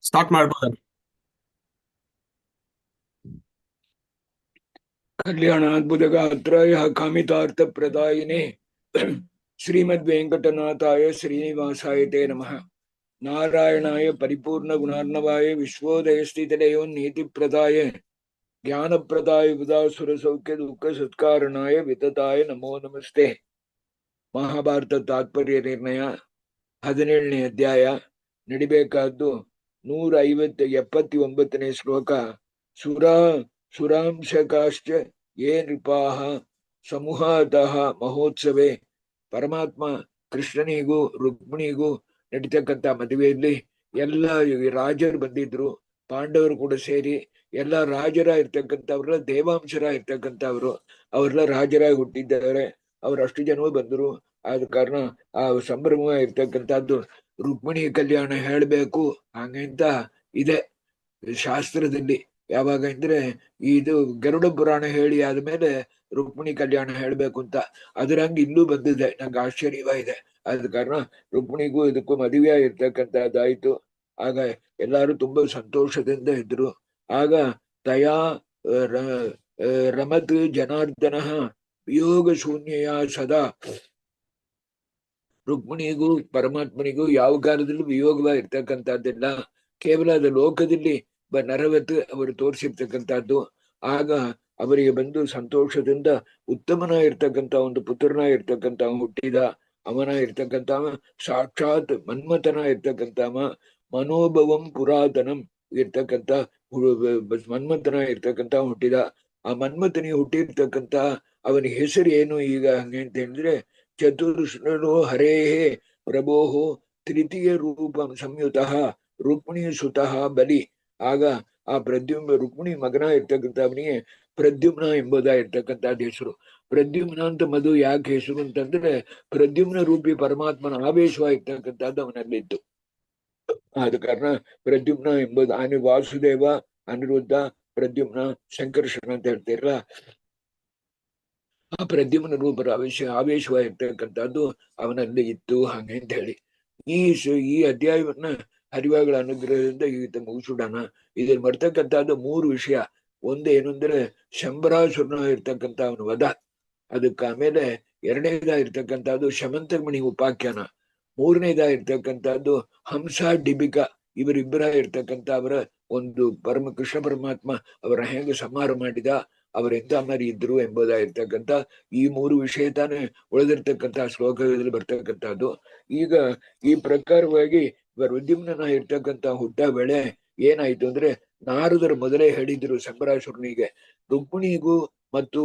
Start ಮಾಡ್ಬೋದ? ಕಲ್ಯಾಣಾದ್ಭುತಗಾತ್ರಾಯ ಕಾಮಿತಾರ್ಥಪ್ರದಾಯಿನೇ ಶ್ರೀಮದ್ ವೆಂಕಟನಾಥಾಯ ಶ್ರೀನಿವಾಸಾಯ ತೇ ನಮಃ. ನಾರಾಯಣಾಯ ಪರಿಪೂರ್ಣಗುಣಾರ್ಣವಾಯ ವಿಶ್ವೋದಯಸ್ಥಿತಿಲಯೋ ನೀತಿಪ್ರದಾಯ ಜ್ಞಾನಪ್ರದಾಯ ಉದಾಸುರ ಸೌಖ್ಯ ದುಃಖ ಸತ್ಕಾರಣಾಯ ವಿತತಾಯ ನಮೋ ನಮಸ್ತೆ. ಮಹಾಭಾರತ ತಾತ್ಪರ್ಯ ನಿರ್ಣಯ 17ನೇ ಅಧ್ಯಾಯ. ನಡಿಬೇಕಾದ್ದು 179ನೇ ಶ್ಲೋಕ. ಸುರಾ ಸುರಾಂಶಕಾಶ್ಚ ಯೇ ನೃಪಾಹ ಸಮೂಹತಃ ಮಹೋತ್ಸವೇ. ಪರಮಾತ್ಮ ಕೃಷ್ಣನಿಗೂ ರುಕ್ಮಿಣಿಗೂ ನಡೀತಕ್ಕಂಥ ಮದುವೆಯಲ್ಲಿ ಎಲ್ಲ ರಾಜರು ಬಂದಿದ್ರು. ಪಾಂಡವರು ಕೂಡ ಸೇರಿ ಎಲ್ಲ ರಾಜರ ಇರ್ತಕ್ಕಂಥವ್ರೆಲ್ಲ ದೇವಾಂಶರ ಇರ್ತಕ್ಕಂಥವ್ರು, ಅವರೆಲ್ಲ ರಾಜರಾಗಿ ಹುಟ್ಟಿದ್ದಾರೆ. ಅವರಷ್ಟು ಜನವೂ ಬಂದರು. ಆದ ಕಾರಣ ಆ ಸಂಭ್ರಮ ಇರ್ತಕ್ಕಂಥದ್ದು ರುಕ್ಮಿಣಿ ಕಲ್ಯಾಣ ಹೇಳಬೇಕು ಹಂಗಂತ ಇದೆ ಶಾಸ್ತ್ರದಲ್ಲಿ. ಯಾವಾಗ ಅಂದ್ರೆ ಇದು ಗರುಡ ಪುರಾಣ ಹೇಳಿ ಆದ್ಮೇಲೆ ರುಕ್ಮಿಣಿ ಕಲ್ಯಾಣ ಹೇಳ್ಬೇಕು ಅಂತ ಅದ್ರಂಗೆ ಇಲ್ಲೂ ಬಂದಿದೆ. ನಂಗೆ ಆಶ್ಚರ್ಯವಾಗಿದೆ. ಆದ ಕಾರಣ ರುಕ್ಮಿಣಿಗೂ ಇದಕ್ಕೂ ಮದುವೆ ಇರ್ತಕ್ಕಂಥದ್ದಾಯ್ತು. ಆಗ ಎಲ್ಲಾರು ತುಂಬಾ ಸಂತೋಷದಿಂದ ಇದ್ರು. ಆಗ ತಯಾ ರಮತ್ ಜನಾರ್ದನ ವಿಯೋಗ ಶೂನ್ಯ ಸದಾ. ರುಕ್ಮಿಣಿಗೂ ಪರಮಾತ್ಮನಿಗೂ ಯಾವ ಕಾಲದಲ್ಲೂ ವಿಯೋಗವಾಗಿರ್ತಕ್ಕಂಥದ್ದೆಲ್ಲ, ಕೇವಲ ಅದು ಲೋಕದಲ್ಲಿ ನರವತ್ ಅವರು ತೋರಿಸಿರ್ತಕ್ಕಂಥದ್ದು. ಆಗ ಅವರಿಗೆ ಬಂದು ಸಂತೋಷದಿಂದ ಉತ್ತಮನ ಇರ್ತಕ್ಕಂಥ ಒಂದು ಪುತ್ರನ ಇರ್ತಕ್ಕಂಥ ಹುಟ್ಟಿದ. ಅವನ ಇರ್ತಕ್ಕಂಥವ ಸಾಕ್ಷಾತ್ ಮನ್ಮಥನ ಇರ್ತಕ್ಕಂಥವ, ಮನೋಭವಂ ಪುರಾತನಂ ಇರ್ತಕ್ಕಂಥ ಮನ್ಮಥನ ಇರ್ತಕ್ಕಂಥ ಹುಟ್ಟಿದ. ಆ ಮನ್ಮಥನಿಗೆ ಹುಟ್ಟಿರ್ತಕ್ಕಂಥ ಅವನ ಹೆಸರು ಏನು ಈಗ ಹಂಗೆ ಅಂತ ಹೇಳಿದ್ರೆ, ಚತುರ್ಷೋ ಹರೇ ಪ್ರಭೋ ತೃತೀಯ ರೂಪ ಸಂಯುತಃ ರುಕ್ಮಿಣಿ ಸುತಃ ಬಲಿ. ಆಗ ಆ ಪ್ರದ್ಯುಮ್ನ ರುಕ್ಮಿಣಿ ಮಗನ ಇರ್ತಕ್ಕಂಥವನಿಗೆ ಪ್ರದ್ಯುಮ್ನ ಎಂಬುದಾಗಿರ್ತಕ್ಕಂಥದ್ದು ಹೆಸರು. ಪ್ರದ್ಯುಮ್ನ ಅಂತ ಮಧು ಯಾಕೆ ಹೆಸರು ಅಂತಂದ್ರೆ, ಪ್ರದ್ಯುಮ್ನ ರೂಪಿ ಪರಮಾತ್ಮನ ಆವೇಶವಾಗಿರ್ತಕ್ಕಂಥದ್ದು ಅವನಲ್ಲಿತ್ತು. ಆದ ಕಾರಣ ಪ್ರದ್ಯುಮ್ನ ಎಂಬುದು ವಾಸುದೇವ, ಅನಿರುದ್ಧ, ಪ್ರದ್ಯುಮ್ನ, ಸಂಕರ್ಷಣ ಅಂತ ಹೇಳ್ತಿರಲ್ಲ, ಆ ಪ್ರದ್ಯುಮ್ನ ರೂಪರ ಆವೇಶವಾಗಿರ್ತಕ್ಕಂಥದ್ದು ಅವನಲ್ಲಿ ಇತ್ತು ಹಂಗೆ ಅಂತ ಹೇಳಿ ಈ ಅಧ್ಯಾಯವನ್ನ ಹರಿವಾಗಳ ಅನುಗ್ರಹದಿಂದ ಈಗ ಮುಗಿಸೋಣ. ಇದ್ರಲ್ಲಿ ಬರ್ತಕ್ಕಂಥದ್ದು 3 ವಿಷಯ. ಒಂದು ಏನು ಅಂದ್ರೆ ಶಂಬರಾಸುರನ ಇರ್ತಕ್ಕಂಥ ಅವನ ವಧ. ಅದಕ್ಕೆ ಆಮೇಲೆ ಎರಡನೇದಾಗಿರ್ತಕ್ಕಂಥದ್ದು ಶಮಂತಮಣಿ ಉಪಾಖ್ಯಾನ. ಮೂರನೇದಾಗಿರ್ತಕ್ಕಂಥದ್ದು ಹಂಸ ಡಿಬಿಕ ಇವರಿಬ್ಬರ ಇರ್ತಕ್ಕಂಥ ಅವರ ಒಂದು ಕೃಷ್ಣ ಪರಮಾತ್ಮ ಅವರ ಹೇಗೆ ಸಂಹಾರ ಮಾಡಿದ, ಅವರೆಂತ ಮರಿ ಇದ್ರು ಎಂಬುದಾಗಿರ್ತಕ್ಕಂಥ ಈ 3 ವಿಷಯ ತಾನೇ ಉಳಿದಿರ್ತಕ್ಕಂಥ ಶ್ಲೋಕದಲ್ಲಿ ಬರ್ತಕ್ಕಂಥದ್ದು. ಈಗ ಈ ಪ್ರಕಾರವಾಗಿ ಉದ್ಯುಮ್ನ ಇರ್ತಕ್ಕಂಥ ಹುಟ್ಟ ವೇಳೆ ಏನಾಯ್ತು ಅಂದ್ರೆ, ನಾರದರು ಮೊದಲೇ ಹೇಳಿದ್ರು ಶಂಬರಾಸುರನಿಗೆ, ರುಕ್ಮಿಣಿಗೂ ಮತ್ತು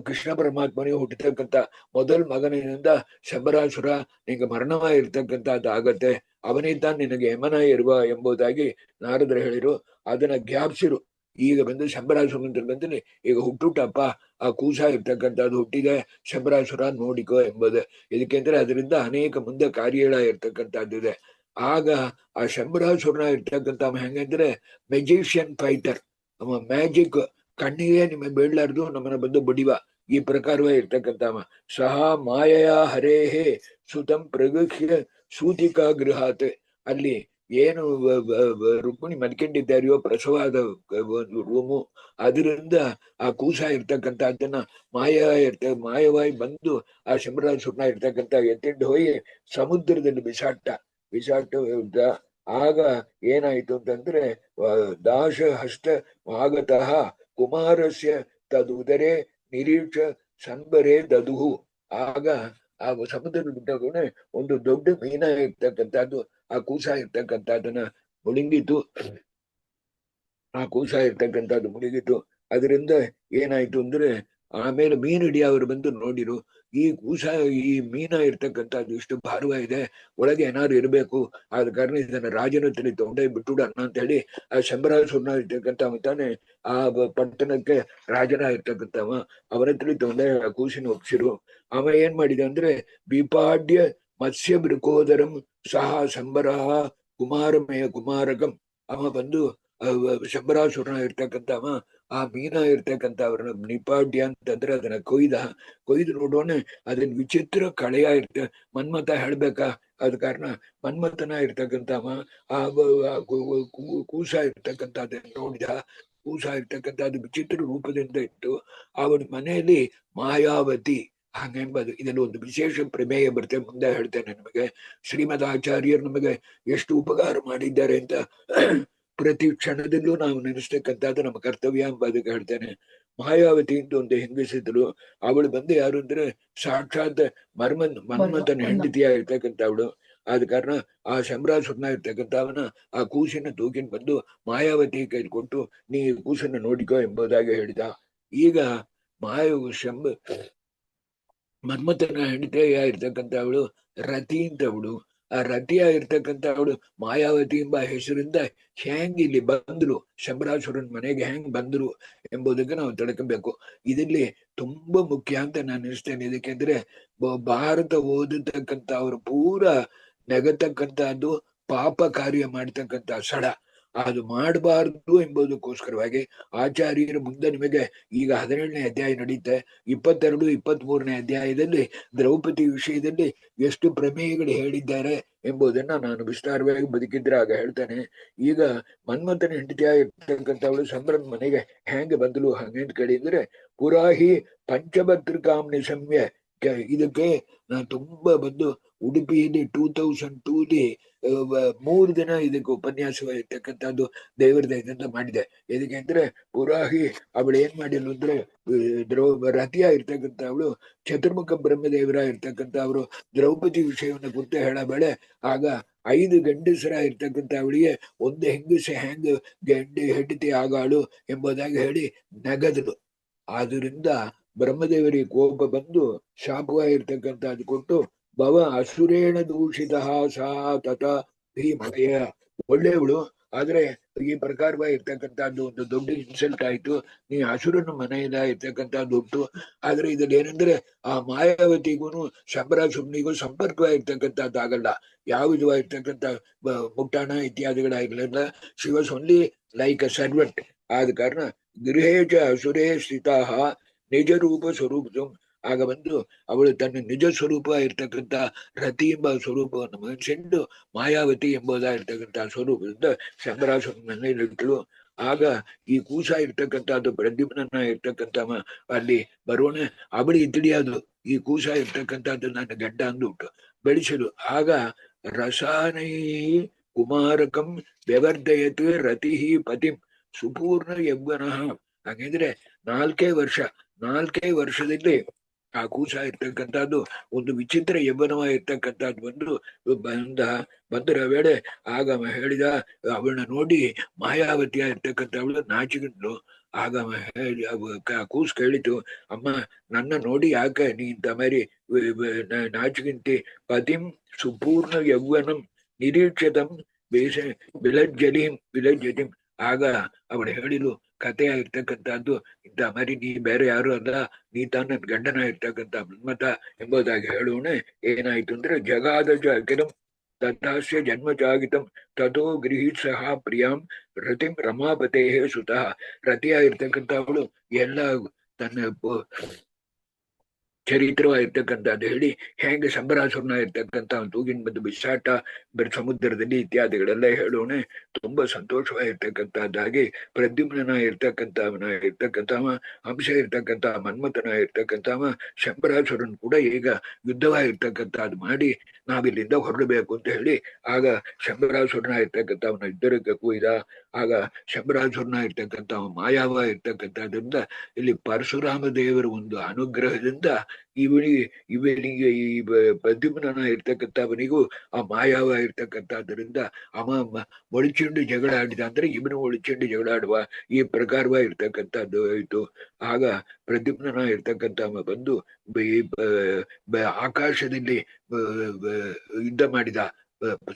ಕೃಷ್ಣ ಪರಮಾತ್ಮನಿಗೂ ಹುಟ್ಟತಕ್ಕಂಥ ಮೊದಲ ಮಗನಿಂದ ಶಂಬರಾಸುರ ನಿಂಗೆ ಮರಣವಾಗಿರ್ತಕ್ಕಂಥದ್ದು ಆಗತ್ತೆ, ಅವನೇ ತಾನು ನಿನಗೆ ಯಮನ ಇರುವ ಎಂಬುದಾಗಿ ನಾರದರು ಹೇಳಿರು. ಅದನ್ನ ಜ್ಞಾಪಿಸಿರು. ಈಗ ಬಂದು ಶಂಬರಾಸುರ ಬಂದ್ರೆ ಈಗ ಹುಟ್ಟುಟಪ್ಪ ಆ ಕೂಸ ಇರ್ತಕ್ಕಂಥದ್ದು ಹುಟ್ಟಿದೆ, ಶಂಬರಾಸುರ ನೋಡಿಕೋ ಎಂಬುದು. ಇದಕ್ಕೆಂದ್ರೆ ಅದರಿಂದ ಅನೇಕ ಮುಂದೆ ಕಾರ್ಯಗಳ ಇರ್ತಕ್ಕಂಥದ್ದಿದೆ. ಆಗ ಆ ಶಂಬರಾಸುರನ ಇರ್ತಕ್ಕಂಥ ಹೆಂಗಂದ್ರೆ ಮೆಜಿಷಿಯನ್ ಫೈಟರ್, ಅವ ಮ್ಯಾಜಿಕ್, ಕಣ್ಣಿಗೆ ನಿಮಗೆ ಬೀಳ್ಲಾರ್ದು ನಮ್ಮನ್ನ ಬಂದು ಬಡಿವ ಈ ಪ್ರಕಾರವೇ ಇರ್ತಕ್ಕಂಥವ. ಸಹ ಮಾಯಾ ಹರೇಹೇ ಸುತಂ ಪ್ರಗೃಹ್ಯ ಸೂತಿಕಾ ಗೃಹಾತ್. ಅಲ್ಲಿ ಏನು ರುಕ್ಮಿಣಿ ಮಲ್ಕೊಂಡಿದ್ದಾರೆಯೋ ಪ್ರಸವಾದ ಒಂದು ರೂಮು, ಅದರಿಂದ ಆ ಕೂಸ ಇರ್ತಕ್ಕಂಥದ್ದನ್ನ ಮಾಯವಾಗಿ ಬಂದು ಆ ಶಂಬರಾಸುರನ ಇರ್ತಕ್ಕಂಥ ಎತ್ತಿಂಡು ಹೋಗಿ ಸಮುದ್ರದಲ್ಲಿ ಬಿಸಾಟ. ಆಗ ಏನಾಯ್ತು ಅಂತಂದ್ರೆ, ದಾಶ ಹಸ್ತ ಆಗತಃ ಕುಮಾರಸ್ಯ ತದುದರೆ ನಿರೀಕ್ಷ ಸಂಬರೇ ದದುಹು. ಆಗ ಆ ಸಮುದ್ರದ ಬಿಟ್ಟೋಗನೆ ಒಂದು ದೊಡ್ಡ ಮೀನ ಇರ್ತಕ್ಕಂಥದ್ದು ಆ ಕೂಸ ಇರ್ತಕ್ಕಂಥದ್ದನ್ನ ಮುಳುಗಿತು. ಆ ಕೂಸ ಇರ್ತಕ್ಕಂಥದ್ದು ಮುಳುಗಿತು. ಅದರಿಂದ ಏನಾಯ್ತು ಅಂದ್ರೆ, ಆಮೇಲೆ ಮೀನು ಹಿಡಿಯವರು ಬಂದು ನೋಡಿರು, ಈ ಕೂಸ ಈ ಮೀನ ಇರ್ತಕ್ಕಂಥದ್ದು ಇಷ್ಟು ಭಾರವಾಗಿದೆ, ಒಳಗೆ ಏನಾದ್ರು ಇರಬೇಕು. ಆದ ಕಾರಣ ಇದನ್ನ ರಾಜನ ತಲೆ ತಗೊಂಡೋಗಿ ಬಿಟ್ಟುಡಣ ಅಂತ ಹೇಳಿ ಆ ಶಂಬರಾಸುರನ ಇರ್ತಕ್ಕಂಥವ ತಾನೆ ಆ ಪಟ್ಟಣಕ್ಕೆ ರಾಜನ ಇರ್ತಕ್ಕಂಥವ, ಅವನ ತಲೆ ತಗೊಂಡ ಆ ಕೂಸಿನ ಒಪ್ಸಿರು. ಅವ ಏನ್ ಮಾಡಿದ ಅಂದ್ರೆ, ವಿಪಾಡ್ಯ ಮತ್ಸ್ಯ ಬೃಕೋದರಂ ಸಹ ಸಂಬರಹ ಕುಮಾರಮಯ ಕುಮಾರಕಂ. ಅವ ಬಂದು ಶಂಬರಾಸುರನ ಇರ್ತಕ್ಕಂಥವ ಆ ಮೀನ ಇರ್ತಕ್ಕಂಥವ್ರನ್ನ ನಿಪಾಡ್ಯ ಅಂತಂದ್ರೆ ಅದನ್ನ ಕೊಯ್ದು ನೋಡೋಣ, ಅದನ್ನ ವಿಚಿತ್ರ ಕಳೆಯ ಮನ್ಮಥ ಹೇಳ್ಬೇಕಾ, ಆದ ಕಾರಣ ಮನ್ಮಥನ ಇರ್ತಕ್ಕಂಥವ ಆ ಕೂಸ ಇರ್ತಕ್ಕಂಥದ್ದನ್ನು ನೋಡಿದ. ಕೂಸ ಇರ್ತಕ್ಕಂಥದ್ದು ವಿಚಿತ್ರ ರೂಪದಿಂದ ಇತ್ತು. ಅವನ ಮನೆಯಲ್ಲಿ ಮಾಯಾವತಿ ಹಂಗೆಂಬುದು ಇದರಲ್ಲಿ ಒಂದು ವಿಶೇಷ ಪ್ರಮೇಯ ಬರ್ತೇನೆ, ಮುಂದೆ ಹೇಳ್ತೇನೆ ನಿಮಗೆ. ಶ್ರೀಮದ್ ಆಚಾರ್ಯರು ನಮಗೆ ಎಷ್ಟು ಉಪಕಾರ ಮಾಡಿದ್ದಾರೆ ಅಂತ ಪ್ರತಿ ಕ್ಷಣದಲ್ಲೂ ನಾವು ನೆನೆಸ್ತಕ್ಕಂಥದ್ದು ನಮ್ಮ ಕರ್ತವ್ಯ ಎಂಬುದಕ್ಕೆ ಹೇಳ್ತೇನೆ. ಮಾಯಾವತಿ ಅಂತ ಒಂದು ಹೆಂಗಸಿದ್ರು. ಅವಳು ಬಂದು ಯಾರು ಅಂದ್ರೆ ಸಾಕ್ಷಾತ್ ಮನ್ಮಥನ ಹೆಂಡತಿಯಾಗಿರ್ತಕ್ಕಂಥವಳು. ಆದ ಕಾರಣ ಆ ಶಂಬರಾಸುರನ ಇರ್ತಕ್ಕಂಥವನ ಆ ಕೂಸಿನ ತೂಕಿನ ಬಂದು ಮಾಯಾವತಿ ಕೈ ಕೊಟ್ಟು ನೀ ಕೂಸನ್ನ ನೋಡಿಕೋ ಎಂಬುದಾಗಿ ಹೇಳಿದ. ಈಗ ಮನ್ಮಥನ ಹೆಂಡತಿಯ ಇರ್ತಕ್ಕಂಥವಳು ರತಿ ಅಂತವಳು. ಆ ರತಿಯ ಇರ್ತಕ್ಕಂಥವಳು ಮಾಯಾವತಿ ಎಂಬ ಹೆಸರಿಂದ ಹೆಂಗ್ ಇಲ್ಲಿ ಬಂದ್ರು, ಶಂಬರಾಸುರನ್ ಮನೆಗೆ ಹೆಂಗ್ ಬಂದ್ರು ಎಂಬುದಕ್ಕೆ ನಾವು ತಿಳ್ಕೊಬೇಕು. ಇದರಲ್ಲಿ ತುಂಬಾ ಮುಖ್ಯ ಅಂತ ನಾನು ಅನಿಸ್ತೇನೆ. ಇದಕ್ಕೆಂದ್ರೆ ಭಾರತ ಓದತಕ್ಕಂಥ ಅವರು ಪೂರ ನೆಗತಕ್ಕಂಥದ್ದು ಪಾಪ ಕಾರ್ಯ ಮಾಡ್ತಕ್ಕಂಥ ಸ್ಥಳ. ಅದು ಮಾಡಬಾರ್ದು ಎಂಬುದಕ್ಕೋಸ್ಕರವಾಗಿ ಆಚಾರ್ಯರು ಮುಂದೆ ನಿಮಗೆ ಈಗ 17ನೇ ಅಧ್ಯಾಯ ನಡೀತೆ. 22, 23ನೇ ಅಧ್ಯಾಯದಲ್ಲಿ ದ್ರೌಪದಿ ವಿಷಯದಲ್ಲಿ ಎಷ್ಟು ಪ್ರಮೇಯಗಳು ಹೇಳಿದ್ದಾರೆ ಎಂಬುದನ್ನ ನಾನು ವಿಸ್ತಾರವಾಗಿ ಬದುಕಿದ್ರೆ ಆಗ ಹೇಳ್ತಾನೆ. ಈಗ ಮನ್ಮಥನ ಹೆಂಡತಿಯಾಗಿರ್ತಕ್ಕಂಥವಳು ಸಂಭ್ರಮ ಮನೆಗೆ ಹೆಂಗೆ ಬಂದಳು ಹಂಗಂತ ಕೇಳಿದ್ರೆ, ಪುರಾಹಿ ಪಂಚಭದ್ರಿಕಾಂ ನಿಶಮ್ಯ. ಇದಕ್ಕೆ ನಾನು ತುಂಬಾ ಬಂದು ಉಡುಪಿಯಲ್ಲಿ 2002 3 ದಿನ ಇದಕ್ಕೆ ಉಪನ್ಯಾಸವಾಗಿರ್ತಕ್ಕಂಥದ್ದು ದೇವರ ದಯದಿಂದ ಮಾಡಿದೆ. ಎದಕ್ಕೆ ಅಂದ್ರೆ ಪುರಾಹಿ ಅವಳು ಏನ್ ಮಾಡಿಲ್ಲ ಅಂದ್ರೆ ರತಿಯ ಇರ್ತಕ್ಕಂಥ ಅವಳು ಚತುರ್ಮುಖ ಬ್ರಹ್ಮದೇವರ ಇರ್ತಕ್ಕಂಥ ಅವರು ದ್ರೌಪದಿ ವಿಷಯವನ್ನು ಕುರಿತು ಹೇಳಬೇಳೆ. ಆಗ 5 ಗಂಡಸರ ಇರ್ತಕ್ಕಂಥ ಅವಳಿಗೆ ಒಂದು ಹೆಂಗಸ ಹೆಂಗ್ ಹೆಂಡತಿ ಆಗಾಳು ಎಂಬುದಾಗಿ ಹೇಳಿ ನಗದಳು. ಆದ್ರಿಂದ ಬ್ರಹ್ಮದೇವರಿಗೆ ಕೋಪ ಬಂದು ಶಾಪವಾಗಿರ್ತಕ್ಕಂಥದ್ದು ಕೊಟ್ಟು ಭವ ಅಸುರೇಣ ದೂಷಿತ ಸಾ ತಥ ಭೀಮಯ. ಒಳ್ಳೆಯವಳು, ಆದ್ರೆ ಈ ಪ್ರಕಾರವಾಗಿರ್ತಕ್ಕಂಥದ್ದು ಒಂದು ದೊಡ್ಡ ಇನ್ಸಲ್ಟ್ ಆಯ್ತು. ನೀ ಅಸುರನ ಮನೆಯಿಂದ ಇರ್ತಕ್ಕಂಥದ್ದು ಉಂಟು. ಆದ್ರೆ ಇದ್ರಲ್ಲಿ ಏನಂದ್ರೆ ಆ ಮಾಯಾವತಿಗೂ ಶಂಬರಾಸುರನಿಗೂ ಸಂಪರ್ಕವಾಗಿರ್ತಕ್ಕಂಥದ್ದು ಆಗಲ್ಲ. ಯಾವ ವಿಧವಾಗಿರ್ತಕ್ಕಂಥ ಮುಟ್ಟಾಣ ಇತ್ಯಾದಿಗಳಾಗಲಿಲ್ಲ. She was only like a servant. ಆದ ಕಾರಣ ಗೃಹೇಚ ಅಸುರೇ ಸ್ಥಿತಾ ನಿಜ ರೂಪ ಸ್ವರೂಪ. ಆಗ ಬಂದು ಅವಳು ತನ್ನ ನಿಜ ಸ್ವರೂಪ ಇರ್ತಕ್ಕಂಥ ರತಿ ಎಂಬ ಸ್ವರೂಪವನ್ನು ಮನುಷ್ಯಂಡು ಮಾಯಾವತಿ ಎಂಬುದಾಗಿರ್ತಕ್ಕಂಥ ಸ್ವರೂಪದಿಂದ ಶಂಬರಾಸುರನ ಮನೆಯಲ್ಲಿಟ್ಟಳು. ಆಗ ಈ ಕೂಸ ಇರ್ತಕ್ಕಂಥದ್ದು ಪ್ರದ್ಯುಮ್ನ ಇರ್ತಕ್ಕಂಥ ಅಲ್ಲಿ ಬರೋಣ ಅವಳಿಗೆ ತಿಳಿಯೋದು ಈ ಕೂಸ ಇರ್ತಕ್ಕಂಥದ್ದು ನನ್ನ ಗಡ್ಡ ಅಂದುಬಿಟ್ಟು ಬೆಳೆಸಲು. ಆಗ ರಸಾನೈ ಕುಮಾರಕಂ ವ್ಯವರ್ಧಯತ್ ರತಿ ಪತಿಂ ಸುಪೂರ್ಣ ಯೌವನಃ. ಹಾಗಿದ್ರೆ 4 ವರ್ಷದಲ್ಲಿ ಆ ಕೂಸ ಇರ್ತಕ್ಕಂಥದ್ದು ಒಂದು ವಿಚಿತ್ರ ಯೌವನವಾಗಿರ್ತಕ್ಕಂಥದ್ದು ಬಂದರ ವೇಳೆ ಆಗ ಹೇಳಿದ, ಅವಳನ್ನ ನೋಡಿ ಮಾಯಾವತಿಯ ಇರ್ತಕ್ಕಂಥವಳು ನಾಚಿಕೊಂಡ್ಲು. ಆಗ ಕೂಸ್ ಕೇಳಿತು, ಅಮ್ಮ ನನ್ನ ನೋಡಿ ಯಾಕೆ ನೀ ಇಂತ ಮಾರಿ ನಾಚಿಕೊಂತಿ? ಪತಿಂ ಸುಪೂರ್ಣ ಯೌವನಂ ನಿರೀಕ್ಷತಂ ವಿಲಜ್ಜತಿಂ. ಆಗ ಅವಳು ಹೇಳಿಲು, ಕಥೆಯಾಗಿರ್ತಕ್ಕಂಥದ್ದು ಇಂಥ ಮರಿ ನೀ ಬೇರೆ ಯಾರು ಅಲ್ಲ, ನೀ ತಾನು ನನ್ನ ಗಂಡನ ಇರ್ತಕ್ಕಂಥ ಮನ್ಮಥ ಎಂಬುದಾಗಿ ಹೇಳೋಣ. ಏನಾಯ್ತು ಅಂದ್ರೆ ಜಗಾದ ಅಖಿಲಂ ತಥಾಸ್ಯ ಜನ್ಮ ಜಾಗಿತಂ ತಥೋ ಗೃಹೀತ್ ಸಹ ಪ್ರಿಯಾಂ ರತಿಂ ರಮಾಪತೇ ಸುತಃ. ರತಿಯಾಗಿರ್ತಕ್ಕಂಥವಳು ಎಲ್ಲ ತನ್ನ ಚರಿತ್ರವಾಗಿರ್ತಕ್ಕಂಥದ್ದು ಹೇಳಿ ಹೆಂಗೆ ಶಂಬರಾಸುರನ ಇರ್ತಕ್ಕಂಥ ತೂಗಿನ ಬಂದು ಬಿಸಾಟ ಸಮುದ್ರದಲ್ಲಿ ಇತ್ಯಾದಿಗಳೆಲ್ಲ ಹೇಳೋಣ. ತುಂಬಾ ಸಂತೋಷವಾಗಿರ್ತಕ್ಕಂಥದ್ದಾಗಿ ಪ್ರದ್ಯುಮ್ನ ಇರ್ತಕ್ಕಂಥವ ಅಂಶ ಇರ್ತಕ್ಕಂಥ ಮನ್ಮಥನ ಇರ್ತಕ್ಕಂಥವ ಶಂಬರಾಸುರನ್ ಕೂಡ ಈಗ ಯುದ್ಧವಾಗಿರ್ತಕ್ಕಂಥದ್ದು ಮಾಡಿ ನಾವಿಲ್ಲಿಂದ ಹೊರಡಬೇಕು ಅಂತ ಹೇಳಿ ಆಗ ಶಂಬರಾಸುರನ ಇರ್ತಕ್ಕಂಥವನ ಯುದ್ಧಕ್ಕೆ ಕೂಯ್ದ. ಆಗ ಶಂಬರಾಸುರನ ಇರ್ತಕ್ಕಂಥವ ಮಾಯಾವ ಇರ್ತಕ್ಕಂಥದ್ರಿಂದ ಇಲ್ಲಿ ಪರಶುರಾಮ ದೇವರ ಒಂದು ಅನುಗ್ರಹದಿಂದ ಇವನಿಗೆ ಈ ಪ್ರದ್ಯುಮ್ನ ಇರ್ತಕ್ಕಂಥವನಿಗೂ ಆ ಮಾಯಾವ ಇರ್ತಕ್ಕಂಥದ್ರಿಂದ ಅವ ಒಳಿಚೆಂಡು ಜಗಳ ಆಡಿದ ಅಂದ್ರೆ ಇವನು ಒಳಿಚೆಂಡು ಜಗಳ ಆಡುವ ಈ ಪ್ರಕಾರವಾಗಿರ್ತಕ್ಕಂಥದ್ದು ಆಯ್ತು. ಆಗ ಪ್ರದ್ಯುಮ್ನ ಇರ್ತಕ್ಕಂಥವ ಬಂದು ಆಕಾಶದಲ್ಲಿ ಯುದ್ಧ ಮಾಡಿದ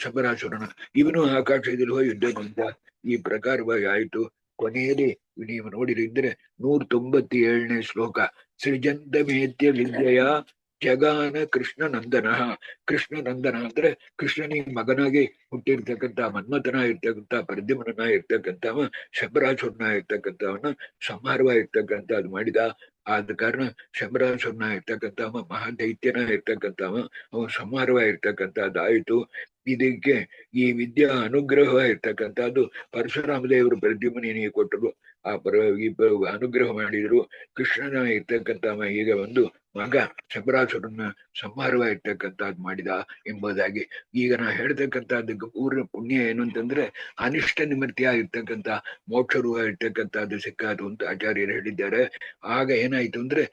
ಶಂಬರಾಸುರನ. ಇವನು ಆಕಾಶದಲ್ಲಿ ಹೋಗಿ ಯುದ್ಧ ಮಾಡಿದ. ಈ ಪ್ರಕಾರವಾಗಿ ಆಯ್ತು. ಕೊನೆಯಲ್ಲಿ ನೀವು ನೋಡಿದ್ರೆ 197ನೇ ಶ್ಲೋಕ, ಸೃಜಂತ ಮೇತ್ಯ ವಿದ್ಯೆಯ ಜಗಾನ ಕೃಷ್ಣ ನಂದನ. ಕೃಷ್ಣ ನಂದನ ಅಂದ್ರೆ ಕೃಷ್ಣನಿಗೆ ಮಗನಾಗಿ ಹುಟ್ಟಿರ್ತಕ್ಕಂಥ ಮನ್ಮಥನ ಇರ್ತಕ್ಕಂಥ ಪ್ರದ್ಯುಮ್ನ ಇರ್ತಕ್ಕಂಥವ ಶಂಬರಾಸುರನ ಇರ್ತಕ್ಕಂಥವನ್ನ ಸಂಹಾರವಾಗಿರ್ತಕ್ಕಂಥದ್ದು ಮಾಡಿದ. ಆದ ಕಾರಣ ಶಂಬರಾಸುರನ ಇರ್ತಕ್ಕಂಥವ ಮಹಾದೈತ್ಯನ ಇರ್ತಕ್ಕಂಥವ ಅವನ ಸಂಹಾರವ ಇರ್ತಕ್ಕಂಥದ್ದಾಯ್ತು. ಇದಕ್ಕೆ ಈ ವಿದ್ಯಾ ಅನುಗ್ರಹ ಇರ್ತಕ್ಕಂಥದ್ದು ಪರಶುರಾಮ ದೇವರು ಪ್ರದ್ಯುಮ್ನಿಗೆ ಕೊಟ್ಟರು. ಈ ಅನುಗ್ರಹ ಮಾಡಿದ್ರು. ಕೃಷ್ಣನ ಇರ್ತಕ್ಕಂಥವ ಈಗ ಒಂದು ಮಗ ಶಂಬರಾಸುರನ ಸಂಹಾರವ ಇರ್ತಕ್ಕಂಥದ್ದು ಮಾಡಿದ ಎಂಬುದಾಗಿ ಈಗ ನಾ ಹೇಳ್ತಕ್ಕಂಥದ್ದಕ್ಕೆ ಪೂರ್ಣ ಪುಣ್ಯ ಏನು ಅಂತಂದ್ರೆ ಅನಿಷ್ಟ ನಿವೃತ್ತಿಯ ಇರ್ತಕ್ಕಂಥ ಮೋಕ್ಷರುವ ಇರ್ತಕ್ಕಂಥದ್ದು ಸಿಕ್ಕಾದು ಅಂತ ಆಚಾರ್ಯರು ಹೇಳಿದ್ದಾರೆ. ಆಗ ಏನಾಯ್ತು ಅಂದ್ರೆ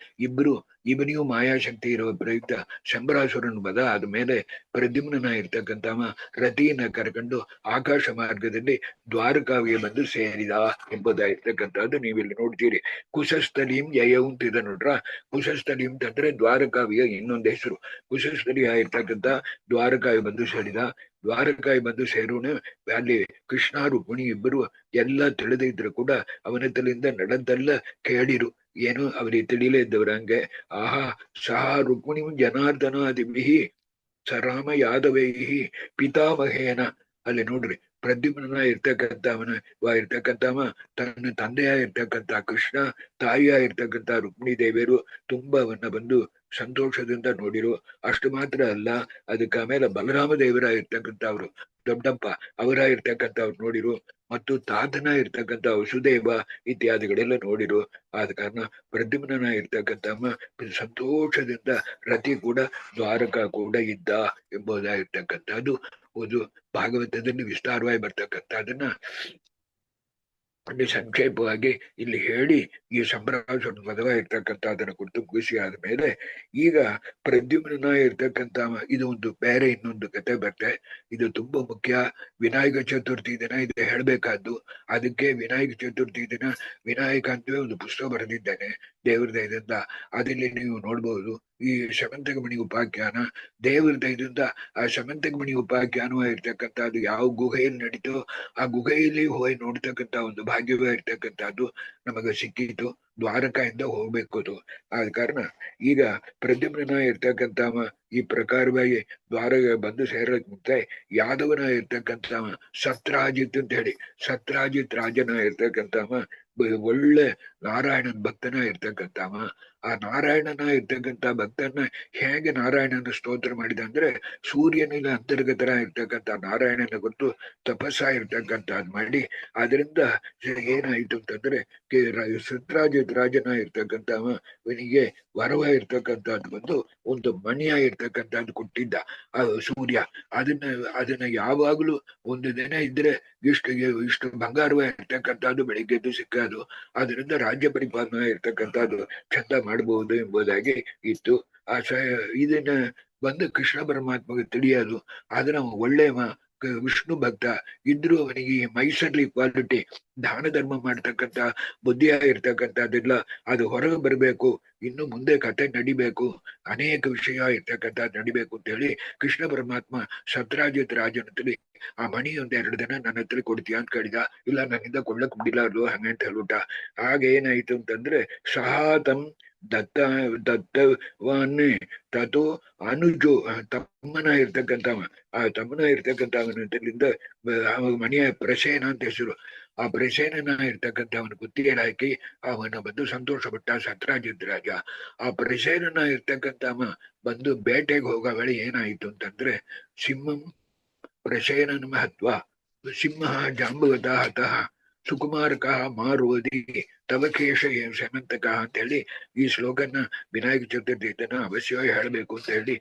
ಇವನಿಗೂ ಮಾಯಾಶಕ್ತಿ ಇರುವ ಪ್ರಯುಕ್ತ ಶಂಬರಾಸುರನ ಬದ ಆದ್ಮೇಲೆ ಪ್ರದ್ಯುಮ್ನ ಇರ್ತಕ್ಕಂಥವ ರತಿಯನ್ನ ಕರ್ಕೊಂಡು ಆಕಾಶ ಮಾರ್ಗದಲ್ಲಿ ದ್ವಾರಕಾವಿಗೆ ಬಂದು ಸೇರಿದ ಎಂಬುದಾಗಿರ್ತಕ್ಕಂಥದ್ದು ನೀವಿಲ್ಲಿ ನೋಡ್ತೀರಿ. ಕುಶಸ್ಥಲೀಂ ಯಯೌ ಅಂತಿದೆ ನೋಡ್ರ. ಕುಶಸ್ಥಲಿ ಅಂತಂದ್ರೆ ದ್ವಾರಕಾವಿಯ ಇನ್ನೊಂದು ಹೆಸರು. ಕುಶಸ್ಥಲಿ ಆಗಿರ್ತಕ್ಕಂಥ ದ್ವಾರಕಾವಿ ಬಂದು ಸೇರಿದ. ದ್ವಾರಕಾಯಿ ಬಂದು ಸೇರೋಣ ಅಲ್ಲಿ ಕೃಷ್ಣ ರುಕ್ಮಿಣಿ ಇಬ್ಬರು ಎಲ್ಲ ತಿಳಿದಿದ್ರು ಕೂಡ ಅವನ ತಲೆಯಿಂದ ನಡೆದೆಲ್ಲ ಕೇಳಿರು. ಏನು ಅವರಿಗೆ ತಿಳಿಲೇ ಇದ್ದವ್ರ ಹಂಗೆ. ಆಹಾ ಸಹ ರುಕ್ಮಿಣಿ ಜನಾರ್ದನಾದಿಭಿ ಸರಾಮ ಯಾದವೈಹಿ ಪಿತಾಮಹೇನ. ಅಲ್ಲಿ ನೋಡ್ರಿ ಪ್ರದ್ಯುಮ್ನ ಇರ್ತಕ್ಕಂಥವ ತನ್ನ ತಂದೆಯ ಇರ್ತಕ್ಕಂಥ ಕೃಷ್ಣ, ತಾಯಿಯ ಇರ್ತಕ್ಕಂಥ ರುಕ್ಮಿಣಿ ದೇವಿಯರು ತುಂಬಾ ಅವನ್ನ ಬಂದು ಸಂತೋಷದಿಂದ ನೋಡಿರು. ಅಷ್ಟು ಮಾತ್ರ ಅಲ್ಲ, ಅದಕ್ಕೆ ಆಮೇಲೆ ಬಲರಾಮ ದೇವರ ಇರ್ತಕ್ಕಂಥವ್ರು ದೊಡ್ಡಪ್ಪ ಅವರ ಇರ್ತಕ್ಕಂಥವ್ರು ನೋಡಿರು. ಮತ್ತು ತಾತನ ಇರ್ತಕ್ಕಂಥ ವಸುದೇವ ಇತ್ಯಾದಿಗಳೆಲ್ಲ ನೋಡಿರು. ಆದ ಕಾರಣ ಪ್ರದ್ಯುಮ್ನ ಇರ್ತಕ್ಕಂಥವ ಸಂತೋಷದಿಂದ ರತಿ ಕೂಡ ದ್ವಾರಕ ಕೂಡ ಇದ್ದ ಎಂಬುದಾಗಿರ್ತಕ್ಕಂಥದ್ದು ಒಂದು ಭಾಗವತದಲ್ಲಿ ವಿಸ್ತಾರವಾಗಿ ಬರ್ತಕ್ಕಂಥದನ್ನ ಸಂಕ್ಷೇಪವಾಗಿ ಇಲ್ಲಿ ಹೇಳಿ ಈ ಸಂಭ್ರಮಾಸುರನ ವಧವ ಇರ್ತಕ್ಕಂಥದನ್ನ ಕುರಿತು ಖುಷಿ ಆದ್ಮೇಲೆ ಈಗ ಪ್ರದ್ಯುಮ್ನ ಇರ್ತಕ್ಕಂಥ ಇದು ಒಂದು ಬೇರೆ ಇನ್ನೊಂದು ಕತೆ ಬರುತ್ತೆ. ಇದು ತುಂಬಾ ಮುಖ್ಯ. ವಿನಾಯಕ ಚತುರ್ಥಿ ದಿನ ಇದು ಹೇಳ್ಬೇಕಾದ್ದು. ಅದಕ್ಕೆ ವಿನಾಯಕ ಚತುರ್ಥಿ ದಿನ ವಿನಾಯಕ ಅಂತವೇ ಒಂದು ಪುಸ್ತಕ ಬರೆದಿದ್ದೇನೆ ದೇವ್ರ ದಯದಿಂದ. ಅದಲ್ಲಿ ನೀವು ನೋಡ್ಬಹುದು ಈ ಶಮಂತಕಮಣಿ ಉಪಾಖ್ಯಾನ ದೇವ್ರ ದಯದಿಂದ. ಆ ಶಮಂತಕಮಣಿ ಉಪಾಖ್ಯಾನ ಇರ್ತಕ್ಕಂಥದ್ದು ಯಾವ ಗುಹೆಯಲ್ಲಿ ನಡೀತೋ ಆ ಗುಹೆಯಲ್ಲಿ ಹೋಗಿ ನೋಡ್ತಕ್ಕಂಥ ಒಂದು ಭಾಗ್ಯವೇ ಇರ್ತಕ್ಕಂಥದ್ದು ನಮಗೆ ಸಿಕ್ಕಿತು. ದ್ವಾರಕಾಯಿಂದ ಹೋಗ್ಬೇಕು ಅದು. ಆದ ಕಾರಣ ಈಗ ಪ್ರದ್ಯುಮ್ನ ಇರ್ತಕ್ಕಂಥವ ಈ ಪ್ರಕಾರವಾಗಿ ದ್ವಾರಕ ಬಂದು ಸೇರಕ್ ಮುಂಚೆ ಯಾದವನ ಇರ್ತಕ್ಕಂಥವ ಸತ್ರಾಜಿತ್ ಅಂತ ಹೇಳಿ ಸತ್ರಾಜಿತ್ ರಾಜನ ಇರ್ತಕ್ಕಂಥವ ಒಳ್ಳೆ ನಾರಾಯಣನ ಭಕ್ತನ ಇರ್ತಕ್ಕಂಥವ. ಆ ನಾರಾಯಣನ ಇರ್ತಕ್ಕಂಥ ಭಕ್ತನ ಹೇಗೆ ನಾರಾಯಣನ ಸ್ತೋತ್ರ ಮಾಡಿದ ಅಂದ್ರೆ ಸೂರ್ಯನಿಗೆ ಅಂತರ್ಗತರ ಇರ್ತಕ್ಕಂಥ ನಾರಾಯಣನ ಗೊತ್ತು ತಪಸ್ಸ ಇರ್ತಕ್ಕಂಥದ್ ಮಾಡಿ ಅದರಿಂದ ಏನಾಯ್ತು ಅಂತಂದ್ರೆ ಸತ್ರಾಜಿತ್ ರಾಜನ ಇರ್ತಕ್ಕಂಥವ ಇವನಿಗೆ ವರವ ಇರ್ತಕ್ಕಂಥದ್ದು ಬಂದು ಒಂದು ಮಣಿಯ ಇರ್ತಕ್ಕಂಥದ್ದು ಕೊಟ್ಟಿದ್ದ ಆ ಸೂರ್ಯ. ಅದನ್ನ ಯಾವಾಗ್ಲೂ ಒಂದು ದಿನ ಇದ್ರೆ ಇಷ್ಟು ಬಂಗಾರವ ಇರ್ತಕ್ಕಂಥದ್ದು ಬೆಳಿಗ್ಗೆದ್ದು ಸಿಕ್ಕೋದು. ಅದರಿಂದ ರಾಜ್ಯ ಪರಿಪಾಲನೆ ಇರ್ತಕ್ಕಂಥದ್ದು ಚಂದ ಮಾಡಬಹುದು ಎಂಬುದಾಗಿ ಇತ್ತು. ಇದನ್ನ ಬಂದು ಕೃಷ್ಣ ಪರಮಾತ್ಮಗೆ ತಿಳಿಯೋದು. ಆದ್ರೆ ಅವ ಒಳ್ಳೆಯವ ವಿಷ್ಣು ಭಕ್ತ ಇದ್ರು ಅವನಿಗೆ ಮೈಸರ್ಲಿ ಕ್ವಾಲಿಟಿ ದಾನ ಧರ್ಮ ಮಾಡ್ತಕ್ಕಂಥ ಬುದ್ಧಿಯಾಗಿರ್ತಕ್ಕಂಥದ್ದೆಲ್ಲ ಅದು ಹೊರಗೆ ಬರಬೇಕು. ಇನ್ನು ಮುಂದೆ ಕತೆ ನಡಿಬೇಕು, ಅನೇಕ ವಿಷಯ ಇರ್ತಕ್ಕಂಥದ್ದು ನಡಿಬೇಕು ಅಂತ ಹೇಳಿ ಕೃಷ್ಣ ಪರಮಾತ್ಮ ಸತ್ರಾಜಿತ್ ರಾಜನಂತಲಿ ಆ ಮಣಿ ಒಂದೆರಡು ದಿನ ನನ್ನ ಹತ್ರ ಕೊಡ್ತೀಯ ಅಂತ ಕೇಳಿದ. ಇಲ್ಲ ನನ್ನಿಂದ ಕೊಳ್ಳಕ್ ಬಿಡಿಲಾರ್ದು ಹಂಗೆ ಅಂತ ಹೇಳ್ಬಿಟ್ಟ. ಆಗೇನಾಯ್ತು ಅಂತಂದ್ರೆ ಸಹಾತಂ ದತ್ತವನ್ನೇ ತಥೋ ಅನುಜು ತಮ್ಮನ ಇರ್ತಕ್ಕಂಥವ ಆ ತಮ್ಮನ ಇರ್ತಕ್ಕಂಥವನಿಂದ ಮಣಿಯ ಪ್ರಸೇನ ಅಂತ ಹೆಸರು. ಆ ಪ್ರಸೇನನ ಇರ್ತಕ್ಕಂಥವನ ಕುತ್ತಿಗೆಯಲ್ಲಿ ಹಾಕಿ ಅವನ ಬಂದು ಸಂತೋಷ ಪಟ್ಟ ಸತ್ರಾಜಿತ್ ರಾಜ. ಆ ಪ್ರಸೇನನ ಇರ್ತಕ್ಕಂಥವ ಬಂದು ಬೇಟೆಗೆ ಹೋಗೋ ವೇಳೆ ಏನಾಯ್ತು ಅಂತಂದ್ರೆ ಸಿಂಹಂ ಪ್ರಸೇನನ ಮಹತ್ವ ಸಿಂಹ ಜಾಂಬವತ ಹತಃ ಸುಕುಮಾರಕ ಮಾರೋದಿ ತವಕೇಶ ಶಮಂತಕ ಅಂತ ಹೇಳಿ ಈ ಶ್ಲೋಕನ ವಿನಾಯಕ ಚತುರ್ಥಿ ದಿನ ಅವಶ್ಯವಾಗಿ ಹೇಳಬೇಕು ಅಂತ ಹೇಳಿ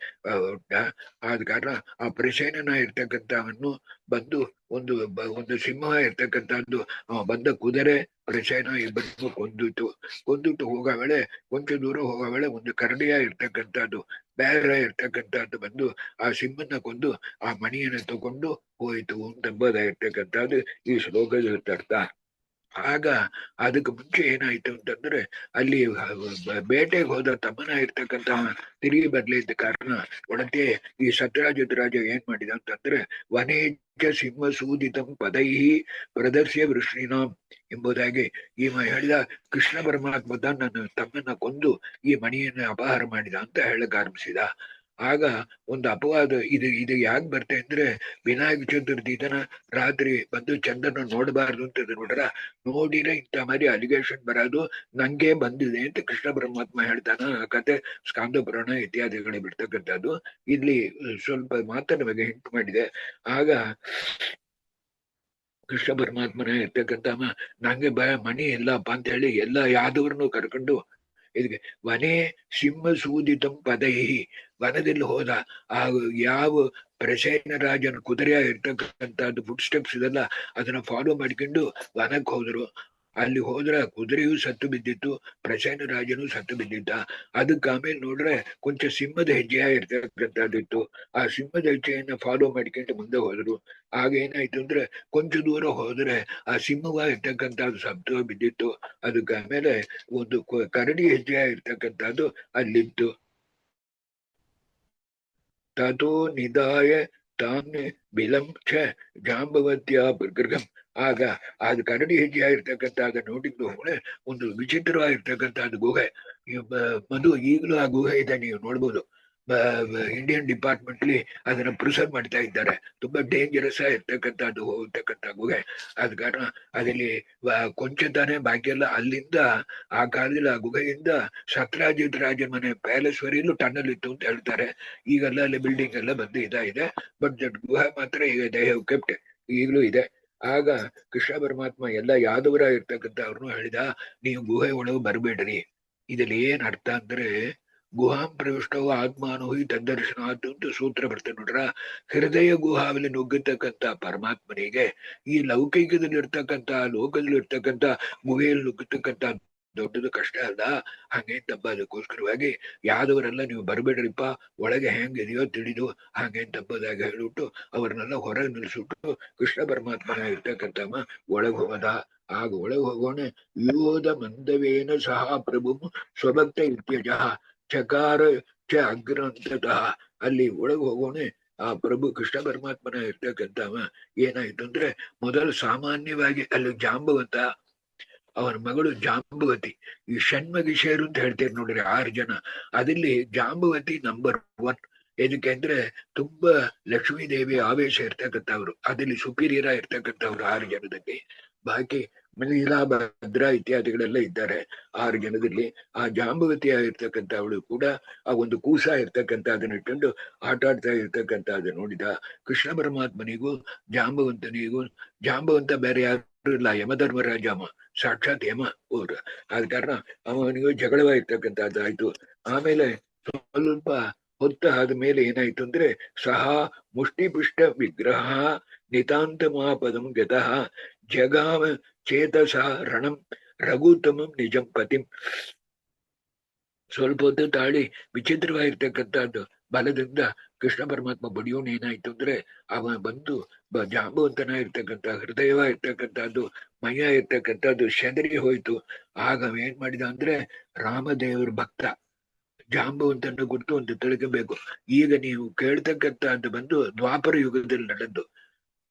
ಆದ ಕಾರಣ ಆ ಪ್ರಸೇನನ ಇರ್ತಕ್ಕಂಥವನ್ನು ಬಂದು ಒಂದು ಸಿಂಹ ಇರ್ತಕ್ಕಂಥದ್ದು ಬಂದ ಕುದುರೆ ಪ್ರಸೇನ ಇಬ್ಬರಿಗೂ ಕೊಂದಿಟ್ಟು ಹೋಗೋ ವೇಳೆ ಕೊಂಚ ದೂರ ಹೋಗೋ ವೇಳೆ ಒಂದು ಕರಡಿಯ ಇರ್ತಕ್ಕಂಥದ್ದು ಬೇರೆ ಇರ್ತಕ್ಕಂಥದ್ದು ಬಂದು ಆ ಸಿಂಹನ ಕೊಂದು ಆ ಮಣಿಯನ್ನು ತಗೊಂಡು ಹೋಯಿತು ಎಂಬುದಾಗಿರ್ತಕ್ಕಂಥದ್ದು ಈ ಶ್ಲೋಕದ ಅರ್ಥ. ಆಗ ಅದಕ್ಕೆ ಮುಂಚೆ ಏನಾಯ್ತು ಅಂತಂದ್ರೆ ಅಲ್ಲಿ ಬೇಟೆಗೆ ಹೋದ ತಮ್ಮನ ಇರ್ತಕ್ಕಂಥ ತಿರುಗಿ ಬರ್ಲಿದ್ದ ಕಾರಣ ಒಡತೆ ಈ ಸತ್ರಾಜಿತ್ ರಾಜ ಏನ್ ಮಾಡಿದ ಅಂತಂದ್ರೆ ವನೇಜ ಸಿಂಹ ಸೂದಿತಂ ಪದೈಹಿ ಪ್ರದರ್ಶ್ಯ ವೃಷ್ಣಿನಾಂ ಎಂಬುದಾಗಿ ಈ ಹೇಳಿದ ಕೃಷ್ಣ ಪರಮಾತ್ಮ ನನ್ನ ತಮ್ಮನ್ನ ಕೊಂದು ಈ ಮಣಿಯನ್ನು ಅಪಹಾರ ಮಾಡಿದ ಅಂತ ಹೇಳಕ್ ಆರಂಭಿಸಿದ. ಆಗ ಒಂದು ಅಪವಾದ ಇದು ಯಾಕೆ ಬರ್ತೆ ಅಂದ್ರೆ ವಿನಾಯಕ ಚತುರ್ಥಿ ದಿನ ರಾತ್ರಿ ಬಂದು ಚಂದ್ರನ ನೋಡಬಾರ್ದು ಅಂತ ನೋಡ್ರ, ನೋಡಿದ್ರೆ ಇಂಥ ಮಾರಿ ಅಲಿಗೇಷನ್ ಬರೋದು ನಂಗೆ ಬಂದಿದೆ ಅಂತ ಕೃಷ್ಣ ಪರಮಾತ್ಮ ಹೇಳ್ತಾನ. ಆ ಕತೆ ಸ್ಕಾಂದ ಪುರಾಣ ಇತ್ಯಾದಿಗಳಿಗೆ ಬಿಡ್ತಕ್ಕಂಥದ್ದು. ಇಲ್ಲಿ ಸ್ವಲ್ಪ ಮಾತನ್ನ ಬಗ್ಗೆ ಹಿಂಟ್ ಮಾಡಿದೆ. ಆಗ ಕೃಷ್ಣ ಪರಮಾತ್ಮನ ಇರ್ತಕ್ಕಂಥ ನಂಗೆ ಮಣಿ ಇಲ್ಲಪ್ಪ ಅಂತ ಹೇಳಿ ಎಲ್ಲ ಯಾದವ್ರನ್ನು ಕರ್ಕೊಂಡು ಇದಕ್ಕೆ ವನೇ ಸಿಂಹ ಸೂದಿತಂ ಪದೈಹಿ, ವನದಲ್ಲಿ ಹೋದ. ಆ ಯಾವ ಪ್ರಸೇನ ರಾಜನ ಕುದುರೆಯ ಇರ್ತಕ್ಕಂಥದ್ದು ಫುಡ್ ಸ್ಟೆಪ್ಸ್ ಇದೆಲ್ಲ ಅದನ್ನ ಫಾಲೋ ಮಾಡ್ಕೊಂಡು ವನಕ್ಕೆ ಹೋದ್ರು. ಅಲ್ಲಿ ಹೋದ್ರೆ ಕುದುರೆಯೂ ಸತ್ತು ಬಿದ್ದಿತ್ತು, ಪ್ರಸೇನ ರಾಜನು ಸತ್ತು ಬಿದ್ದಿದ್ದ. ಅದಕ್ಕೆ ಆಮೇಲೆ ನೋಡ್ರೆ ಕೊಂಚ ಸಿಂಹದ ಹೆಜ್ಜೆಯ ಇರ್ತಕ್ಕಂಥದ್ದಿತ್ತು. ಆ ಸಿಂಹದ ಹೆಜ್ಜೆಯನ್ನ ಫಾಲೋ ಮಾಡ್ಕೊಂಡು ಮುಂದೆ ಹೋದ್ರು. ಆಗ ಏನಾಯ್ತು ಅಂದ್ರೆ ಕೊಂಚ ದೂರ ಹೋದ್ರೆ ಆ ಸಿಂಹವ ಇರ್ತಕ್ಕಂಥದ್ದು ಸತ್ತು ಬಿದ್ದಿತ್ತು. ಅದಕ್ಕೆ ಆಮೇಲೆ ಒಂದು ಕರಡಿ ಹೆಜ್ಜೆಯ ಇರ್ತಕ್ಕಂಥದ್ದು ಅಲ್ಲಿತ್ತು. ತಥೋ ನಿಧಾಯ ತಾಮ್ನೆ ಬಿಲಂಛ ಜಾಂಬವತ್ಯ ಗೃಹಂ. ಆಗ ಅದು ಕರಡಿ ಹೆಜ್ಜೆ ಇರ್ತಕ್ಕಂಥದ್ದು ನೋಡಿದ್ದು ಒಂದು ವಿಚಿತ್ರವಾಗಿರ್ತಕ್ಕಂಥದ್ದು ಗುಹೆ. ಮಧು ಈಗಲೂ ಆ ಗುಹೆ ಇದೆ, ನೀವು ನೋಡ್ಬೋದು. ಇಂಡಿಯನ್ ಡಿಪಾರ್ಟ್ಮೆಂಟ್ಲಿ ಅದನ್ನ ಪ್ರಿಸರ್ವ್ ಮಾಡ್ತಾ ಇದ್ದಾರೆ. ತುಂಬಾ ಡೇಂಜರಸ್ ಇರ್ತಕ್ಕಂಥದ್ದು ಹೋಗ್ತಕ್ಕಂಥ ಗುಹೆ. ಆದ ಕಾರಣ ಅದಲ್ಲಿ ಕೊಂಚ ತಾನೇ ಬಾಕಿ ಎಲ್ಲ ಅಲ್ಲಿಂದ ಆ ಕಾಲದಲ್ಲಿ ಆ ಗುಹೆಯಿಂದ ಸತ್ರಾಜಿತ್ ರಾಜನ ಮನೆ ಪ್ಯಾಲೇಸ್ ವರೆಯಲ್ಲೂ ಟನ್ನಲ್ ಇತ್ತು ಅಂತ ಹೇಳ್ತಾರೆ. ಈಗೆಲ್ಲ ಅಲ್ಲಿ ಬಿಲ್ಡಿಂಗ್ ಎಲ್ಲ ಬಂದು ಇದೆ. ಬಟ್ ಗುಹೆ ಮಾತ್ರ ಈಗ ದೇ ಹ್ಯಾವ್ ಕೆಪ್ಟ್, ಈಗಲೂ ಇದೆ. ಆಗ ಕೃಷ್ಣ ಪರಮಾತ್ಮ ಎಲ್ಲ ಯಾದವರ ಇರ್ತಕ್ಕಂಥ ಅವ್ರನ್ನು ಹೇಳಿದ, ನೀವು ಗುಹೆ ಒಳಗೆ ಬರಬೇಡ್ರಿ. ಇದ್ರಲ್ಲಿ ಏನ್ ಅರ್ಥ ಅಂದ್ರೆ ಗುಹಾಂ ಪ್ರವಿಷ್ಟವು ಆತ್ಮಾನುಹಿ ತದ್ದರ್ಶನಾತ್ ಅಂತ ಸೂತ್ರ ಬರ್ತದೆ ನೋಡ್ರ. ಹೃದಯ ಗುಹಾವಲ್ಲಿ ನುಗ್ಗತಕ್ಕಂಥ ಪರಮಾತ್ಮನಿಗೆ ಈ ಲೌಕಿಕದಲ್ಲಿ ಇರ್ತಕ್ಕಂಥ ಲೋಕದಲ್ಲಿ ಇರ್ತಕ್ಕಂಥ ಗುಹೆಯಲ್ಲಿ ನುಗ್ಗತಕ್ಕಂಥ ದೊಡ್ಡದು ಕಷ್ಟ ಅಲ್ಲ. ಹಂಗೆ ತಪ್ಪ ಅದಕ್ಕೋಸ್ಕರವಾಗಿ ಯಾದವರೆಲ್ಲ ನೀವು ಬರ್ಬೇಡ್ರಿಪ್ಪ, ಒಳಗೆ ಹೆಂಗಿದೆಯೋ ತಿಳಿದು ಹಾಗೆ ತಪ್ಪದಾಗ ಹೇಳಿಬಿಟ್ಟು ಅವ್ರನ್ನೆಲ್ಲ ಹೊರಗೆ ನಿಲ್ಸಿಬಿಟ್ಟು ಕೃಷ್ಣ ಪರಮಾತ್ಮನ ಇರ್ತಕ್ಕಂಥ ಒಳಗೆ ಹೋದ. ಆಗ ಒಳಗೆ ಹೋಗೋಣ. ಯೋಧ ಮಂದವೇನ ಸಹ ಪ್ರಭು ಸ್ವಭಕ್ತ ಇತ್ಯಜ ಚಕಾರ ಚ ಅಗ್ರಂಥತಃ. ಅಲ್ಲಿ ಒಳಗೆ ಹೋಗೋಣ. ಆ ಪ್ರಭು ಕೃಷ್ಣ ಪರಮಾತ್ಮನ ಇರ್ತಕ್ಕಂಥವ ಏನಾಯ್ತು ಅಂದ್ರೆ ಮೊದಲು ಸಾಮಾನ್ಯವಾಗಿ ಅಲ್ಲಿ ಜಾಂಬವಂತ, ಅವನ ಮಗಳು ಜಾಂಬವತಿ, ಈ ಷಣ್ಮಗಿಷೇರು ಅಂತ ಹೇಳ್ತೇವೆ ನೋಡ್ರಿ 6 ಜನ. ಅದಲ್ಲಿ ಜಾಂಬವತಿ ನಂಬರ್ 1. ಏನಕ್ಕೆ ಅಂದ್ರೆ ತುಂಬಾ ಲಕ್ಷ್ಮೀ ದೇವಿ ಆವೇಶ ಇರ್ತಕ್ಕಂಥವ್ರು, ಅದಲ್ಲಿ ಸುಪೀರಿಯರ ಇರ್ತಕ್ಕಂಥವ್ರು 6 ಜನದಲ್ಲಿ. ಬಾಕಿ ಲೀಲಾ ಭದ್ರ ಇತ್ಯಾದಿಗಳೆಲ್ಲ ಇದ್ದಾರೆ 6 ಜನದಲ್ಲಿ. ಆ ಜಾಂಬವತಿ ಆಗಿರ್ತಕ್ಕಂಥವಳು ಕೂಡ ಆ ಒಂದು ಕೂಸ ಇರ್ತಕ್ಕಂಥ ಅದನ್ನ ಇಟ್ಕೊಂಡು ಆಟ ಆಡ್ತಾ ಇರ್ತಕ್ಕಂಥ ಅದನ್ನ ನೋಡಿದ. ಕೃಷ್ಣ ಪರಮಾತ್ಮನಿಗೂ ಜಾಂಬವಂತನಿಗೂ, ಜಾಂಬವಂತ ಬೇರೆ ಯಾರು ಇಲ್ಲ, ಯಮಧರ್ಮರಾಜ ಸಾಕ್ಷಾತ್ ಯಮ ಅವ್ರು. ಆದ ಕಾರಣ ಅವನಿಗೂ ಜಗಳವಾಗಿರ್ತಕ್ಕಂಥದ್ದಾಯ್ತು. ಆಮೇಲೆ ಸ್ವಲ್ಪ ಹೊತ್ತ ಆದ್ಮೇಲೆ ಏನಾಯ್ತು ಅಂದ್ರೆ ಸಹ ಮುಷ್ಟಿಪುಷ್ಟ ವಿಗ್ರಹ ನಿತಾಂತ ಮಹಾಪದಂ ಗತಃ ಜಗಾಮ ಚೇತಸ ರಣಂ ರಘುತಮಂ ನಿಜಂ ಪತಿಂ. ಸ್ವಲ್ಪ ಹೊತ್ತು ತಾಳಿ ವಿಚಿತ್ರವಾಗಿರ್ತಕ್ಕಂಥದ್ದು ಬಲದಿಂದ ಕೃಷ್ಣ ಪರಮಾತ್ಮ ಬಡಿಯೋನ್ ಏನಾಯ್ತು ಅಂದ್ರೆ ಅವ ಬಂದು ಜಾಂಬವಂತನ ಇರ್ತಕ್ಕಂಥ ಹೃದಯವ ಇರ್ತಕ್ಕಂಥದ್ದು ಮಯ ಇರ್ತಕ್ಕಂಥದ್ದು ಶದರಿ ಹೋಯ್ತು. ಆಗ ಏನ್ ಮಾಡಿದ ಅಂದ್ರೆ ರಾಮದೇವ್ರ ಭಕ್ತ ಜಾಂಬವಂತನ ಗುರ್ತು ಒಂದು ತಿಳ್ಕೋಬೇಕು. ಈಗ ನೀವು ಕೇಳ್ತಕ್ಕಂಥದ್ದು ಬಂದು ದ್ವಾಪರ ಯುಗದಲ್ಲಿ ನಡೆದು,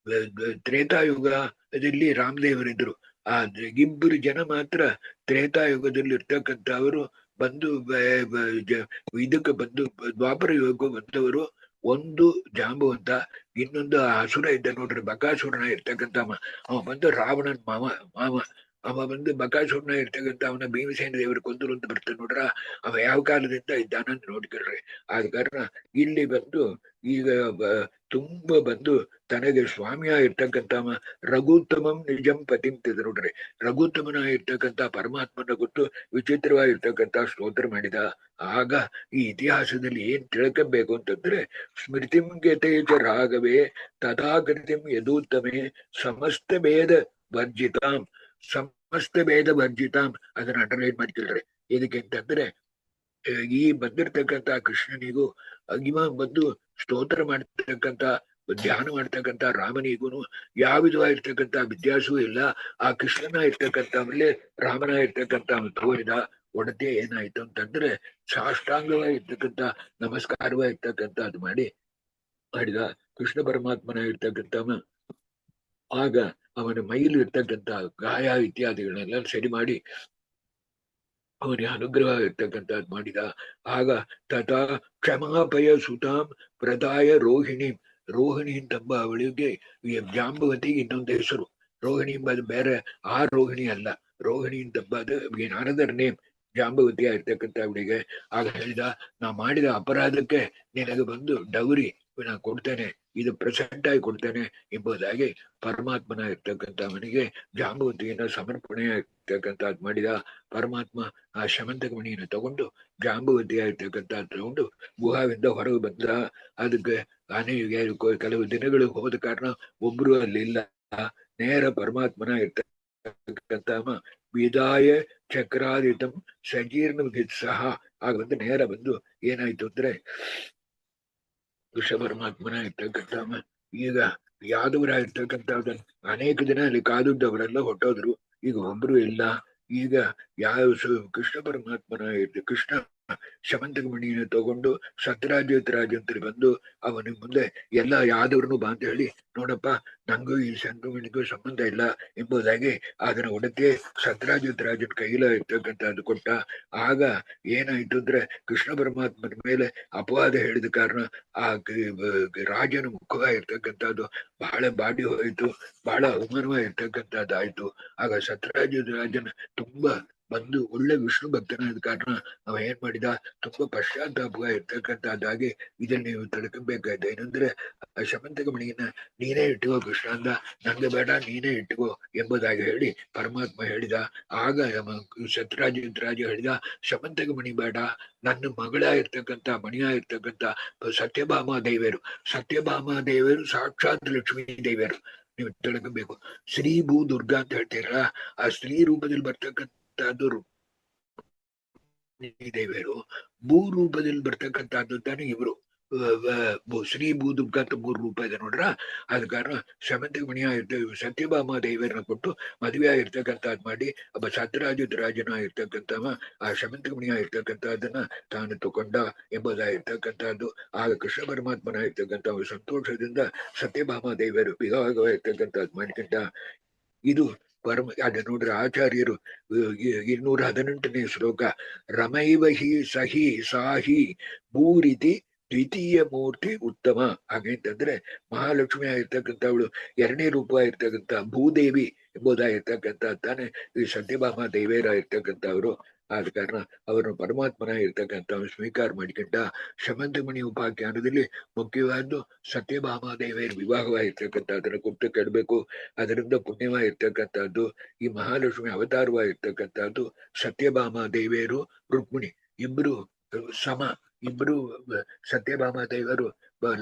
ತ್ರೇತಾಯುಗದಲ್ಲಿ ರಾಮದೇವರಿದ್ರು. ಆ ಇಬ್ಬರು ಜನ ಮಾತ್ರ ತ್ರೇತಾಯುಗದಲ್ಲಿ ಇರ್ತಕ್ಕಂಥವರು ಬಂದು ಇದಕ್ಕೆ ಬಂದು ದ್ವಾಪರ ಯುಗಕ್ಕೂ ಬಂದವರು. ಒಂದು ಜಾಂಬವಂತ, ಇನ್ನೊಂದು ಅಸುರ ಇದ್ದ ನೋಡ್ರಿ, ಬಕಾಸುರನ ಇರ್ತಕ್ಕಂಥ ಅವ ಬಂದು ರಾವಣನ್ ಮಾವ. ಅವ ಬಂದು ಬಕಾಸುರನ ಇರ್ತಕ್ಕಂಥ ಅವನ ಭೀಮಸೇನ ದೇವರು ಕೊಂದರು ಅಂತ ಬರ್ತಾನೆ ನೋಡ್ರ. ಅವ ಯಾವ ಕಾಲದಿಂದ ಇದ್ದಾನಂತ ನೋಡ್ಕೊಳ್ರಿ. ಆದ ಕಾರಣ ಇಲ್ಲಿ ಬಂದು ಈಗ ತುಂಬಾ ಬಂದು ತನಗೆ ಸ್ವಾಮಿಯ ಇರ್ತಕ್ಕಂಥ ರಘುತ್ತಮಂ ನಿಜಂ ಪತಿಂ ತಿದ್ ನೋಡ್ರಿ. ರಘುತ್ತಮನ ಇರ್ತಕ್ಕಂಥ ಪರಮಾತ್ಮನ ಗೊತ್ತು ವಿಚಿತ್ರವಾಗಿರ್ತಕ್ಕಂಥ ಸ್ತೋತ್ರ ಮಾಡಿದ. ಆಗ ಈ ಇತಿಹಾಸದಲ್ಲಿ ಏನ್ ತಿಳ್ಕಬೇಕು ಅಂತಂದ್ರೆ ಸ್ಮೃತಿಂಗೆತೆ ಚ ರಾಘವೇ ತಥಾಕೃತಿಂ ಯದೂತ್ತಮೆ ಸಮಸ್ತ ಭೇದ ವರ್ಜಿತಾಂ. ಸಮಸ್ತ ಭೇದ ವರ್ಜಿತಾಂ ಅದನ್ನ ಅಂಡರ್ಲೈನ್ ಮಾಡ್ತಿಲ್ರಿ. ಏನಕ್ಕೆ ಅಂತಂದ್ರೆ ಈ ಬಂದಿರ್ತಕ್ಕಂಥ ಕೃಷ್ಣನಿಗೂ ಇವ ಬಂದು ಸ್ತೋತ್ರ ಮಾಡ್ತಕ್ಕಂಥ ಧ್ಯಾನ ಮಾಡ್ತಕ್ಕಂಥ ರಾಮನಿಗೂ ಯಾವ ವಿಧವಾಗಿರ್ತಕ್ಕಂಥ ವ್ಯತ್ಯಾಸವೂ ಇಲ್ಲ. ಆ ಕೃಷ್ಣನ ಇರ್ತಕ್ಕಂಥವಲ್ಲೇ ರಾಮನ ಇರ್ತಕ್ಕಂಥ ತೋರಿದ ಒಡತೆ ಏನಾಯ್ತು ಅಂತಂದ್ರೆ ಸಾಷ್ಟಾಂಗವಾಗಿರ್ತಕ್ಕಂಥ ನಮಸ್ಕಾರವಾಗಿರ್ತಕ್ಕಂಥ ಅದು ಮಾಡಿದ ಕೃಷ್ಣ ಪರಮಾತ್ಮನ ಇರ್ತಕ್ಕಂಥ. ಆಗ ಅವನ ಮೈಲಿ ಇರ್ತಕ್ಕಂಥ ಗಾಯ ಇತ್ಯಾದಿಗಳನ್ನೆಲ್ಲ ಸರಿ ಮಾಡಿ ಅವನಿಗೆ ಅನುಗ್ರಹ ಇರ್ತಕ್ಕಂಥದ್ದು ಮಾಡಿದ. ಆಗ ತಥಾ ಕ್ಷಮಾಪಯ ಸುತಾಂ ಪ್ರದಾಯ ರೋಹಿಣಿ. ರೋಹಿಣಿ ಅಂತಂಬ ಅವಳಿಗೆ ಜಾಂಬವತಿಗೆ ಇನ್ನೊಂದು ಹೆಸರು. ರೋಹಿಣಿ ಎಂಬುದು ಬೇರೆ, ಆ ರೋಹಿಣಿ ಅಲ್ಲ. ರೋಹಿಣಿ ಅಂತಂಬದು ಅನದರ್ ನೇಮ್. ಜಾಂಬವತಿ ಆಗಿರ್ತಕ್ಕಂಥ ಅವಳಿಗೆ ಆಗ ಹೇಳಿದ, ನಾ ಮಾಡಿದ ಅಪರಾಧಕ್ಕೆ ನಿನಗೆ ಬಂದು ಡೌರಿ ನಾ ಕೊಡ್ತೇನೆ, ಇದು ಪ್ರೆಸೆಂಟ್ ಆಗಿ ಕೊಡ್ತೇನೆ ಎಂಬುದಾಗಿ ಪರಮಾತ್ಮನ ಇರ್ತಕ್ಕಂಥವನಿಗೆ ಜಾಂಬವತಿಯನ್ನ ಸಮರ್ಪಣೆ ಆಗ್ತಕ್ಕಂಥದ್ದು ಮಾಡಿದ. ಪರಮಾತ್ಮ ಆ ಶಮಂತಕ ಮಣಿಯನ್ನು ತಗೊಂಡು ಜಾಂಬವತಿ ಆಗಿರ್ತಕ್ಕಂಥ ತಗೊಂಡು ಗುಹಾವಿಂದ ಹೊರಗೆ ಬಂದ. ಅದಕ್ಕೆ ಕೆಲವು ದಿನಗಳು ಹೋದ ಕಾರಣ ಒಬ್ರು ಅಲ್ಲಿ ಇಲ್ಲ. ನೇರ ಪರಮಾತ್ಮನ ಇರ್ತಕ್ಕಂಥ ವಿದಾಯ ಚಕ್ರಾದಿತಂ ಸಂಕೀರ್ಣ ಸಹ ಆಗ ಬಂದು ನೇರ ಬಂದು ಏನಾಯ್ತು ಅಂದ್ರೆ ಕೃಷ್ಣ ಪರಮಾತ್ಮನ ಇರ್ತಕ್ಕಂಥ ಈಗ ಯಾದವರಾಗಿರ್ತಕ್ಕಂಥ ಅನೇಕ ದಿನ ಅಲ್ಲಿ ಕಾದುದ್ದವರೆಲ್ಲ ಹೊಟ್ಟೋದ್ರು. ಈಗ ಒಬ್ರು ಇಲ್ಲ. ಈಗ ಯಾವ ಕೃಷ್ಣ ಪರಮಾತ್ಮನ ಕೃಷ್ಣ ಶಮಂತಕ ಮಣಿಯನ್ನು ತಗೊಂಡು ಸತ್ಯರಾಜೋತ್ತರಾಜಂತರಿ ಬಂದು ಅವನ ಮುಂದೆ ಎಲ್ಲ ಯಾದವ್ರನ್ನು ಬಾ ಅಂತ ಹೇಳಿ, ನೋಡಪ್ಪ ನಂಗೂ ಈ ಶಂಕರಮಣಿಗೂ ಸಂಬಂಧ ಇಲ್ಲ ಎಂಬುದಾಗಿ ಅದನ್ನ ಒಡತೆ ಸತ್ಯರಾಜೋತ್ತರಾಜನ ಕೈಲ ಇರ್ತಕ್ಕಂಥದ್ದು ಕೊಟ್ಟ. ಆಗ ಏನಾಯ್ತು ಅಂದ್ರೆ ಕೃಷ್ಣ ಪರಮಾತ್ಮನ ಮೇಲೆ ಅಪವಾದ ಹೇಳಿದ ಕಾರಣ ಆ ರಾಜನ ಮುಖವಾಗಿರ್ತಕ್ಕಂಥದ್ದು ಬಹಳ ಬಾಡಿ ಹೋಯಿತು, ಬಹಳ ಅವಮಾನವಾಗಿರ್ತಕ್ಕಂಥದ್ದಾಯ್ತು. ಆಗ ಸತ್ಯರಾಜನ ತುಂಬಾ ಬಂದು ಒಳ್ಳೆ ವಿಷ್ಣು ಭಕ್ತನಾದ ಕಾರಣ ಅವ ಏನ್ ಮಾಡಿದ, ತುಂಬಾ ಪಶ್ಚಾತ್ತಾಪ ಇರ್ತಕ್ಕಂಥದ್ದಾಗಿ ಇದನ್ನ ನೀವು ತಿಳ್ಕೊಬೇಕಾಯ್ತು. ಏನಂದ್ರೆ ಆ ಶಮಂತಕ ಮಣಿಯನ್ನ ನೀನೇ ಇಟ್ಟುಕೋ ಕೃಷ್ಣ ಅಂದ. ನಂಗೆ ಬೇಡ, ನೀನೇ ಇಟ್ಟುಕೋ ಎಂಬುದಾಗಿ ಹೇಳಿ ಪರಮಾತ್ಮ ಹೇಳಿದ. ಆಗ ಸತ್ಯರಾಜ ಹೇಳಿದ, ಶಮಂತಕ ಮಣಿ ಬೇಡ, ನನ್ನ ಮಗಳಾಗಿರ್ತಕ್ಕಂಥ ಮಣಿಯಾಗಿರ್ತಕ್ಕಂಥ ಸತ್ಯಭಾಮ ದೇವರು. ಸತ್ಯಭಾಮ ದೇವರು ಸಾಕ್ಷಾತ್ ಲಕ್ಷ್ಮೀ ದೇವರು, ನೀವು ತಿಳ್ಕೊಬೇಕು. ಶ್ರೀ ಭೂ ದುರ್ಗಾ ಅಂತ ಹೇಳ್ತೀರ, ಆ ಸ್ತ್ರೀ ರೂಪದಲ್ಲಿ ಬರ್ತಕ್ಕಂಥದ್ದು ದೇವರು, ಭೂ ರೂಪದಲ್ಲಿ ಬರ್ತಕ್ಕಂಥದ್ದು ತಾನೆ ಇವರು. ಶ್ರೀ ಭೂ ದುರ್ಗಾ ಅಂತ 3 ರೂಪ ಇದೆ ನೋಡ್ರ. ಆದ ಕಾರಣ ಶಮಂತಕ ಮಣಿಯ ಸತ್ಯಭಾಮ ದೇವರನ್ನ ಕೊಟ್ಟು ಮದುವೆ ಆಗಿರ್ತಕ್ಕಂಥದ್ದು ಮಾಡಿ ಒಬ್ಬ ಸತ್ಯರಾಜನ ಆಗಿರ್ತಕ್ಕಂಥವ ಆ ಶಮಂತಕ ಮಣಿಯ ಇರ್ತಕ್ಕಂಥದ್ದನ್ನ ತಾನು ತಗೊಂಡ ಎಂಬುದಾಗಿರ್ತಕ್ಕಂಥದ್ದು. ಆಗ ಕೃಷ್ಣ ಪರಮಾತ್ಮನ ಇರ್ತಕ್ಕಂಥ ಸಂತೋಷದಿಂದ ಸತ್ಯಭಾಮ ದೇವರು ವಿವಾಹವಾಗಿರ್ತಕ್ಕಂಥದ್ದು ಮಾಡ್ಕೊಂಡ. ಇದು ಅದ ನೋಡ್ರಿ ಆಚಾರ್ಯರು 218ನೇ ಶ್ಲೋಕ, ರಮೈವ ಹಿ ಸಹಿ ಸಾಹಿ ಭೂರಿತಿ ದ್ವಿತೀಯ ಮೂರ್ತಿ ಉತ್ತಮ. ಹಾಗೇಂತಂದ್ರೆ ಮಹಾಲಕ್ಷ್ಮಿ ಆಗಿರ್ತಕ್ಕಂಥವಳು 2ನೇ ರೂಪ ಆಗಿರ್ತಕ್ಕಂಥ ಭೂದೇವಿ ಎಂಬುದಾಗಿರ್ತಕ್ಕಂಥ ತಾನೆ ಈ ಸತ್ಯಭಾಮ ದೇವೇರ ಇರ್ತಕ್ಕಂಥವ್ರು. ಆದ ಕಾರಣ ಅವರನ್ನು ಪರಮಾತ್ಮನ ಇರ್ತಕ್ಕಂಥ ಸ್ವೀಕಾರ ಮಾಡಿಕೊಂಡ. ಶಮಂತಮಣಿ ಉಪಾಖ್ಯಾನದಲ್ಲಿ ಮುಖ್ಯವಾದ್ದು ಸತ್ಯಭಾಮ ದೇವಿಯರ ವಿವಾಹವಾಗಿರ್ತಕ್ಕಂಥದ್ದನ್ನು ಗುರ್ತು ಕೆಡಬೇಕು. ಅದರಿಂದ ಪುಣ್ಯವಾಗಿರ್ತಕ್ಕಂಥದ್ದು ಈ ಮಹಾಲಕ್ಷ್ಮಿ ಅವತಾರವಾಗಿರ್ತಕ್ಕಂಥದ್ದು. ಸತ್ಯಭಾಮ ದೇವಿಯರು ರುಕ್ಮಿಣಿ ಇಬ್ರು ಸಮ, ಇಬ್ರು ಸತ್ಯಭಾಮ ದೇವರು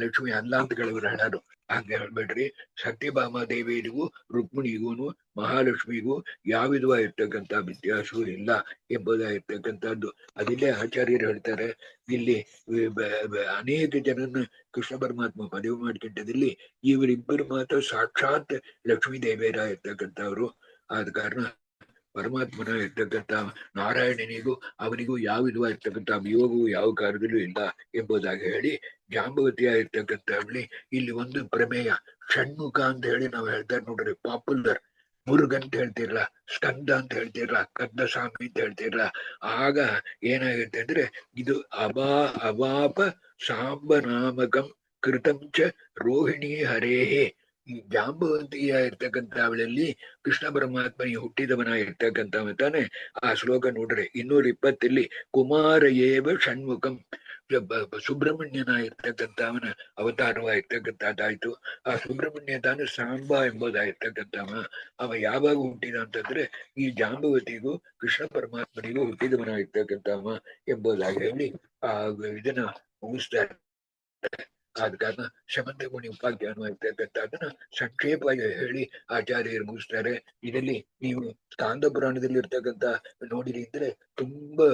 ಲಕ್ಷ್ಮಿ ಅಲ್ಲ ಅಂತ ಕೆಲವರು ಹೇಳೋರು. ಹಂಗೆ ಹೇಳ್ಬೇಡ್ರಿ. ಸತ್ಯಭಾಮ ದೇವಿಯರಿಗೂ ರುಕ್ಮಿಣಿಗೂ ಮಹಾಲಕ್ಷ್ಮಿಗೂ ಯಾವ ವಿಧವಾಗಿರ್ತಕ್ಕಂಥ ವ್ಯತ್ಯಾಸವೂ ಇಲ್ಲ ಎಂಬುದಾಗಿರ್ತಕ್ಕಂಥದ್ದು. ಅದಿಲ್ಲೇ ಆಚಾರ್ಯರು ಹೇಳ್ತಾರೆ, ಇಲ್ಲಿ ಅನೇಕ ಜನನ್ನ ಕೃಷ್ಣ ಪರಮಾತ್ಮ ಮದುವೆ ಮಾಡ್ಕೊಂಡದಲ್ಲಿ ಇವರಿಬ್ಬರು ಮಾತ್ರ ಸಾಕ್ಷಾತ್ ಲಕ್ಷ್ಮೀ ದೇವಿಯರ ಇರ್ತಕ್ಕಂಥವ್ರು. ಆದ ಕಾರಣ ಪರಮಾತ್ಮನ ಇರ್ತಕ್ಕಂಥ ನಾರಾಯಣನಿಗೂ ಅವನಿಗೂ ಯಾವ ವಿಧವಾಗಿರ್ತಕ್ಕಂಥ ವಿಯೋಗವು ಯಾವ ಕಾರ್ಯದಲ್ಲೂ ಇಲ್ಲ ಎಂಬುದಾಗಿ ಹೇಳಿ, ಜಾಂಬವತಿಯ ಇರ್ತಕ್ಕಂಥವಳಿ ಇಲ್ಲಿ ಒಂದು ಪ್ರಮೇಯ ಷಣ್ಮುಖ ಅಂತ ಹೇಳಿ ನಾವು ಹೇಳ್ತಾರೆ ನೋಡ್ರಿ. ಪಾಪ್ಯುಲರ್ ಮುರುಘ ಅಂತ ಹೇಳ್ತಿರಲ್ಲ, ಸ್ಕಂದ ಅಂತ ಹೇಳ್ತಿರಲ್ಲ, ಕಂದಸ್ವಾಮಿ ಅಂತ ಹೇಳ್ತಿರಲ್ಲ. ಆಗ ಏನಾಗುತ್ತೆ ಅಂದ್ರೆ ಇದು ಅವಾಪ ಸಾಂಬನಾಮಕಂ ಕೃತಂ ಚ ರೋಹಿಣಿ ಹರೇಹೇ. ಈ ಜಾಂಬವಂತಿಯ ಇರ್ತಕ್ಕಂಥ ಅವಳಲ್ಲಿ ಕೃಷ್ಣ ಪರಮಾತ್ಮ ಹುಟ್ಟಿದವನ ಇರ್ತಕ್ಕಂಥವ ತಾನೆ. ಆ ಶ್ಲೋಕ ನೋಡ್ರಿ 220 ಕುಮಾರ ಏವ ಷಣ್ಮುಖಂ, ಸುಬ್ರಹ್ಮಣ್ಯನ ಇರ್ತಕ್ಕಂಥವನ ಅವತಾರವಾಗಿರ್ತಕ್ಕಂಥದ್ದಾಯ್ತು. ಆ ಸುಬ್ರಹ್ಮಣ್ಯ ತಾನು ಸಾಂಬ ಎಂಬುದಾಗಿರ್ತಕ್ಕಂಥವ. ಅವ ಯಾವಾಗ ಹುಟ್ಟಿದ ಅಂತಂದ್ರೆ ಈ ಜಾಂಬವತಿಗೂ ಕೃಷ್ಣ ಪರಮಾತ್ಮನಿಗೂ ಹುಟ್ಟಿದವನಾಗಿರ್ತಕ್ಕಂಥವ ಎಂಬುದಾಗಿ ಹೇಳಿ ಆ ಇದನ್ನ ಮುಗಿಸ್ತಾರೆ. ಆದ ಕಾರಣ ಶಮಂತಕ ಮಣಿ ಉಪಾಖ್ಯಾನ ಇರ್ತಕ್ಕಂಥದ್ದನ್ನ ಸಂಕ್ಷೇಪವಾಗಿ ಹೇಳಿ ಆಚಾರ್ಯರು ಮುಗಿಸ್ತಾರೆ. ಇದರಲ್ಲಿ ನೀವು ಸ್ಕಾಂದ ಪುರಾಣದಲ್ಲಿ ಇರ್ತಕ್ಕಂಥ ನೋಡಿರಿ ಅಂದ್ರೆ ತುಂಬಾ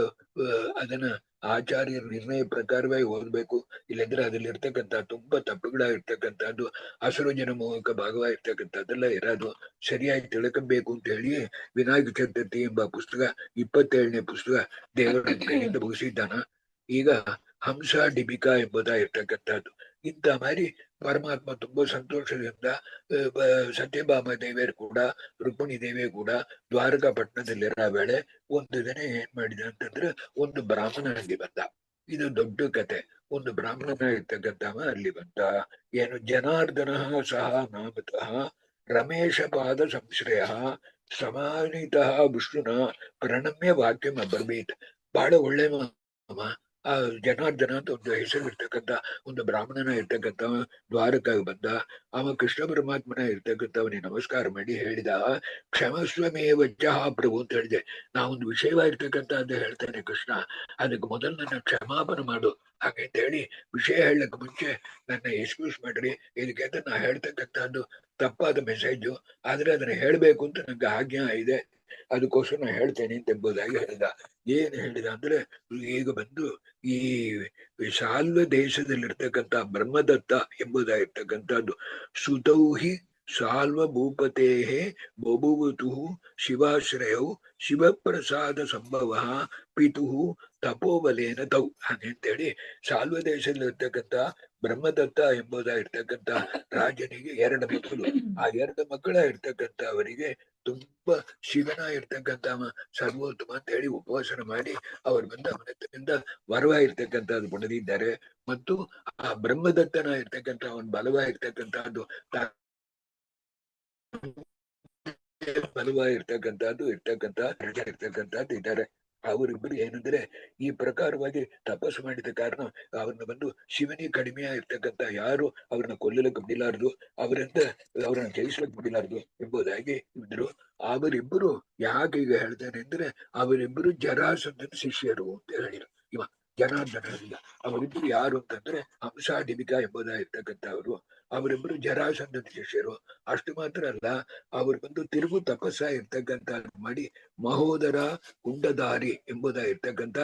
ಅದನ್ನ ಆಚಾರ್ಯರ ನಿರ್ಣಯ ಪ್ರಕಾರವಾಗಿ ಓದ್ಬೇಕು. ಇಲ್ಲಂದ್ರೆ ಅದ್ರಲ್ಲಿ ಇರ್ತಕ್ಕಂಥ ತುಂಬಾ ತಪ್ಪುಗಳಾಗಿರ್ತಕ್ಕಂಥದ್ದು, ಹಸಿರು ಜನ ಮೋಹಕ ಭಾಗವಾಗಿರ್ತಕ್ಕಂಥದ್ದೆಲ್ಲ ಇರೋದು ಸರಿಯಾಗಿ ತಿಳ್ಕೊಬೇಕು ಅಂತ ಹೇಳಿ ವಿನಾಯಕ ಚತುರ್ಥಿ ಎಂಬ ಪುಸ್ತಕ 27ನೇ ಪುಸ್ತಕ ದೇವರ ಕೈಯಿಂದ ಮುಗಿಸಿದ್ದಾನ. ಈಗ ಹಂಸ ಡಿಬಿಕಾ ಎಂಬುದಾಗಿರ್ತಕ್ಕಂಥದ್ದು ಇಂಥ ಮಾರಿ ಪರಮಾತ್ಮ ತುಂಬಾ ಸಂತೋಷದಿಂದ ಸತ್ಯಭಾಮ ದೇವಿಯರು ಕೂಡ ರುಕ್ಮಿಣಿ ದೇವಿ ಕೂಡ ದ್ವಾರಕಾ ಪಟ್ಟಣದಲ್ಲಿರೋ ವೇಳೆ ಒಂದು ದಿನ ಏನ್ ಮಾಡಿದ ಅಂತಂದ್ರೆ ಒಂದು ಬ್ರಾಹ್ಮಣ ಅಲ್ಲಿ ಬಂದ. ಇದು ದೊಡ್ಡ ಕತೆ. ಒಂದು ಬ್ರಾಹ್ಮಣನ ಇರ್ತಕ್ಕಂಥವ ಅಲ್ಲಿ ಬಂದ. ಏನು ಜನಾರ್ದನ ಸಹ ನಾಮತಃ ರಮೇಶ ಪಾದ ಸಂಶ್ರಯ ಸಮಾನಿತ ವಿಷ್ಣುನ ಪ್ರಣಮ್ಯ ವಾಕ್ಯಂ ಅಬ್ರವೀತ್. ಬಹಳ ಒಳ್ಳೆ ಮಾಮ. ಆ ಜನಾರ್ದನ ಅಂತ ಒಂದು ಹೆಸರು ಇರ್ತಕ್ಕಂಥ ಒಂದು ಬ್ರಾಹ್ಮಣನ ಇರ್ತಕ್ಕಂಥ ದ್ವಾರಕಾಗ ಬಂದ. ಅವ ಕೃಷ್ಣ ಪರಮಾತ್ಮನ ಇರ್ತಕ್ಕಂಥವನಿಗೆ ನಮಸ್ಕಾರ ಮಾಡಿ ಹೇಳಿದ, ಕ್ಷಮಸ್ವಮೇ ವಜ್ಜಃ ಪ್ರಭು ಅಂತ ಹೇಳಿದೆ. ನಾ ಒಂದು ವಿಷಯವಾಗಿರ್ತಕ್ಕಂಥ ಅಂತ ಹೇಳ್ತೇನೆ ಕೃಷ್ಣ, ಅದಕ್ಕೆ ಮೊದಲು ನನ್ನ ಕ್ಷಮಾಪನ ಮಾಡು ಹಾಗಂತ ಹೇಳಿ ವಿಷಯ ಹೇಳಕ್ ಮುಂಚೆ ನನ್ನ ಎಕ್ಸ್ಕ್ಯೂಸ್ ಮಾಡ್ರಿ, ಇದಕ್ಕೆ ನಾ ಹೇಳ್ತಕ್ಕಂಥದ್ದು ತಪ್ಪಾದ ಮೆಸೇಜು, ಆದ್ರೆ ಅದನ್ನ ಹೇಳ್ಬೇಕು ಅಂತ ನಂಗೆ ಆಜ್ಞಾ ಇದೆ, ಅದಕ್ಕೋಸ್ಕರ ನಾ ಹೇಳ್ತೇನೆ ಅಂತ ಎಂಬುದಾಗಿ ಹೇಳಿದ. ಏನ್ ಹೇಳಿದ ಅಂದ್ರೆ, ಈಗ ಬಂದು ಈ ಶಾಲ್ವ ದೇಶದಲ್ಲಿರ್ತಕ್ಕಂಥ ಬ್ರಹ್ಮದತ್ತ ಎಂಬುದಾಗಿರ್ತಕ್ಕಂಥದ್ದು ಸುತೌಹಿ ಶಾಲ್ವ ಭೂಪತೇಹೇ ಬಭುವತು ಶಿವಾಶ್ರಯೌ ಶಿವಪ್ರಸಾದ ಸಂಭವ ಪಿತು ತಪೋಬಲೇನ ತೌ ಹಾಗಂತೇಳಿ ಶಾಲ್ವ ದೇಶದಲ್ಲಿರ್ತಕ್ಕಂಥ ಬ್ರಹ್ಮದತ್ತ ಎಂಬುದಾಗಿರ್ತಕ್ಕಂಥ ರಾಜನಿಗೆ 2 ಮಕ್ಕಳು. ಆ 2 ಮಕ್ಕಳ ಇರ್ತಕ್ಕಂಥವರಿಗೆ ತುಂಬಾ ಶಿವನ ಇರ್ತಕ್ಕಂಥ ಸರ್ವೋತ್ತಮ ಅಂತ ಹೇಳಿ ಉಪವಾಸನ ಮಾಡಿ ಅವರು ಬಂದ ಅವನಿಂದ ವರವಾಗಿರ್ತಕ್ಕಂಥದ್ದು ಪಡೆದಿದ್ದಾರೆ. ಮತ್ತು ಆ ಬ್ರಹ್ಮದತ್ತನ ಇರ್ತಕ್ಕಂಥ ಒಂದು ಬಲವಾಗಿರ್ತಕ್ಕಂಥದ್ದು ಇರ್ತಕ್ಕಂಥದ್ದು ಇದ್ದಾರೆ. ಅವರಿಬ್ಬರು ಏನಂದ್ರೆ ಈ ಪ್ರಕಾರವಾಗಿ ತಪಸ್ಸು ಮಾಡಿದ ಕಾರಣ ಅವ್ರನ್ನ ಬಂದು ಶಿವನಿಗೆ ಕಡಿಮೆ ಇರ್ತಕ್ಕಂಥ ಯಾರು ಅವ್ರನ್ನ ಕೊಲ್ಲಲಿಕ್ಕೆ ಬಿಡಿಲಾರ್ದು, ಅವರಿಂದ ಅವ್ರನ್ನ ಜಯಿಸ್ಲಿಕ್ಕೆ ಬಿಡಿಲಾರ್ದು ಎಂಬುದಾಗಿ ಇದ್ರು. ಅವರಿಬ್ಬರು ಯಾಕೆ ಈಗ ಹೇಳ್ತಾನೆ ಅಂದ್ರೆ, ಅವರಿಬ್ಬರು ಜರಾಸಂಧನ ಶಿಷ್ಯರು ಅಂತ ಹೇಳಿದ್ರು. ಇವ ಜನಾರ್ದನರಿಂದ ಅವರಿಬ್ಬರು ಯಾರು ಅಂತಂದ್ರೆ ಹಂಸಾಡಿಬಿಕಾ ಎಂಬುದಾಗಿರ್ತಕ್ಕಂಥವ್ರು. ಅವರಿಬ್ಬರು ಜರಾಸಂಧನ ಶಿಷ್ಯರು. ಅಷ್ಟು ಮಾತ್ರ ಅಲ್ಲ, ಅವರು ಬಂದು ತಿರುಗು ತಪಸ್ಸ ಇರ್ತಕ್ಕಂಥ ಮಾಡಿ ಮಹೋದರ ಕುಂಡಧಾರಿ ಎಂಬುದಾಗಿರ್ತಕ್ಕಂಥ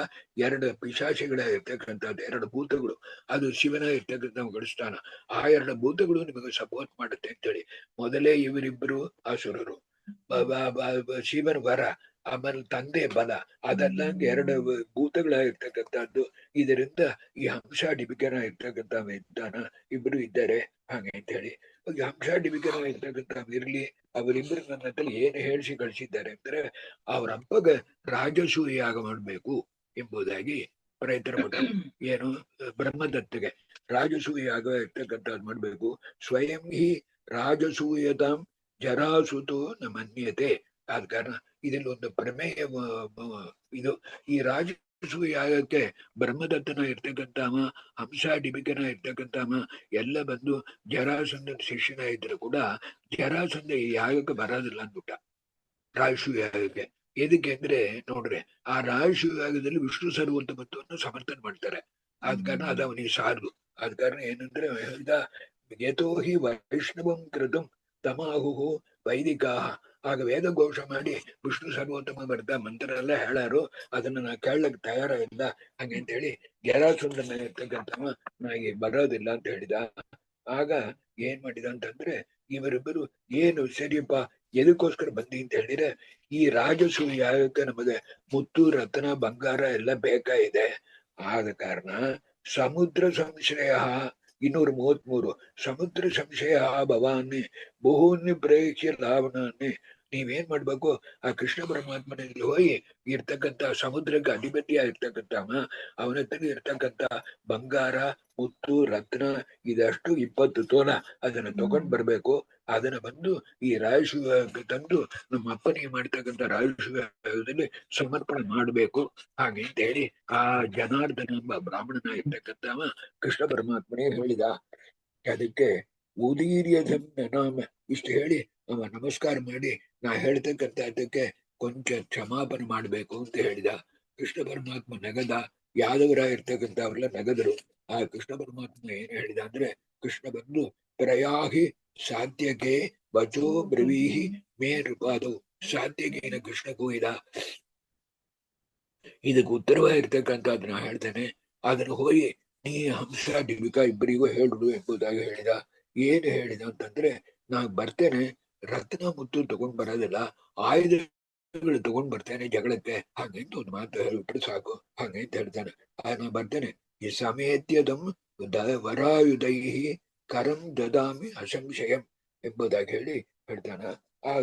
2 ಪಿಶಾಚಿಗಳ ಇರ್ತಕ್ಕಂಥದ್ದು 2 ಭೂತಗಳು, ಅದು ಶಿವನ ಇರ್ತಕ್ಕಂಥ ಗಡಿಸ್ತಾನ. ಆ 2 ಭೂತಗಳು ನಿಮಗೆ ಸಪೋರ್ಟ್ ಮಾಡುತ್ತೆ ಅಂತೇಳಿ ಮೊದಲೇ ಇವರಿಬ್ಬರು ಅಸುರರು, ಶಿವನ ವರ, ಆಮೇಲೆ ತಂದೆ ಬಲ, ಅದೆಲ್ಲ 2 ಭೂತಗಳಾಗಿರ್ತಕ್ಕಂಥದ್ದು. ಇದರಿಂದ ಈ ಹಂಸಾಡಿಬಿಕನ ಇರ್ತಕ್ಕಂಥ ಇದ್ದಾನ ಇಬ್ಬರು ಇದ್ದಾರೆ ಹಾಗೆ ಅಂತ ಹೇಳಿ. ಹಂಸಾಡಿಬಿಕನ ಇರ್ತಕ್ಕಂಥ ಇರ್ಲಿ, ಅವರಿಬ್ಬರು ನನ್ನ ಹತ್ರ ಏನು ಹೇಳಿಸಿ ಕಳಿಸಿದ್ದಾರೆ ಅಂದ್ರೆ, ಅವ್ರ ಅಪ್ಪಗ ರಾಜಸೂಯ ಯಾಗ ಮಾಡ್ಬೇಕು ಎಂಬುದಾಗಿ ಪ್ರಯತ್ನ ಪಟ್ಟರು. ಏನು ಬ್ರಹ್ಮದತ್ತಿಗೆ ರಾಜಸೂಯ ಯಾಗ ಇರ್ತಕ್ಕಂಥದ್ದು ಮಾಡ್ಬೇಕು. ಸ್ವಯಂ ಹಿ ರಾಜಸೂಯತಾಂ ಜರಾಸುತೋ ನ ಮನ್ಯತೆ. ಆದ ಕಾರಣ ಇದರಲ್ಲಿ ಒಂದು ಪ್ರಮೇಯ ಇದು. ಈ ರಾಜಸೂಯ ಯಾಗಕ್ಕೆ ಬ್ರಹ್ಮದತ್ತನ ಇರ್ತಕ್ಕಂಥವ, ಹಂಸಾಡಿಬಿಕನ ಇರ್ತಕ್ಕಂಥವ ಎಲ್ಲ ಬಂದು ಜರಾಸಂಧನ ಶಿಷ್ಯನ ಇದ್ರು ಕೂಡ ಜರಾಸಂಧ ಈ ಯಾಗಕ್ಕೆ ಬರೋದಿಲ್ಲ ಅಂದ್ಬಿಟ್ಟ ರಾಜಸೂಯ ಯಾಗಕ್ಕೆ. ಎದಕ್ಕೆ ಅಂದ್ರೆ ನೋಡ್ರಿ, ಆ ರಾಜಸೂಯ ಯಾಗದಲ್ಲಿ ವಿಷ್ಣು ಸರ್ವೋತ್ತಮತ್ವವನ್ನು ಸಮರ್ಥನೆ ಮಾಡ್ತಾರೆ. ಆದ ಕಾರಣ ಅದು ಅವನಿಗೆ ಸಾರದು. ಆದ ಕಾರಣ ಏನಂದ್ರೆ ಹೇಳ್ದ, ಯಥೋ ಹಿ ವೈಷ್ಣವಂ ಕೃತಂ ತಮಾಹು ವೈದಿಕಾಹ. ಆಗ ವೇದ ಘೋಷ ಮಾಡಿ ವಿಷ್ಣು ಸರ್ವೋತ್ತಮ ಬರ್ದ ಮಂತ್ರ ಎಲ್ಲ ಹೇಳಾರು, ಅದನ್ನ ನಾ ಕೇಳಕ್ ತಯಾರಿಲ್ಲ ಹಂಗೆ ಅಂತ ಹೇಳಿ ಜರಾಸಂಧನ ಇರ್ತಕ್ಕಂಥವ ನನಗೆ ಬರೋದಿಲ್ಲ ಅಂತ ಹೇಳಿದ. ಆಗ ಏನ್ ಮಾಡಿದ ಅಂತಂದ್ರೆ, ಇವರಿಬ್ಬರು ಏನು ಸರಿಯಪ್ಪ ಎದಕ್ಕೋಸ್ಕರ ಬಂದಿ ಅಂತ ಹೇಳಿದ್ರೆ, ಈ ರಾಜಸೂಯ ಯಾಗಕ್ಕೆ ನಮಗೆ ಮುತ್ತು ರತ್ನ ಬಂಗಾರ ಎಲ್ಲ ಬೇಕಾಗಿದೆ. ಆದ ಕಾರಣ ಸಮುದ್ರ ಸಂಶ್ರಯ 233 ಸಮುದ್ರ ಸಂಶಯ ಭವಾನಿ ಬಹುನಿ ಪ್ರೇಕ್ಷೆ ಲಾವಣಾನಿ. ನೀವೇನ್ ಮಾಡ್ಬೇಕು, ಆ ಕೃಷ್ಣ ಪರಮಾತ್ಮನಲ್ಲಿ ಹೋಗಿ ಇರ್ತಕ್ಕಂಥ ಸಮುದ್ರಕ್ಕೆ ಅಧಿಪತಿಯಾಗಿರ್ತಕ್ಕಂಥವ ಅವನ ಹತ್ರ ಇರ್ತಕ್ಕಂಥ ಬಂಗಾರ ಮುತ್ತು ರತ್ನ ಇದಷ್ಟು 20 ತೋಲ ಅದನ್ನ ತಗೊಂಡ್ ಬರ್ಬೇಕು. ಅದನ್ನ ಬಂದು ಈ ರಾಜಸೂಯ ತಂದು ನಮ್ಮ ಅಪ್ಪನಿಗೆ ಮಾಡ್ತಕ್ಕಂಥ ರಾಜಸೂಯದಲ್ಲಿ ಸಮರ್ಪಣೆ ಮಾಡ್ಬೇಕು ಹಾಗೆ ಅಂತ ಹೇಳಿ ಆ ಜನಾರ್ದನ ಎಂಬ ಬ್ರಾಹ್ಮಣನ ಇರ್ತಕ್ಕಂಥವ ಕೃಷ್ಣ ಪರಮಾತ್ಮನೇ ಹೇಳಿದ. ಅದಕ್ಕೆ ಉದೀರ್ಯ ನಾಮ ಇಷ್ಟು ಹೇಳಿ ಅವ ನಮಸ್ಕಾರ ಮಾಡಿ, ನಾ ಹೇಳ್ತಕ್ಕಂಥ ಅದಕ್ಕೆ ಕೊಂಚ ಕ್ಷಮಾಪನೆ ಮಾಡ್ಬೇಕು ಅಂತ ಹೇಳಿದ. ಕೃಷ್ಣ ಪರಮಾತ್ಮ ನಗದ. ಯಾದವರ ಇರ್ತಕ್ಕಂಥವ್ರೆಲ್ಲ ನಗದರು. ಆ ಕೃಷ್ಣ ಪರಮಾತ್ಮ ಏನ್ ಹೇಳಿದ ಅಂದ್ರೆ, ಕೃಷ್ಣ ಬಂದು ಪ್ರಯಾಹಿ ಸಾಧ್ಯಕ್ಕೆ ವಚೋ ಬ್ರವೀಹಿ ಮೇ ನೃಪಾದವು. ಸಾಧ್ಯಕೇನ ಕೃಷ್ಣ ಕೂಯಿದ. ಇದಕ್ಕೆ ಉತ್ತರವಾಗಿರ್ತಕ್ಕಂಥದ್ದು ನಾ ಹೇಳ್ತೇನೆ, ಅದನ್ನು ಹೋಗಿ ನೀ ಹಂಸ ಡಿಬಿಕಾ ಇಬ್ಬರಿಗೂ ಹೇಳುದು ಎಂಬುದಾಗಿ ಹೇಳಿದ. ಏನು ಹೇಳಿದ ಅಂತಂದ್ರೆ, ನಾ ಬರ್ತೇನೆ, ರತ್ನ ಮುತ್ತು ತಗೊಂಡ್ ಬರೋದಿಲ್ಲ, ಆಯುಧಗಳು ತಗೊಂಡ್ ಬರ್ತೇನೆ ಜಗಳಕ್ಕೆ ಹಾಗೆ ಒಂದು ಮಾತು ಹೇಳ್ಬಿಟ್ರೆ ಸಾಕು ಹಾಗೆ ಅಂತ ಹೇಳ್ತಾನೆ. ನಾ ಬರ್ತೇನೆ ಈ ಸಮೇತ್ಯದಂ ವರಾಯುಧೈ ಕರಂ ದದಾಮಿ ಅಸಂಶಯಂ ಎಂಬುದಾಗಿ ಹೇಳ್ತಾನ. ಆ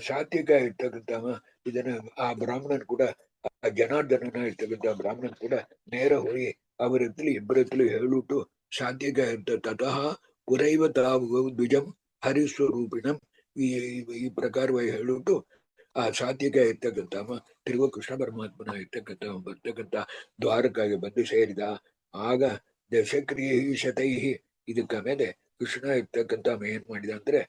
ಸಾತ್ವಿಕ ಇರ್ತಕ್ಕಂಥವ ಇದನ್ನ ಆ ಬ್ರಾಹ್ಮಣನ್ ಕೂಡ, ಆ ಜನಾರ್ದನನ ಇರ್ತಕ್ಕಂಥ ಬ್ರಾಹ್ಮಣನ್ ಕೂಡ ನೇರ ಹೋಗಿ ಅವರಿದ್ಲಿ ಇಬ್ಬರತ್ಲಿ ಹೇಳುಟ್ಟು ಸಾತ್ವಿಕ ಇರ್ತ ತತಃ ಪುರೈವ ತಾವು ದ್ವಿಜಂ ಹರಿಸ್ವರೂಪಿಣಂ ಈ ಪ್ರಕಾರವಾಗಿ ಹೇಳುಟ್ಟು ಆ ಸಾತ್ವಿಕ ಇರ್ತಕ್ಕಂಥವ ತಿರುವ ಕೃಷ್ಣ ಪರಮಾತ್ಮನ ಬರ್ತಕ್ಕಂಥ ದ್ವಾರಕ್ಕಾಗಿ ಬಂದು ಸೇರಿದ. ಆಗ ದಶಕ್ರಿಯ ಶತೈ ಇದಕ್ಕ ಮೇಲೆ ಕೃಷ್ಣ ಇರ್ತಕ್ಕಂಥ ಏನ್ ಮಾಡಿದ ಅಂದ್ರೆ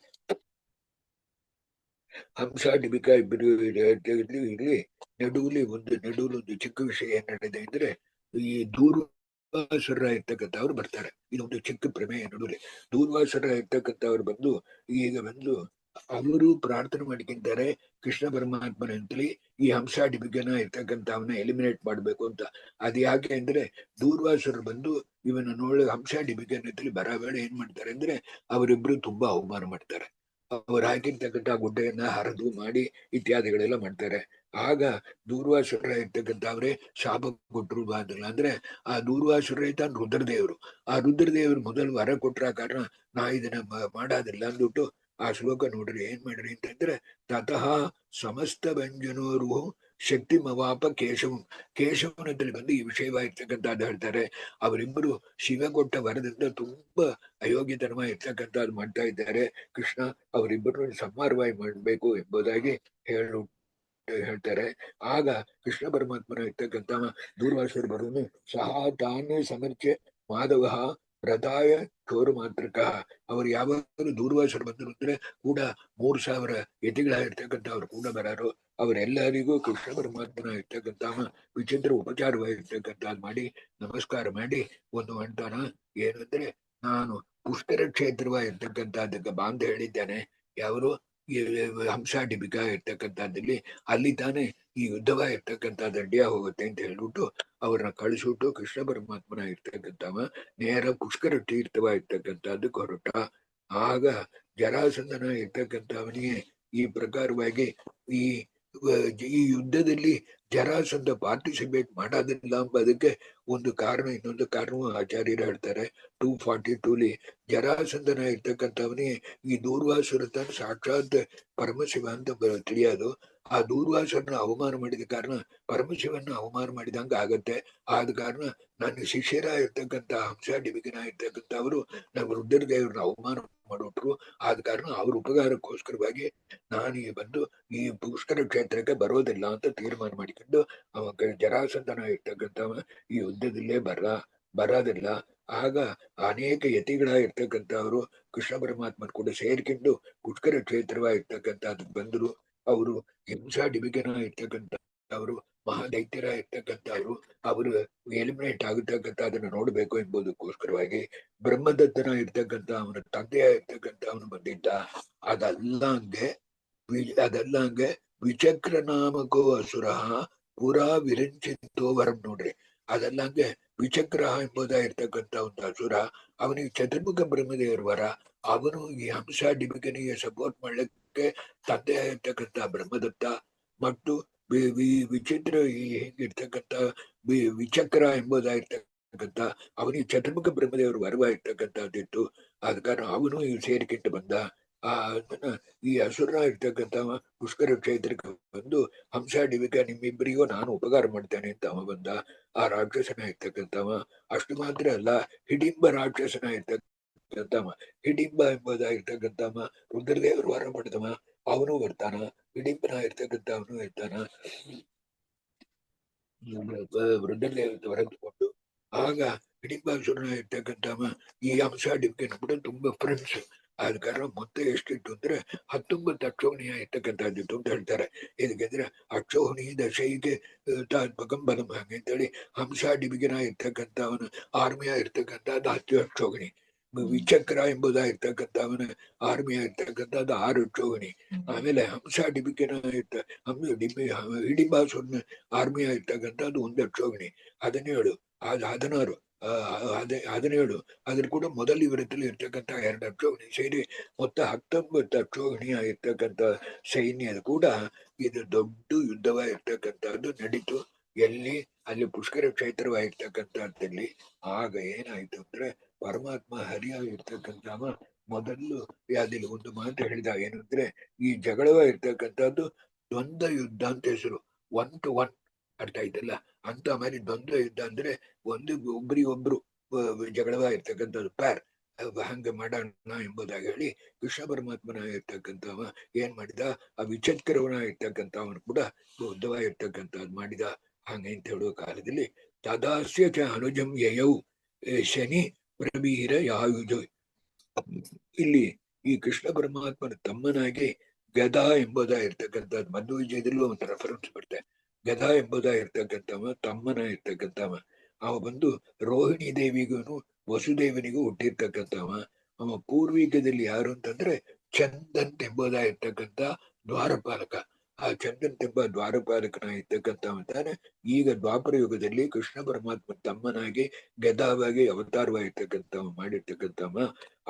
ಹಂಸ ಡಿಬಿಕಾ ಇಬ್ಬರು ಇಲ್ಲಿ ನಡುವಲಿ ಒಂದು ಚಿಕ್ಕ ವಿಷಯ ಏನ್ ನಡೆದಿದೆ ಅಂದ್ರೆ ಈ ದೂರ್ವಾಸರ ಇರ್ತಕ್ಕಂಥವ್ರು ಬರ್ತಾರೆ. ಇದೊಂದು ಚಿಕ್ಕ ಪ್ರಮೇಯ ನಡುವಲಿ. ದೂರ್ವಾಸರ ಇರ್ತಕ್ಕಂಥವ್ರು ಬಂದು ಈಗ ಬಂದು ಅವರು ಪ್ರಾರ್ಥನೆ ಮಾಡ್ಕಿಂತಾರೆ ಕೃಷ್ಣ ಪರಮಾತ್ಮನ ಅಂತಲಿ ಈ ಹಂಸ ಡಿಬಿಗನ ಇರ್ತಕ್ಕಂಥವನ್ನ ಎಲಿಮಿನೇಟ್ ಮಾಡ್ಬೇಕು ಅಂತ. ಅದ್ ಯಾಕೆ ಅಂದ್ರೆ ದೂರ್ವಾಸರು ಬಂದು ಇವನ ಹಂಸ ಡಿಬಿಗನ ಅಂತಲಿ ಬರಬೇಡ ಏನ್ ಮಾಡ್ತಾರೆ ಅಂದ್ರೆ ಅವರಿಬ್ರು ತುಂಬಾ ಅವಮಾನ ಮಾಡ್ತಾರೆ. ಅವ್ರು ಹಾಕಿರ್ತಕ್ಕಂಥ ಗುಡ್ಡೆಯನ್ನ ಹರಿದು ಮಾಡಿ ಇತ್ಯಾದಿಗಳೆಲ್ಲ ಮಾಡ್ತಾರೆ. ಆಗ ದೂರ್ವಾಸುರ ಇರ್ತಕ್ಕಂಥವ್ರೆ ಶಾಪ ಕೊಟ್ಟರು ಬಾದಲ್ಲ ಅಂದ್ರೆ ಆ ದೂರ್ವಾಸುರ ಇದ್ದ ರುದ್ರದೇವರು. ಆ ರುದ್ರದೇವರು ಮೊದಲು ವರ ಕೊಟ್ರ ಕಾರಣ ನಾ ಇದನ್ನ ಮಾಡೋದಿಲ್ಲ ಅಂದ್ಬಿಟ್ಟು ಆ ಶ್ಲೋಕ ನೋಡ್ರಿ ಏನ್ ಮಾಡ್ರಿ ಅಂತಂದ್ರೆ ತತಃ ಸಮಸ್ತ ವ್ಯಂಜನೋರು ಶಕ್ತಿ ಮವಾಪ ಕೇಶವನದಲ್ಲಿ ಬಂದು ಈ ವಿಷಯವಾಗಿರ್ತಕ್ಕಂಥದ್ದು ಹೇಳ್ತಾರೆ. ಅವರಿಬ್ಬರು ಶಿವ ಕೊಟ್ಟ ವರದಿಂದ ತುಂಬಾ ಅಯೋಗ್ಯತನವ ಇರ್ತಕ್ಕಂಥದ್ದು ಮಾಡ್ತಾ ಇದ್ದಾರೆ. ಕೃಷ್ಣ ಅವರಿಬ್ಬರು ಸಂಹಾರವಾಗಿ ಮಾಡಬೇಕು ಎಂಬುದಾಗಿ ಹೇಳ್ತಾರೆ. ಆಗ ಕೃಷ್ಣ ಪರಮಾತ್ಮನ ಇರ್ತಕ್ಕಂಥ ದೂರ್ವಾಸರು ಬರುವನು ಸಹ ತಾನೇ ಸಮರ್ಚೆ ಮಾಧವ ರಥಾಯ ಚೋರು ಮಾತ್ರಕ. ಅವರು ಯಾವಾಗಲೂ ದೂರ್ವಾಸರು ಬಂದರು ಅಂದ್ರೆ ಕೂಡ 3000 ಯತಿಗಳಾಗಿರ್ತಕ್ಕಂಥವ್ರು ಕೂಡ ಬರಾರು. ಅವರೆಲ್ಲರಿಗೂ ಕೃಷ್ಣ ಪರಮಾತ್ಮನ ಇರ್ತಕ್ಕಂಥ ವಿಚಿತ್ರ ಉಪಚಾರವಾಗಿರ್ತಕ್ಕಂಥದ್ದು ಮಾಡಿ ನಮಸ್ಕಾರ ಮಾಡಿ ಒಂದು ಅಂತಾನ ಏನಂದ್ರೆ ನಾನು ಪುಷ್ಕರ ಕ್ಷೇತ್ರವಾಗಿರ್ತಕ್ಕಂಥದ್ದಕ್ಕೆ ಬಾಂಧ ಹೇಳಿದ್ದೇನೆ. ಯಾವರು ಈ ಹಂಸ ಡಿಬಿಕಾ ಇರ್ತಕ್ಕಂಥದ್ದಲ್ಲಿ ಅಲ್ಲಿ ತಾನೇ ಈ ಯುದ್ಧವ ಇರ್ತಕ್ಕಂಥದ್ದು ಅಡ್ಡಿಯ ಹೋಗುತ್ತೆ ಅಂತ ಹೇಳ್ಬಿಟ್ಟು ಅವ್ರನ್ನ ಕಳಿಸ್ಬಿಟ್ಟು ಕೃಷ್ಣ ಪರಮಾತ್ಮನ ಇರ್ತಕ್ಕಂಥವ ನೇರ ಪುಷ್ಕರ ತೀರ್ಥವ ಇರ್ತಕ್ಕಂಥದ್ದಕ್ಕೆ ಹೊರಟ. ಆಗ ಜರಾಸಂಧನ ಇರ್ತಕ್ಕಂಥವನಿಗೆ ಈ ಪ್ರಕಾರವಾಗಿ ಈ ಈ ಯುದ್ಧದಲ್ಲಿ ಜರಾಸಂಧ ಪಾರ್ಟಿಸಿಪೇಟ್ ಮಾಡೋದಿಲ್ಲ ಎಂಬುದಕ್ಕೆ ಒಂದು ಕಾರಣ, ಇನ್ನೊಂದು ಕಾರಣವೂ ಆಚಾರ್ಯರು ಹೇಳ್ತಾರೆ. 242 ಜರಾಸಂಧನ ಇರ್ತಕ್ಕಂಥವನಿಗೆ ಈ ದೂರ್ವಾಸುರ ಸಾಕ್ಷಾತ್ ಪರಮಶಿವ ಅಂತ ತಿಳಿಯೋದು. ಆ ದೂರ್ವಾಸರನ್ನ ಅವಮಾನ ಮಾಡಿದ ಕಾರಣ ಪರಮಶಿವನ್ನ ಅವಮಾನ ಮಾಡಿದಂಗ ಆಗತ್ತೆ. ಆದ ಕಾರಣ ನನ್ನ ಶಿಷ್ಯರ ಇರ್ತಕ್ಕಂಥ ಹಂಸ ಡಿಬಿಗನ ಇರ್ತಕ್ಕಂಥವರು ನಮ್ಮ ರುದ್ರದೇವ್ರನ್ನ ಅವಮಾನ ಮಾಡಿಬಿಟ್ರು. ಆದ ಕಾರಣ ಅವ್ರ ಉಪಕಾರಕ್ಕೋಸ್ಕರವಾಗಿ ನಾನು ಬಂದು ಈ ಪುಷ್ಕರ ಕ್ಷೇತ್ರಕ್ಕೆ ಬರೋದಿಲ್ಲ ಅಂತ ತೀರ್ಮಾನ ಮಾಡಿಕೊಂಡು ಅವ ಜರಾಸಂಧನ ಇರ್ತಕ್ಕಂಥವ ಈ ಯುದ್ಧದಲ್ಲೇ ಬರೋದಿಲ್ಲ. ಆಗ ಅನೇಕ ಯತಿಗಳ ಇರ್ತಕ್ಕಂಥವ್ರು ಕೃಷ್ಣ ಪರಮಾತ್ಮನ ಕೂಡ ಸೇರ್ಕೊಂಡು ಪುಷ್ಕರ ಕ್ಷೇತ್ರವಾಗಿರ್ತಕ್ಕಂಥದ್ದು ಬಂದರು. ಅವರು ಹಿಂಸ ಡಿಬಿಗನ ಇರ್ತಕ್ಕಂಥವ್ರು ಮಹಾದೈತ್ಯರ ಇರ್ತಕ್ಕಂಥವ್ರು ಅವರು ಎಲಿಮಿನೇಟ್ ಆಗತಕ್ಕಂಥ ಅದನ್ನ ನೋಡ್ಬೇಕು ಎಂಬುದಕ್ಕೋಸ್ಕರವಾಗಿ ಬ್ರಹ್ಮದತ್ತನ ಇರ್ತಕ್ಕಂಥ ಅವನ ತಂದೆಯ ಇರ್ತಕ್ಕಂಥ ಅವನು ಬಂದಿದ್ದ. ಅದಲ್ಲಂಗೆ ವಿಚಕ್ರ ನಾಮಕೋ ಅಸುರ ಪುರಾ ವಿರಂಚಿತೋ ವರಂ ನೋಡ್ರಿ. ಅದಲ್ಲಂಗೆ ವಿಚಕ್ರ ಎಂಬುದಾಗಿರ್ತಕ್ಕಂಥ ಒಂದು ಅಸುರ, ಅವನಿಗೆ ಚತುರ್ಮುಖ ಬ್ರಹ್ಮದೇವರ ವರ. ಅವನು ಈ ಹಂಸ ಡಿಬಿಗನಿಗೆ ಸಪೋರ್ಟ್ ಮಾಡ್ಲಿಕ್ಕೆ ತಂದೆ ಆಗಿರ್ತಕ್ಕಂಥ ಬ್ರಹ್ಮದತ್ತ ಮತ್ತು ವಿಚಿತ್ರ ಹೇಗಿರ್ತಕ್ಕಂಥ ವಿಚಕ್ರ ಎಂಬುದಾಗಿರ್ತಕ್ಕಂಥ ಅವನಿಗೆ ಚತುರ್ಮುಖ ಬ್ರಹ್ಮದೇವರು ವರವಾಗಿರ್ತಕ್ಕಂಥದ್ದಿತ್ತು. ಆದ ಕಾರಣ ಅವನು ಸೇರಿಕೆಟ್ಟು ಬಂದ. ಈ ಅಸುರ ಇರ್ತಕ್ಕಂಥ ಪುಷ್ಕರ ಕ್ಷೇತ್ರಕ್ಕೆ ಬಂದು ಹಂಸ ಡಿಬಿಕ ನಿಮ್ಮಿಬ್ಬರಿಗೂ ನಾನು ಉಪಕಾರ ಮಾಡ್ತೇನೆ ಅಂತ ಅವ ಬಂದ. ಆ ರಾಕ್ಷಸನ ಇರ್ತಕ್ಕಂಥವ ಅಷ್ಟು ಮಾತ್ರ ಅಲ್ಲ, ಹಿಡಿಂಬ ರಾಕ್ಷಸನ ಇರ್ತಕ್ಕಂಥವ, ಹಿಡಿಂಬ ಎಂಬುದಾಗಿರ್ತಕ್ಕಂಥವ ರುದ್ರದೇವರು ವರ ಪಡೆದವ, ಅವನು ಬರ್ತಾನ. ಹಿಡಿಂಬನ ಇರ್ತಕ್ಕಂಥವನು ಇರ್ತಾನ. ರುದ್ರದೇವ ವರ ತಗೊಂಡು ಆಗ ಹಿಡಿಂಬಾಸುರನ ಇರ್ತಕ್ಕಂಥವ ಈ ಹಂಸ ಡಿಬಿಕನ ಕೂಡ ತುಂಬಾ ಫ್ರೆಂಡ್ಸ್. ಆದ ಕಾರಣ ಮೊತ್ತ ಎಷ್ಟಿತ್ತು ಅಂದ್ರೆ 19 ಅಕ್ಷೋಹಿಣಿಯ ಇರ್ತಕ್ಕಂಥದ್ದಿತ್ತು ಅಂತ ಹೇಳ್ತಾರೆ. ಇದಕ್ಕೆಂದ್ರೆ ಅಕ್ಷೋಹಿಣಿ ದಶೈಗೆ ತಾತ್ಮಕಂ ಬಲಂ ಹಾಗೆ ಅಂತೇಳಿ ಹಂಸ ಡಿಬಿಗನ ಇರ್ತಕ್ಕಂಥವನ ಆರ್ಮಿಯ ಇರ್ತಕ್ಕಂಥದ್ದು 10 ಅಕ್ಷೋಹಿಣಿ. ವಿಚಕ್ರ ಎಂಬುದಾಗಿರ್ತಕ್ಕಂಥವನ ಆರ್ಮಿಯ ಇರ್ತಕ್ಕಂಥದ್ದು 6 ಅಕ್ಷೋಹಿಣಿ. ಆಮೇಲೆ ಹಂಸ ಡಿಬಿಗನ ಹಿಡಿಂಬಾಸುರನ ಆರ್ಮಿಯ ಇರ್ತಕ್ಕಂಥದ್ದು 1 ಅಕ್ಷೋಹಿಣಿ. 17 16 17 ಅದ್ರ ಕೂಡ ಮೊದಲು ಇವರದಲ್ಲಿ ಇರ್ತಕ್ಕಂಥ 2 ಅಕ್ಷೋಹಿಣಿ ಸೇರಿ ಮೊತ್ತ 19 ಅಕ್ಷೋಹಿಣಿಯ ಇರ್ತಕ್ಕಂಥ ಸೈನ್ಯದ ಕೂಡ ಇದು ದೊಡ್ಡ ಯುದ್ಧವ ಇರ್ತಕ್ಕಂಥದ್ದು ನಡೀತು. ಎಲ್ಲಿ ಅಲ್ಲಿ ಪುಷ್ಕರ ಕ್ಷೇತ್ರವಾಗಿರ್ತಕ್ಕಂಥದ್ದಲ್ಲಿ. ಆಗ ಏನಾಯ್ತು ಅಂದ್ರೆ ಪರಮಾತ್ಮ ಹರಿಯಾಗಿರ್ತಕ್ಕಂಥವ ಮೊದಲು ಅದಿಲ್ಲಿ ಒಂದು ಮಾತು ಹೇಳಿದ ಏನಂದ್ರೆ ಈ ಜಗಳವಾಗಿರ್ತಕ್ಕಂಥದ್ದು ದ್ವಂದ್ವ ಯುದ್ಧ ಅಂತ ಹೆಸರು. 1 to 1 ಅರ್ಥ ಆಯ್ತಲ್ಲ. ಅಂತ ಮೇಲೆ ದ್ವಂದ್ವ ಯುದ್ಧ ಅಂದ್ರೆ ಒಬ್ರಿಗೊಬ್ರು ಜಗಳವಾಗಿರ್ತಕ್ಕಂಥದ್ದು ಪ್ಯಾರ್ ಹಂಗ ಮಾಡೋಣ ಎಂಬುದಾಗಿ ಹೇಳಿ ಕೃಷ್ಣ ಪರಮಾತ್ಮನ ಇರ್ತಕ್ಕಂಥವ ಏನ್ ಮಾಡಿದ ಆ ವಿಚತ್ಕರವನ ಇರ್ತಕ್ಕಂಥವನು ಕೂಡ ಬೌದ್ಧವಾಗಿರ್ತಕ್ಕಂಥದ್ದು ಮಾಡಿದ. ಹಂಗೆ ಅಂತ ಹೇಳುವ ಕಾಲದಲ್ಲಿ ತದಾಸ್ಯ ಚ ಅನುಜಂ ಯಯೌ ಶನಿ ಪ್ರವೀರ ಯಾಯುಜ. ಇಲ್ಲಿ ಈ ಕೃಷ್ಣ ಪರಮಾತ್ಮನ ತಮ್ಮನಾಗಿ ಗದಾ ಎಂಬುದ ಇರ್ತಕ್ಕಂಥದ್ದು ಮಧ್ವ ವಿಜಯದಲ್ಲೂ ಒಂದು ರೆಫರೆನ್ಸ್ ಬರುತ್ತೆ. ಗದಾ ಎಂಬುದ ಇರ್ತಕ್ಕಂಥವ ತಮ್ಮನ ಇರ್ತಕ್ಕಂಥವ ಅವ ಬಂದು ರೋಹಿಣಿ ದೇವಿಗೂ ವಸುದೇವನಿಗೂ ಹುಟ್ಟಿರ್ತಕ್ಕಂಥವ. ಅವ ಪೂರ್ವಿಕದಲ್ಲಿ ಯಾರು ಅಂತಂದ್ರೆ ಚಂದನ್ ಎಂಬುದ ಇರ್ತಕ್ಕಂಥ ದ್ವಾರಪಾಲಕ. ಆ ಚಂದನ್ ಎಂಬ ದ್ವಾರಪಾಲಕನ ಇರ್ತಕ್ಕಂಥವ ತಾನೆ ಈಗ ದ್ವಾಪರ ಯುಗದಲ್ಲಿ ಕೃಷ್ಣ ಪರಮಾತ್ಮ ತಮ್ಮನಾಗಿ ಗದಾವಾಗಿ ಅವತಾರವಾಗಿರ್ತಕ್ಕಂಥವ ಮಾಡಿರ್ತಕ್ಕಂಥವ.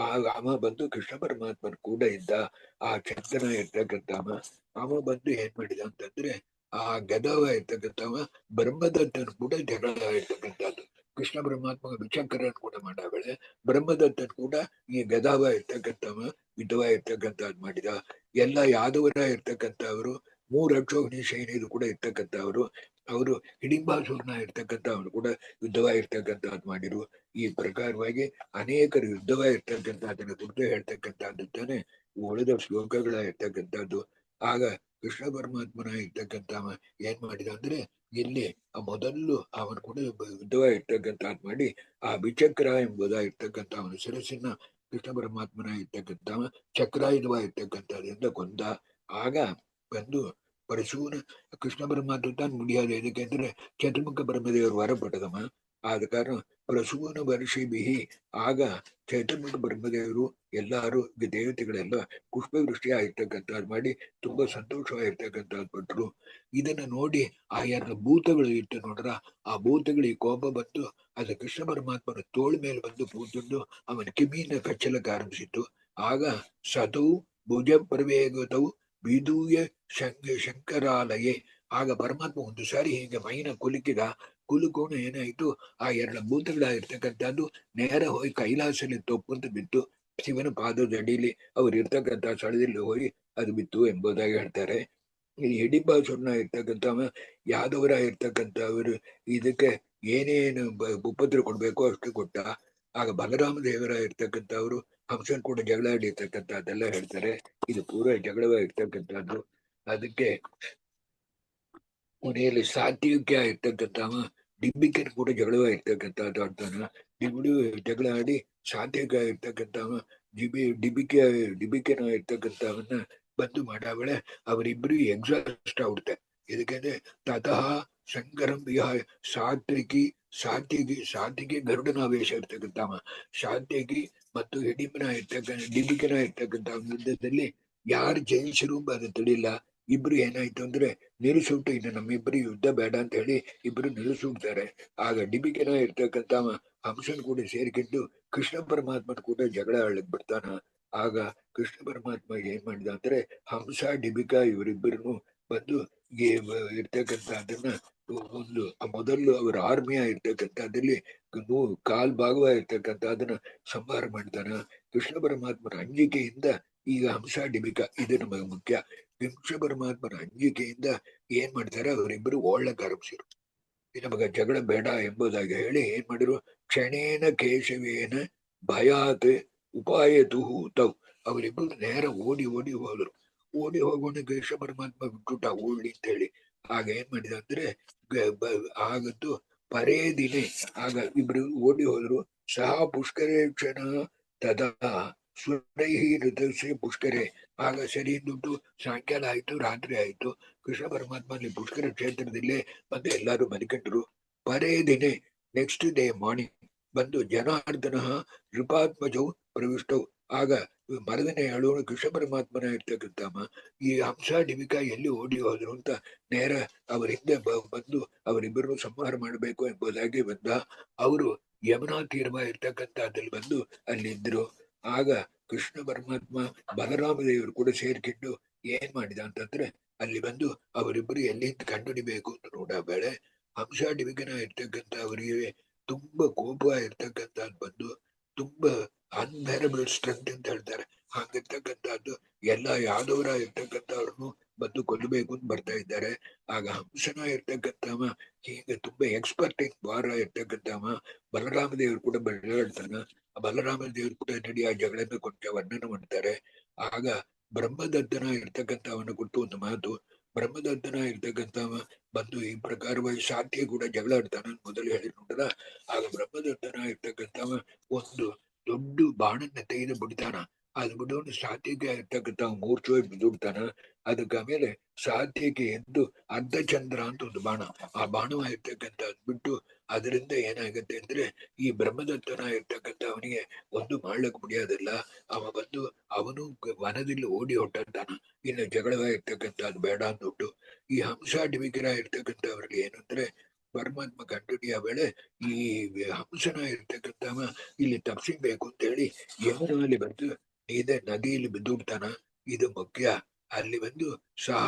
ಆಗ ಅವ ಬಂದು ಕೃಷ್ಣ ಪರಮಾತ್ಮನ ಕೂಡ ಇದ್ದ. ಆ ಚಂದನ ಇರ್ತಕ್ಕಂಥವ ಅವ ಬಂದು ಏನ್ ಮಾಡಿದ ಅಂತಂದ್ರೆ ಆ ಗದವ ಇರ್ತಕ್ಕಂಥವ ಬ್ರಹ್ಮದತ್ತನ ಕೂಡ ಜಗಳ ಇರ್ತಕ್ಕಂಥದ್ದು. ಕೃಷ್ಣ ಪರಮಾತ್ಮ ವಿಚಕ್ರನ್ ಕೂಡ ಮಾಡಾವಳೆ ಬ್ರಹ್ಮದತ್ತನ್ ಕೂಡ ಈ ಗದಾವ ಇರ್ತಕ್ಕಂಥವ ಯುದ್ಧವ ಇರ್ತಕ್ಕಂಥದ್ದು ಮಾಡಿದ. ಎಲ್ಲ ಯಾದವರ ಇರ್ತಕ್ಕಂಥವ್ರು 3 ಅಕ್ಷೋಹಿಣಿ ಸೈನ್ಯದು ಕೂಡ ಇರ್ತಕ್ಕಂಥವ್ರು ಅವರು ಹಿಡಿಂಬಾಸೂರ್ನ ಇರ್ತಕ್ಕಂಥವ್ರು ಕೂಡ ಯುದ್ಧವ ಇರ್ತಕ್ಕಂಥದ್ದು ಮಾಡಿರು. ಈ ಪ್ರಕಾರವಾಗಿ ಅನೇಕರು ಯುದ್ಧವ ಇರ್ತಕ್ಕಂಥದ್ದನ್ನ ದುಡ್ಡು ಹೇಳ್ತಕ್ಕಂಥದ್ದು ತಾನೆ ಉಳಿದ ಶ್ಲೋಕಗಳ ಇರ್ತಕ್ಕಂಥದ್ದು. ಆಗ ಕೃಷ್ಣ ಪರಮಾತ್ಮನ ಇರ್ತಕ್ಕಂಥವ ಏನ್ ಮಾಡಿದ ಅಂದ್ರೆ ಇಲ್ಲಿ ಮೊದಲು ಅವನು ಕೂಡ ಯುದ್ಧವ ಇರ್ತಕ್ಕಂಥದ್ದು ಮಾಡಿ ಆ ವಿಚಕ್ರ ಎಂಬುದ ಇರ್ತಕ್ಕಂಥ ಅವನ ಶಿರಸ್ಸನ್ನ ಕೃಷ್ಣ ಪರಮಾತ್ಮನ ಇರ್ತಕ್ಕಂಥವ ಚಕ್ರಾಯುಧವ ಇರ್ತಕ್ಕಂಥದ್ರಿಂದ ಕೊಂದ. ಆಗ ಬಂದು ಪರಶುನ ಕೃಷ್ಣ ಪರಮಾತ್ಮ ತಾನು ಮುಡಿಯಾದ ಇದಕ್ಕೆ ಅಂದ್ರೆ ಚತುರ್ಮುಖ ಬ್ರಹ್ಮದೇವರು ವರ ಪಡೆದವ. ಆದ ಕಾರಣ ಪ್ರಸೂನ ವರ್ಷಿ ಬಿಹಿ ಆಗ ಚೈತನ್ಯ ಬ್ರಹ್ಮದೇವರು ಎಲ್ಲಾರು ದೇವತೆಗಳೆಲ್ಲ ಪುಷ್ಪವೃಷ್ಟಿ ಆಗಿರ್ತಕ್ಕಂಥದ್ದು ಮಾಡಿ ತುಂಬಾ ಸಂತೋಷವಾಗಿರ್ತಕ್ಕಂಥದ್ದು ಪಟ್ರು. ಇದನ್ನ ನೋಡಿ ಆ 2 ಭೂತಗಳು ಇಟ್ಟು ನೋಡ್ರ ಆ ಭೂತಗಳಿಗೆ ಕೋಪ ಬಂದು ಅದು ಕೃಷ್ಣ ಪರಮಾತ್ಮನ ತೋಳ ಮೇಲೆ ಬಂದು ಕೂತಂದು ಅವನ ಕಿವಿನ ಕಚ್ಚಲಕ್ಕೆ ಆರಂಭಿಸಿತು. ಆಗ ಸತೌ ಭುಜ ಪ್ರವೇಗತವು ವಿದೂಯ ಶಂಕರಾಲಯೇ. ಆಗ ಪರಮಾತ್ಮ ಒಂದು ಸಾರಿ ಹೀಗೆ ಮೈನ ಕುಲುಕಿದ. ಕುಲುಕೋಣ ಏನಾಯ್ತು ಆ 2 ಭೂತಗಳಾಗಿರ್ತಕ್ಕಂಥದ್ದು ನೇರ ಹೋಗಿ ಕೈಲಾಸಲ್ಲಿ ತೊಪ್ಪಂತ ಬಿತ್ತು. ಶಿವನ ಪಾದದ ಅಡಿಲಿ ಅವ್ರು ಇರ್ತಕ್ಕಂಥ ಸ್ಥಳದಲ್ಲಿ ಹೋಗಿ ಅದು ಬಿತ್ತು ಎಂಬುದಾಗಿ ಹೇಳ್ತಾರೆ. ಈ ಹಿಡಿಂಬಾಸುರನ ಇರ್ತಕ್ಕಂಥವ ಯಾದವರ ಇರ್ತಕ್ಕಂಥವರು ಇದಕ್ಕೆ ಏನೇನು ಉಪದ್ರ ಕೊಡ್ಬೇಕೋ ಅಷ್ಟು ಕೊಟ್ಟ. ಆಗ ಬಲರಾಮ ದೇವರ ಇರ್ತಕ್ಕಂಥವ್ರು ಹಂಸನ್ ಕೂಡ ಜಗಳ ಆಡಿರ್ತಕ್ಕಂಥದ್ದೆಲ್ಲ ಹೇಳ್ತಾರೆ. ಇದು ಪೂರ ಜಗಳವ ಇರ್ತಕ್ಕಂಥದ್ದು. ಅದಕ್ಕೆ ಕೊನೆಯಲ್ಲಿ ಸಾತ್ವಿಕ ಇರ್ತಕ್ಕಂಥವ ಡಿಂಬಿಕನ್ ಕೂಡ ಜಗಳವ ಇರ್ತಕ್ಕಂಥದ್ದು ಆಡ್ತಾನ. ಡಿಬಿಡು ಜಗಳ ಆಡಿ ಸಾತ್ವಿಕ ಇರ್ತಕ್ಕಂಥವ ಡಿಬಿಕನ ಇರ್ತಕ್ಕಂಥವನ್ನ ಬಂದು ಮಾಡಾವಳೆ ಅವರಿಬ್ರು ಎಕ್ಸಾಸ್ಟ್ ಆಗ್ಬಿಡುತ್ತೆ. ಇದಕ್ಕೆ ತತಃ ಶಂಕರಂ ವಿಹಾಯ ಸಾತ್ವಿಗಿ ಗರುಡನ ವೇಷ ಇರ್ತಕ್ಕಂಥವ ಸಾತ್ವಿಗಿ ಮತ್ತು ಡಿಬಿಕನ ಇರ್ತಕ್ಕಂಥ ಯುದ್ಧದಲ್ಲಿ ಯಾರು ಜಯಿಸಿರು ಅದು ತಿಳಿಲ್ಲ. ಇಬ್ರು ಏನಾಯ್ತು ಅಂದ್ರೆ ನಿಲ್ಲಿಸುಟ್ಟು ಇನ್ನು ನಮ್ಮಿಬ್ರು ಯುದ್ಧ ಬೇಡ ಅಂತ ಹೇಳಿ ಇಬ್ರು ನಿಲ್ಲಿಸುತ್ತಾರೆ. ಆಗ ಡಿಬಿಕನ ಇರ್ತಕ್ಕಂಥವ ಹಂಸನ್ ಕೂಡ ಸೇರ್ಕೊಂಡು ಕೃಷ್ಣ ಪರಮಾತ್ಮನ ಕೂಡ ಜಗಳ ಆಡಕ್ ಬಿಡ್ತಾನ. ಆಗ ಕೃಷ್ಣ ಪರಮಾತ್ಮ ಏನ್ ಮಾಡಿದ ಅಂದ್ರೆ ಹಂಸ ಡಿಬಿಕಾ ಇವರಿಬ್ಬರನ್ನು ಬಂದು ಇರ್ತಕ್ಕಂಥದ್ದನ್ನ ಒಂದು ಮೊದಲು ಅವರ ಆರ್ಮಿಯ ಇರ್ತಕ್ಕಂಥದ್ದಲ್ಲಿ ಕಾಲ್ ಭಾಗವ ಇರ್ತಕ್ಕಂಥದ್ದನ್ನ ಸಂಹಾರ ಮಾಡ್ತಾನ. ಕೃಷ್ಣ ಪರಮಾತ್ಮನ ಅಂಜಿಕೆಯಿಂದ ಈಗ ಹಂಸ ಡಿಬಿಕಾ ಇದು ನಮಗೆ ಮುಖ್ಯ. ಕೃಷ್ಣ ಪರಮಾತ್ಮನ ಅಂಜಿಕೆಯಿಂದ ಏನ್ ಮಾಡ್ತಾರೆ ಅವರಿಬ್ಬರು ಓಡ್ಲಕ್ ಆರಂಭಿಸಿರು. ನಮಗ ಜಗಳ ಬೇಡ ಎಂಬುದಾಗಿ ಹೇಳಿ ಏನ್ ಮಾಡಿರು ಕ್ಷಣೇನ ಕೇಶವೇನ ಭಯಾತ್ ಉಪಾಯತು ತವ್ ಅವರಿಬ್ಬರು ನೇರ ಓಡಿ ಹೋದ್ರು. ಓಡಿ ಹೋಗೋಣ ಕೃಷ್ಣ ಪರಮಾತ್ಮ ಬಿಟ್ಟುಟ ಓಡ್ಲಿ ಅಂತ ಹೇಳಿ. ಆಗ ಏನ್ ಮಾಡಿದ ಅಂದ್ರೆ ಆಗತ್ತು ಪರೇ ದಿನೇ ಆಗ ಇಬ್ರು ಓಡಿ ಹೋದ್ರು. ಸಹ ಪುಷ್ಕರೇ ಕ್ಷಣ ತದಾ ಸುರೈಹಿ ಋತಸ್ಯ ಪುಷ್ಕರೇ. ಆಗ ಸರಿ ದುಡ್ಡು ಸಾಯಂಕಾಲ ಆಯ್ತು ರಾತ್ರಿ ಆಯ್ತು. ಕೃಷ್ಣ ಪರಮಾತ್ಮ ಅಲ್ಲಿ ಪುಷ್ಕರ ಕ್ಷೇತ್ರದಲ್ಲೇ ಬಂದು ಎಲ್ಲಾರು ಮಲಿಕಂಡ್ರು. ಪರೇ ದಿನೇ ನೆಕ್ಸ್ಟ್ ಡೇ ಮಾರ್ನಿಂಗ್ ಬಂದು ಜನಾರ್ದನ ನೃಪಾತ್ಮಜೌ ಪ್ರವಿಷ್ಟವು. ಆಗ ಮರದನೆ ಹೇಳೋಣ ಕೃಷ್ಣ ಪರಮಾತ್ಮನ ಇರ್ತಕ್ಕಂಥಮ್ಮ ಈ ಹಂಸ ಡಿಮಿಕಾ ಎಲ್ಲಿ ಓಡಿ ಹೋದ್ರು ಅಂತ ನೇರ ಅವರ ಹಿಂದೆ ಬಂದು ಅವರಿಬ್ಬರನ್ನು ಸಂಹಾರ ಮಾಡಬೇಕು ಎಂಬುದಾಗಿ ಬಂದ. ಅವರು ಯಮುನಾ ತೀರ್ಮ ಇರ್ತಕ್ಕಂಥದ್ದಲ್ಲಿ ಬಂದು ಅಲ್ಲಿದ್ರು. ಆಗ ಕೃಷ್ಣ ಪರಮಾತ್ಮ ಬಲರಾಮ ದೇವರು ಕೂಡ ಸೇರ್ಕೊಂಡು ಏನ್ ಮಾಡಿದ ಅಂತಂದ್ರೆ ಅಲ್ಲಿ ಬಂದು ಅವರಿಬ್ಬರು ಎಲ್ಲಿಂದ ಕಂಡುಹಿಡಿಬೇಕು ಅಂತ ನೋಡ ಬೇಳೆ. ಹಂಸಾಡಿವಿಕನ ಇರ್ತಕ್ಕಂಥ ಅವರಿಗೆ ತುಂಬಾ ಕೋಪ ಇರ್ತಕ್ಕಂಥದ್ದು ಬಂದು ತುಂಬಾ ಅನ್ಬೇರಬಲ್ ಸ್ಟ್ರೆಂತ್ ಅಂತ ಹೇಳ್ತಾರೆ. ಹಾಗಿರ್ತಕ್ಕಂಥದ್ದು ಎಲ್ಲಾ ಯಾದವರ ಇರ್ತಕ್ಕಂಥವ್ರನ್ನು ಬಂದು ಕೊಲ್ಲಬೇಕು ಅಂತ ಬರ್ತಾ ಇದ್ದಾರೆ. ಆಗ ಹಂಸನ ಇರ್ತಕ್ಕಂಥವ ಹೀಗೆ ತುಂಬಾ ಎಕ್ಸ್ಪರ್ಟ್ ಇನ್ ವಾರ ಇರ್ತಕ್ಕಂಥವ ಬಲರಾಮ ದೇವರು ಕೂಡ ಬೆಳೆದಾಡ್ತಾನ. ಬಲರಾಮ ದೇವರು ಕೂಡ ನಡಿ ಆ ಜಗಳನ್ನ ಕೊಂಚ ವರ್ಣನ ಮಾಡ್ತಾರೆ. ಆಗ ಬ್ರಹ್ಮದತ್ತನ ಇರ್ತಕ್ಕಂಥವನ್ನ ಕೊಟ್ಟು ಒಂದು ಮಾತು, ಬ್ರಹ್ಮದತ್ತನ ಇರ್ತಕ್ಕಂಥವ ಬಂದು ಈ ಪ್ರಕಾರವಾಗಿ ಸಾಧ್ಯ ಕೂಡ ಜಗಳ ಆಡ್ತಾನ ಮೊದಲು ಹೇಳಿ ನೋಡ್ರ. ಆಗ ಬ್ರಹ್ಮದತ್ತನ ಇರ್ತಕ್ಕಂಥವ ಒಂದು ದೊಡ್ಡ ಬಾಣನ್ನ ತೆಗೆದು ಬಿಡ್ತಾನ. ಅದು ಬಿಡೋನು ಸಾತ್ವಿಕ ಇರ್ತಕ್ಕಂಥ ಮೂರ್ಛೆ ಬಿಡುತ್ತಾನ. ಅದಕ್ಕೆ ಆಮೇಲೆ ಸಾತ್ವಿಕ ಎದ್ದು ಅರ್ಧಚಂದ್ರ ಅಂತ ಒಂದು ಬಾಣ, ಆ ಬಾಣವ ಇರ್ತಕ್ಕಂಥದ್ದು ಬಿಟ್ಟು ಅದರಿಂದ ಏನಾಗುತ್ತೆ ಅಂದ್ರೆ ಈ ಬ್ರಹ್ಮದತ್ತನ ಇರ್ತಕ್ಕಂಥ ಅವನಿಗೆ ಒಂದು ಮಾಡ್ಲಿಕ್ಕೆ ಮುಡಿಯೋದಿಲ್ಲ. ಅವ ಬಂದು ಅವನು ವನದಲ್ಲಿ ಓಡಿ ಹೊಟ್ಟಾನ. ಇನ್ನು ಜಗಳವ ಇರ್ತಕ್ಕಂಥದ್ದು ಬೇಡ ಅಂದ್ಬಿಟ್ಟು ಈ ಹಂಸಾಡಿವಿಕರ ಇರ್ತಕ್ಕಂಥವ್ರಿಗೆ ಏನು ಅಂದ್ರೆ ಪರಮಾತ್ಮ ಕಂಡುಹಿಡಿಯ ವೇಳೆ ಈ ಹಂಸನ ಇರ್ತಕ್ಕಂಥವ ಇಲ್ಲಿ ತಪ್ಪಿಸಬೇಕು ಅಂತ ಹೇಳಿ ಯಮುನಲ್ಲಿ ಬಂದು ಇದೇ ನದಿಯಲ್ಲಿ ಬಿದ್ದುಬಿಡ್ತಾನ. ಇದು ಮುಖ್ಯ. ಅಲ್ಲಿ ಬಂದು ಸಹ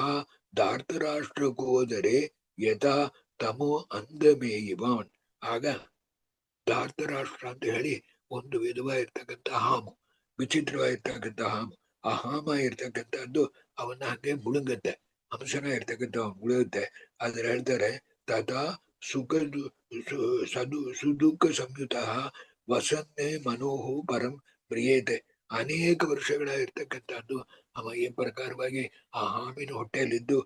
ಧಾರ್ತರಾಷ್ಟ್ರಕ್ಕೆ ಹೋದರೆ ಯಥಾ ತಮೋ ಅಂದಮೇಯಿವಾನ್. ಆಗ ಧಾರ್ತರಾಷ್ಟ್ರ ಅಂತ ಹೇಳಿ ಒಂದು ವಿಧವಾಗಿರ್ತಕ್ಕಂಥ ಹಾಮು, ವಿಚಿತ್ರವಾಗಿರ್ತಕ್ಕಂಥ ಹಾಮು. ಆ ಹಾಮ ಇರ್ತಕ್ಕಂಥದ್ದು ಅವನ್ನ ಹಂಗೆ ಮುಳುಗತ್ತೆ. ಹಂಸನ ಇರ್ತಕ್ಕಂಥ ಮುಳುಗುತ್ತೆ. ಆದ್ರೆ ಹೇಳ್ತಾರೆ ತಥಾ ಸುಖ ಸುದುಃಖ ಸಂಯುತ ವಸನ್ನೇ ಮನೋಹು ಪರಂ ಪ್ರಿಯೇತೆ. ಅನೇಕ ವರ್ಷಗಳ ಇರ್ತಕ್ಕಂಥದ್ದು ಅವ ಈ ಪ್ರಕಾರವಾಗಿ ಆ ಹಾಮಿನ ಹೊಟ್ಟೆಯಲ್ಲಿದ್ದು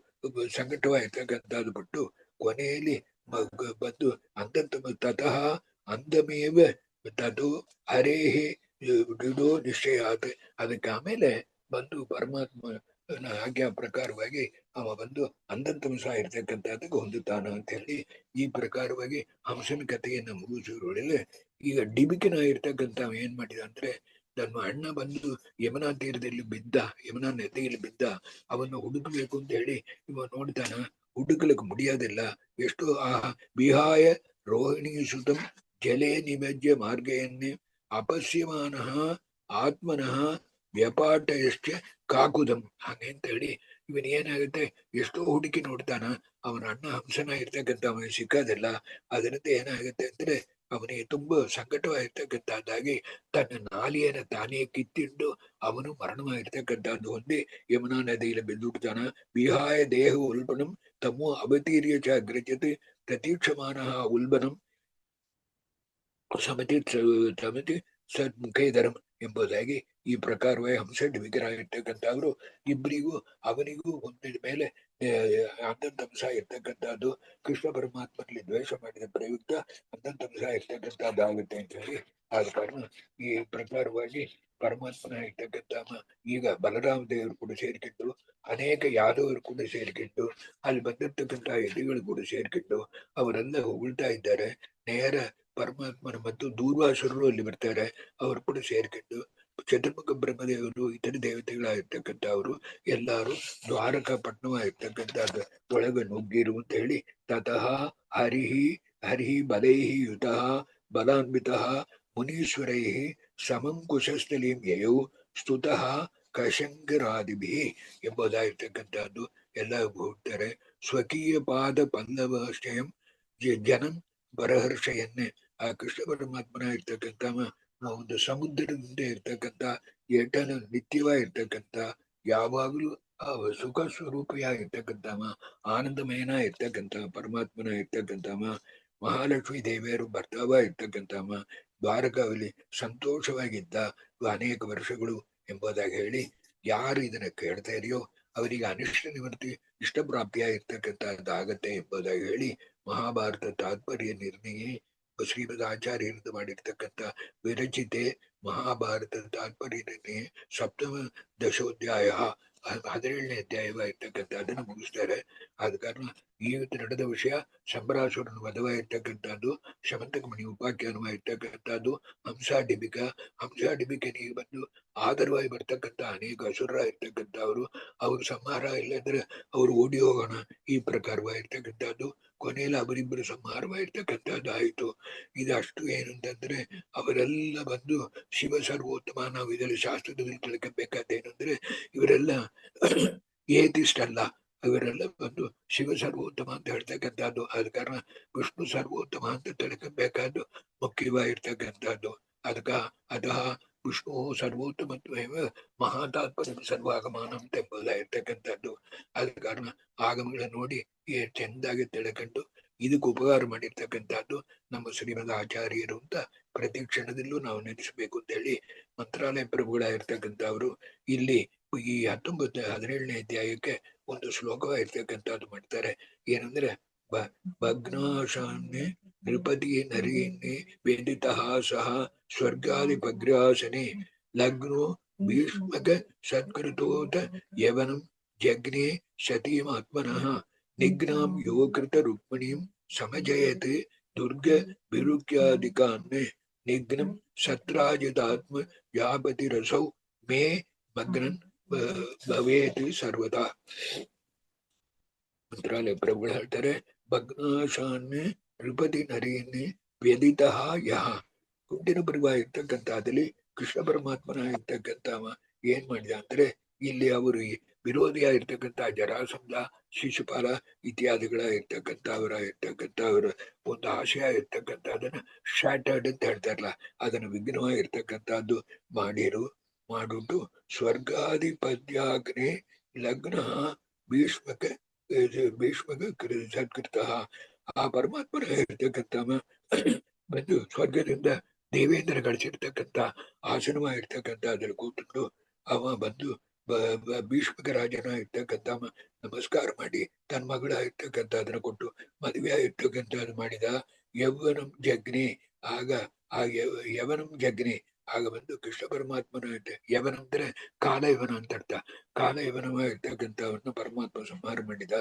ಸಂಕಟವಾಗಿರ್ತಕ್ಕಂಥದ್ದು ಬಿಟ್ಟು ಕೊನೆಯಲ್ಲಿ ಬಂದು ಅಂದಂತ ತತಃ ಅಂದಮೇವ ತದು ಹರೇಹಿ ಡಿಡೋ ನಿಶ್ಚಯಾತ್. ಅದಕ್ಕೆ ಆಮೇಲೆ ಬಂದು ಪರಮಾತ್ಮ ಆಜ್ಞಾ ಪ್ರಕಾರವಾಗಿ ಅವ ಬಂದು ಅಂದಂತಮಸ ಇರ್ತಕ್ಕಂಥದ್ದಕ್ಕೆ ಹೊಂದುತ್ತಾನ ಅಂತ ಹೇಳಿ ಈ ಪ್ರಕಾರವಾಗಿ ಹಂಸನ ಕಥೆಯನ್ನ ಮುಗಿಸಿರೋಳಿಗೆ ಈಗ ಡಿಬಿಕಿನ ಇರ್ತಕ್ಕಂಥ ಏನ್ ಮಾಡಿದ ಅಂದ್ರೆ ನನ್ನ ಅಣ್ಣ ಬಂದು ಯಮುನಾ ತೀರದಲ್ಲಿ ಬಿದ್ದ, ಯಮುನಾ ನದಿಯಲ್ಲಿ ಬಿದ್ದ, ಅವನ್ನು ಹುಡುಕಬೇಕು ಅಂತ ಹೇಳಿ ಇವ ನೋಡ್ತಾನ. ಹುಡುಕಲಿಕ್ಕೆ ಮುಡಿಯೋದಿಲ್ಲ. ಎಷ್ಟು ಆ ವಿಹಾಯ ರೋಹಿಣಿ ಸುತಂ ಜಲೇ ನಿಮಜ್ಯ ಮಾರ್ಗಯನ್ನೇ ಅಪಸ್ಯಮಾನಃ ಆತ್ಮನಃ ವ್ಯಪಾಟಯಶ್ಚ ಕಾಕುದಂ. ಹಾಗೆ ಅಂತ ಹೇಳಿ ಇವನ್ ಏನಾಗುತ್ತೆ ಎಷ್ಟೋ ಹುಡುಕಿ ನೋಡ್ತಾನ. ಅವನ ಅಣ್ಣ ಹಂಸನ ಇರ್ತಕ್ಕಂಥ ಅವನಿಗೆ ಸಿಕ್ಕೋದಿಲ್ಲ. ಅದರಿಂದ ಏನಾಗುತ್ತೆ ಅಂದ್ರೆ ಅವನಿಗೆ ತುಂಬಾ ಸಂಕಟವಾಗಿರ್ತಕ್ಕಂಥದ್ದಾಗಿ ತನ್ನ ನಾಲಿಯನ್ನು ತಾನೇ ಕಿತ್ತಿಟ್ಟು ಅವನು ಮರಣವಾಗಿರ್ತಕ್ಕಂಥದ್ದು ಹೊಂದಿ ಯಮುನಾ ನದಿಯಲ್ಲಿ ಬಿದ್ದುಬಿಡ್ತಾನ. ವಿಹಾಯ ದೇಹ ಉಲ್ಬಣಂ ತಮ್ಮು ಅವತೀರ್ಯ ಚ ಅಗ್ರಜತೆ ಪ್ರತೀಕ್ಷಮಾನ ಉಲ್ಬಣಂ ಸಮತಿ ಸಮತಿ ಸನ್ಮುಖೇಧರಂ ಎಂಬುದಾಗಿ ಈ ಪ್ರಕಾರವಾಗಿ ಹಂಸಡಿವಿಕರಾಗಿರ್ತಕ್ಕಂಥವ್ರು ಇಬ್ಬರಿಗೂ ಅವನಿಗೂ ಒಂದಿನ ಮೇಲೆ ಅಂದಂತಂಸ ಇರ್ತಕ್ಕಂಥದ್ದು ಕೃಷ್ಣ ಪರಮಾತ್ಮನಲ್ಲಿ ದ್ವೇಷ ಮಾಡಿದ ಪ್ರಯುಕ್ತ ಅಂದಂತಂಸ ಇರ್ತಕ್ಕಂಥದ್ದಾಗುತ್ತೆ ಅಂತ ಹೇಳಿ ಆದ ಕಾರಣ ಈ ಪ್ರಕಾರವಾಗಿ ಪರಮಾತ್ಮನ ಇರ್ತಕ್ಕಂಥ ಈಗ ಬಲರಾಮ ದೇವರು ಕೂಡ ಸೇರ್ಕಿಟ್ಟು ಅನೇಕ ಯಾದವರು ಕೂಡ ಸೇರ್ಕಿಟ್ಟು ಅಲ್ಲಿ ಬಂದಿರ್ತಕ್ಕಂಥ ಎಲಿಗಳು ಕೂಡ ಸೇರ್ಕಿಟ್ಟು ಅವರೆಲ್ಲ ಹೊಗಳ್ತಾ ಇದ್ದಾರೆ. ನೇರ ಪರಮಾತ್ಮನ ಮತ್ತು ದೂರ್ವಾಸುರರು ಅಲ್ಲಿ ಬರ್ತಾರೆ. ಅವರು ಕೂಡ ಸೇರ್ಕೊಂಡು ಚತುರ್ಮುಖ ಬ್ರಹ್ಮದೇವರು ಇತರ ದೇವತೆಗಳಾಗಿರ್ತಕ್ಕಂಥವ್ರು ಎಲ್ಲಾರು ದ್ವಾರಕ ಪಟ್ಟಣವಾಗಿರ್ತಕ್ಕಂಥದ್ದು ಒಳಗೆ ನುಗ್ಗಿರು ಅಂತ ಹೇಳಿ ತತಃ ಹರಿಹಿ ಹರಿಹಿ ಬಲೈಹಿ ಯುತಃ ಬಲಾನ್ವಿತಃ ಮುನೀಶ್ವರೈ ಸಮಂಕುಶಸ್ಥಲೀಂ ಯಯೌ ಸ್ತುತಃ ಕಶಂಕರಾದಿಭಿ ಎಂಬುದಾಗಿರ್ತಕ್ಕಂಥದ್ದು ಎಲ್ಲ ಹೋಗ್ತಾರೆ. ಸ್ವಕೀಯ ಪಾದ ಪಲ್ಲವಶ್ಚಯಂ ಜನಂ ಬರಹರ್ಷೆಯನ್ನೇ ಆ ಕೃಷ್ಣ ಪರಮಾತ್ಮನ ಇರ್ತಕ್ಕಂಥ ಒಂದು ಸಮುದ್ರದಿಂದ ಇರ್ತಕ್ಕಂಥ ಏಟನ ನಿತ್ಯವಾಗಿರ್ತಕ್ಕಂಥ ಯಾವಾಗಲೂ ಆ ಸುಖ ಸ್ವರೂಪಿಯಾಗಿರ್ತಕ್ಕಂಥವ ಆನಂದಮಯನ ಇರ್ತಕ್ಕಂಥ ಪರಮಾತ್ಮನ ಇರ್ತಕ್ಕಂಥವ ಮಹಾಲಕ್ಷ್ಮೀ ದೇವಿಯರು ಬರ್ತಾವ ಇರ್ತಕ್ಕಂಥವ ದ್ವಾರಕಾವಲ್ಲಿ ಸಂತೋಷವಾಗಿದ್ದ ಅನೇಕ ವರ್ಷಗಳು ಎಂಬುದಾಗಿ ಹೇಳಿ ಯಾರು ಇದನ್ನ ಕೇಳ್ತಾ ಇದೆಯೋ ಅವರಿಗೆ ಅನಿಷ್ಟ ನಿವೃತ್ತಿ ಇಷ್ಟ ಪ್ರಾಪ್ತಿಯಾಗಿರ್ತಕ್ಕಂಥದ್ದಾಗತ್ತೆ ಎಂಬುದಾಗಿ ಹೇಳಿ ಮಹಾಭಾರತ ತಾತ್ಪರ್ಯ ನಿರ್ಣಯ ಶ್ರೀಮದ್ ಆಚಾರ್ಯರಿಂದ ಮಾಡಿರ್ತಕ್ಕಂಥ ವಿರಚಿತೆ ಮಹಾಭಾರತ ತಾತ್ಪರ್ಯ ನಿರ್ಣಯ ಸಪ್ತಮ ದಶೋಧ್ಯಾಯ 17ನೇ ಅಧ್ಯಾಯವಾಗಿರ್ತಕ್ಕಂಥ ಅದನ್ನು ಮುಗಿಸ್ತಾರೆ. ಆದ ಕಾರಣ ಇವತ್ತು ನಡೆದ ವಿಷಯ ಶಂಬರಾಸುರನ ವಧವಾಗಿರ್ತಕ್ಕಂಥದ್ದು, ಶಮಂತಕ ಮಣಿ ಉಪಾಖ್ಯಾನವಾಗಿರ್ತಕ್ಕಂಥದ್ದು, ಹಂಸಾಡಿಬಿಕನಿಗೆ ಬಂದು ಆಧಾರವಾಗಿ ಬರ್ತಕ್ಕಂಥ ಅನೇಕ ಅಸುರ ಇರ್ತಕ್ಕಂಥವ್ರು ಅವ್ರ ಸಂಹಾರ ಇಲ್ಲಂದ್ರೆ ಅವ್ರು ಓಡಿ ಹೋಗೋಣ ಈ ಪ್ರಕಾರವಾಗಿರ್ತಕ್ಕಂಥದ್ದು. ಕೊನೆಯಲ್ಲಿ ಅವರಿಬ್ಬರು ಸಂಹಾರವಾಗಿರ್ತಕ್ಕಂಥದ್ದು ಆಯಿತು. ಇದಷ್ಟು ಏನಂತಂದ್ರೆ ಅವರೆಲ್ಲ ಬಂದು ಶಿವ ಸರ್ವೋತ್ತಮ. ನಾವು ಇದರಲ್ಲಿ ಶಾಸ್ತ್ರದಲ್ಲಿ ತಿಳ್ಕೊಬೇಕಾದ್ದೇನಂದ್ರೆ ಇವರೆಲ್ಲ ಏತಿಸ್ಟ್ ಅಲ್ಲ, ಇವರೆಲ್ಲ ಬಂದು ಶಿವ ಸರ್ವೋತ್ತಮ ಅಂತ ಹೇಳ್ತಕ್ಕಂಥದ್ದು. ಆದ ಕಾರಣ ವಿಷ್ಣು ಸರ್ವೋತ್ತಮ ಅಂತ ತಿಳ್ಕೊಬೇಕಾದ್ದು ಮುಖ್ಯವಾಗಿರ್ತಕ್ಕಂಥದ್ದು. ಅದಕ್ಕ ಅತಃ ವಿಷ್ಣು ಸರ್ವೋತ್ತಮತ್ವೇವ ಮಹಾತಾತ್ಪರ್ಯ ಸರ್ವಾಗಮಾನಂ ಎಂಬುದಾಗಿರ್ತಕ್ಕಂಥದ್ದು. ಆದ ಕಾರಣ ಆಗಮಗಳ ನೋಡಿ ಚೆಂದಾಗಿ ತಿಳ್ಕೊಂಡು ಇದಕ್ಕೆ ಉಪಕಾರ ಮಾಡಿರ್ತಕ್ಕಂಥದ್ದು ನಮ್ಮ ಶ್ರೀಮದ್ ಆಚಾರ್ಯರು ಅಂತ ಪ್ರತಿ ಕ್ಷಣದಲ್ಲೂ ನಾವು ನೆನೆಸಬೇಕು ಅಂತ ಹೇಳಿ ಮಂತ್ರಾಲಯ ಪ್ರಭುಗಳಾಗಿರ್ತಕ್ಕಂಥವ್ರು ಇಲ್ಲಿ ಈ 17ನೇ ಅಧ್ಯಾಯಕ್ಕೆ ಒಂದು ಶ್ಲೋಕವಾಗಿರ್ತಕ್ಕಂಥದ್ದು ಮಾಡ್ತಾರೆ. ಏನಂದ್ರೆ ಭಗ್ನಾಶಾನ್ಯ ನೃಪತಿ ನರೀನ್ನೇ ವೇದಿತ ಸಹ ಸ್ವರ್ಗಾದಿ ಭಗ್ರಾಸನೆ ಲಗ್ನೋ ಭೀಷ್ಮಕ ಸತ್ಕೃತೋತ ಯವನಂ ಜಗ್ನೇ ಸತೀಮಾತ್ಮನಃ ನಿಘ್ನಾಂ ಯೋಕೃತ ರುಕ್ಮಿಣೀಂ ಸಮಜಯತ್ ದುರ್ಗ ಬಿರುಕ್ಯಾದಿಕಾನ್ನೇ ನಿಘ್ನಂ ಸತ್ರಾಜಿತಾತ್ಮ ಯಾಪತಿ ರಸೌ ಮೇ ಮಗ್ನನ್ ಭವೇತ್ ಸರ್ವದಾ. ಮಂತ್ರಾಲಯ ಪ್ರಭುಗಳು ಹೇಳ್ತಾರೆ, ಭಗ್ನಾಶಾನ್ಯ ನೃಪತಿ ನರೀನ್ನೇ ವ್ಯದಿತಃ ಯಹ. ಕುಂಟಿನ ಪರಿವಾಗಿರ್ತಕ್ಕಂಥದ್ದಲ್ಲಿ ಕೃಷ್ಣ ಪರಮಾತ್ಮನ ಇರ್ತಕ್ಕಂಥವ ಏನ್ ಮಾಡಿದ ಅಂದ್ರೆ, ಇಲ್ಲಿ ಅವರು ವಿರೋಧಿಯಾಗಿರ್ತಕ್ಕಂಥ ಜರಾಸಂಧ, ಶಿಶುಪಾಲ ಇತ್ಯಾದಿಗಳ ಇರ್ತಕ್ಕಂಥವರ ಒಂದು ಆಶಯ ಇರ್ತಕ್ಕಂಥದನ್ನ ಶಾಟರ್ಡ್ ಅಂತ ಹೇಳ್ತಾರಲ್ಲ, ಅದನ್ನ ವಿಘ್ನವಾಗಿರ್ತಕ್ಕಂಥದ್ದು ಮಾಡಿಟ್ಟು ಸ್ವರ್ಗಾಧಿಪತ್ಯಾಗ್ನೇ ಲಗ್ನ ಭೀಷ್ಮಕ ಸತ್ಕೃತ. ಆ ಪರಮಾತ್ಮನ ಇರ್ತಕ್ಕಂಥವ ಬಂದು ಸ್ವರ್ಗದಿಂದ ದೇವೇಂದ್ರ ಗಳಿಸಿರ್ತಕ್ಕಂಥ ಆಸನವಾಗಿರ್ತಕ್ಕಂಥ ಅದ್ರ ಕೂತ್ಕೊಂಡು ಅವ ಬಂದು ಭೀಷ್ಮಕ ರಾಜನ ಇರ್ತಕ್ಕಂಥ ನಮಸ್ಕಾರ ಮಾಡಿ ತನ್ನ ಮಗಳ ಇರ್ತಕ್ಕಂಥ ಅದನ್ನ ಕೊಟ್ಟು ಮದುವೆ ಆಗಿರ್ತಕ್ಕಂಥದ್ದು ಮಾಡಿದ. ಯೌವನಂ ಜಗ್ನಿ, ಆಗ ಆ ಯವನಂ ಜಗ್ನಿ, ಆಗ ಬಂದು ಕೃಷ್ಣ ಪರಮಾತ್ಮನ ಯವನ ಅಂದ್ರೆ ಕಾಲಯವನ ಅಂತ ಅರ್ಥ. ಕಾಲಯವನವಾಗಿರ್ತಕ್ಕಂಥವನ್ನ ಪರಮಾತ್ಮ ಸಂಹಾರ ಮಾಡಿದ.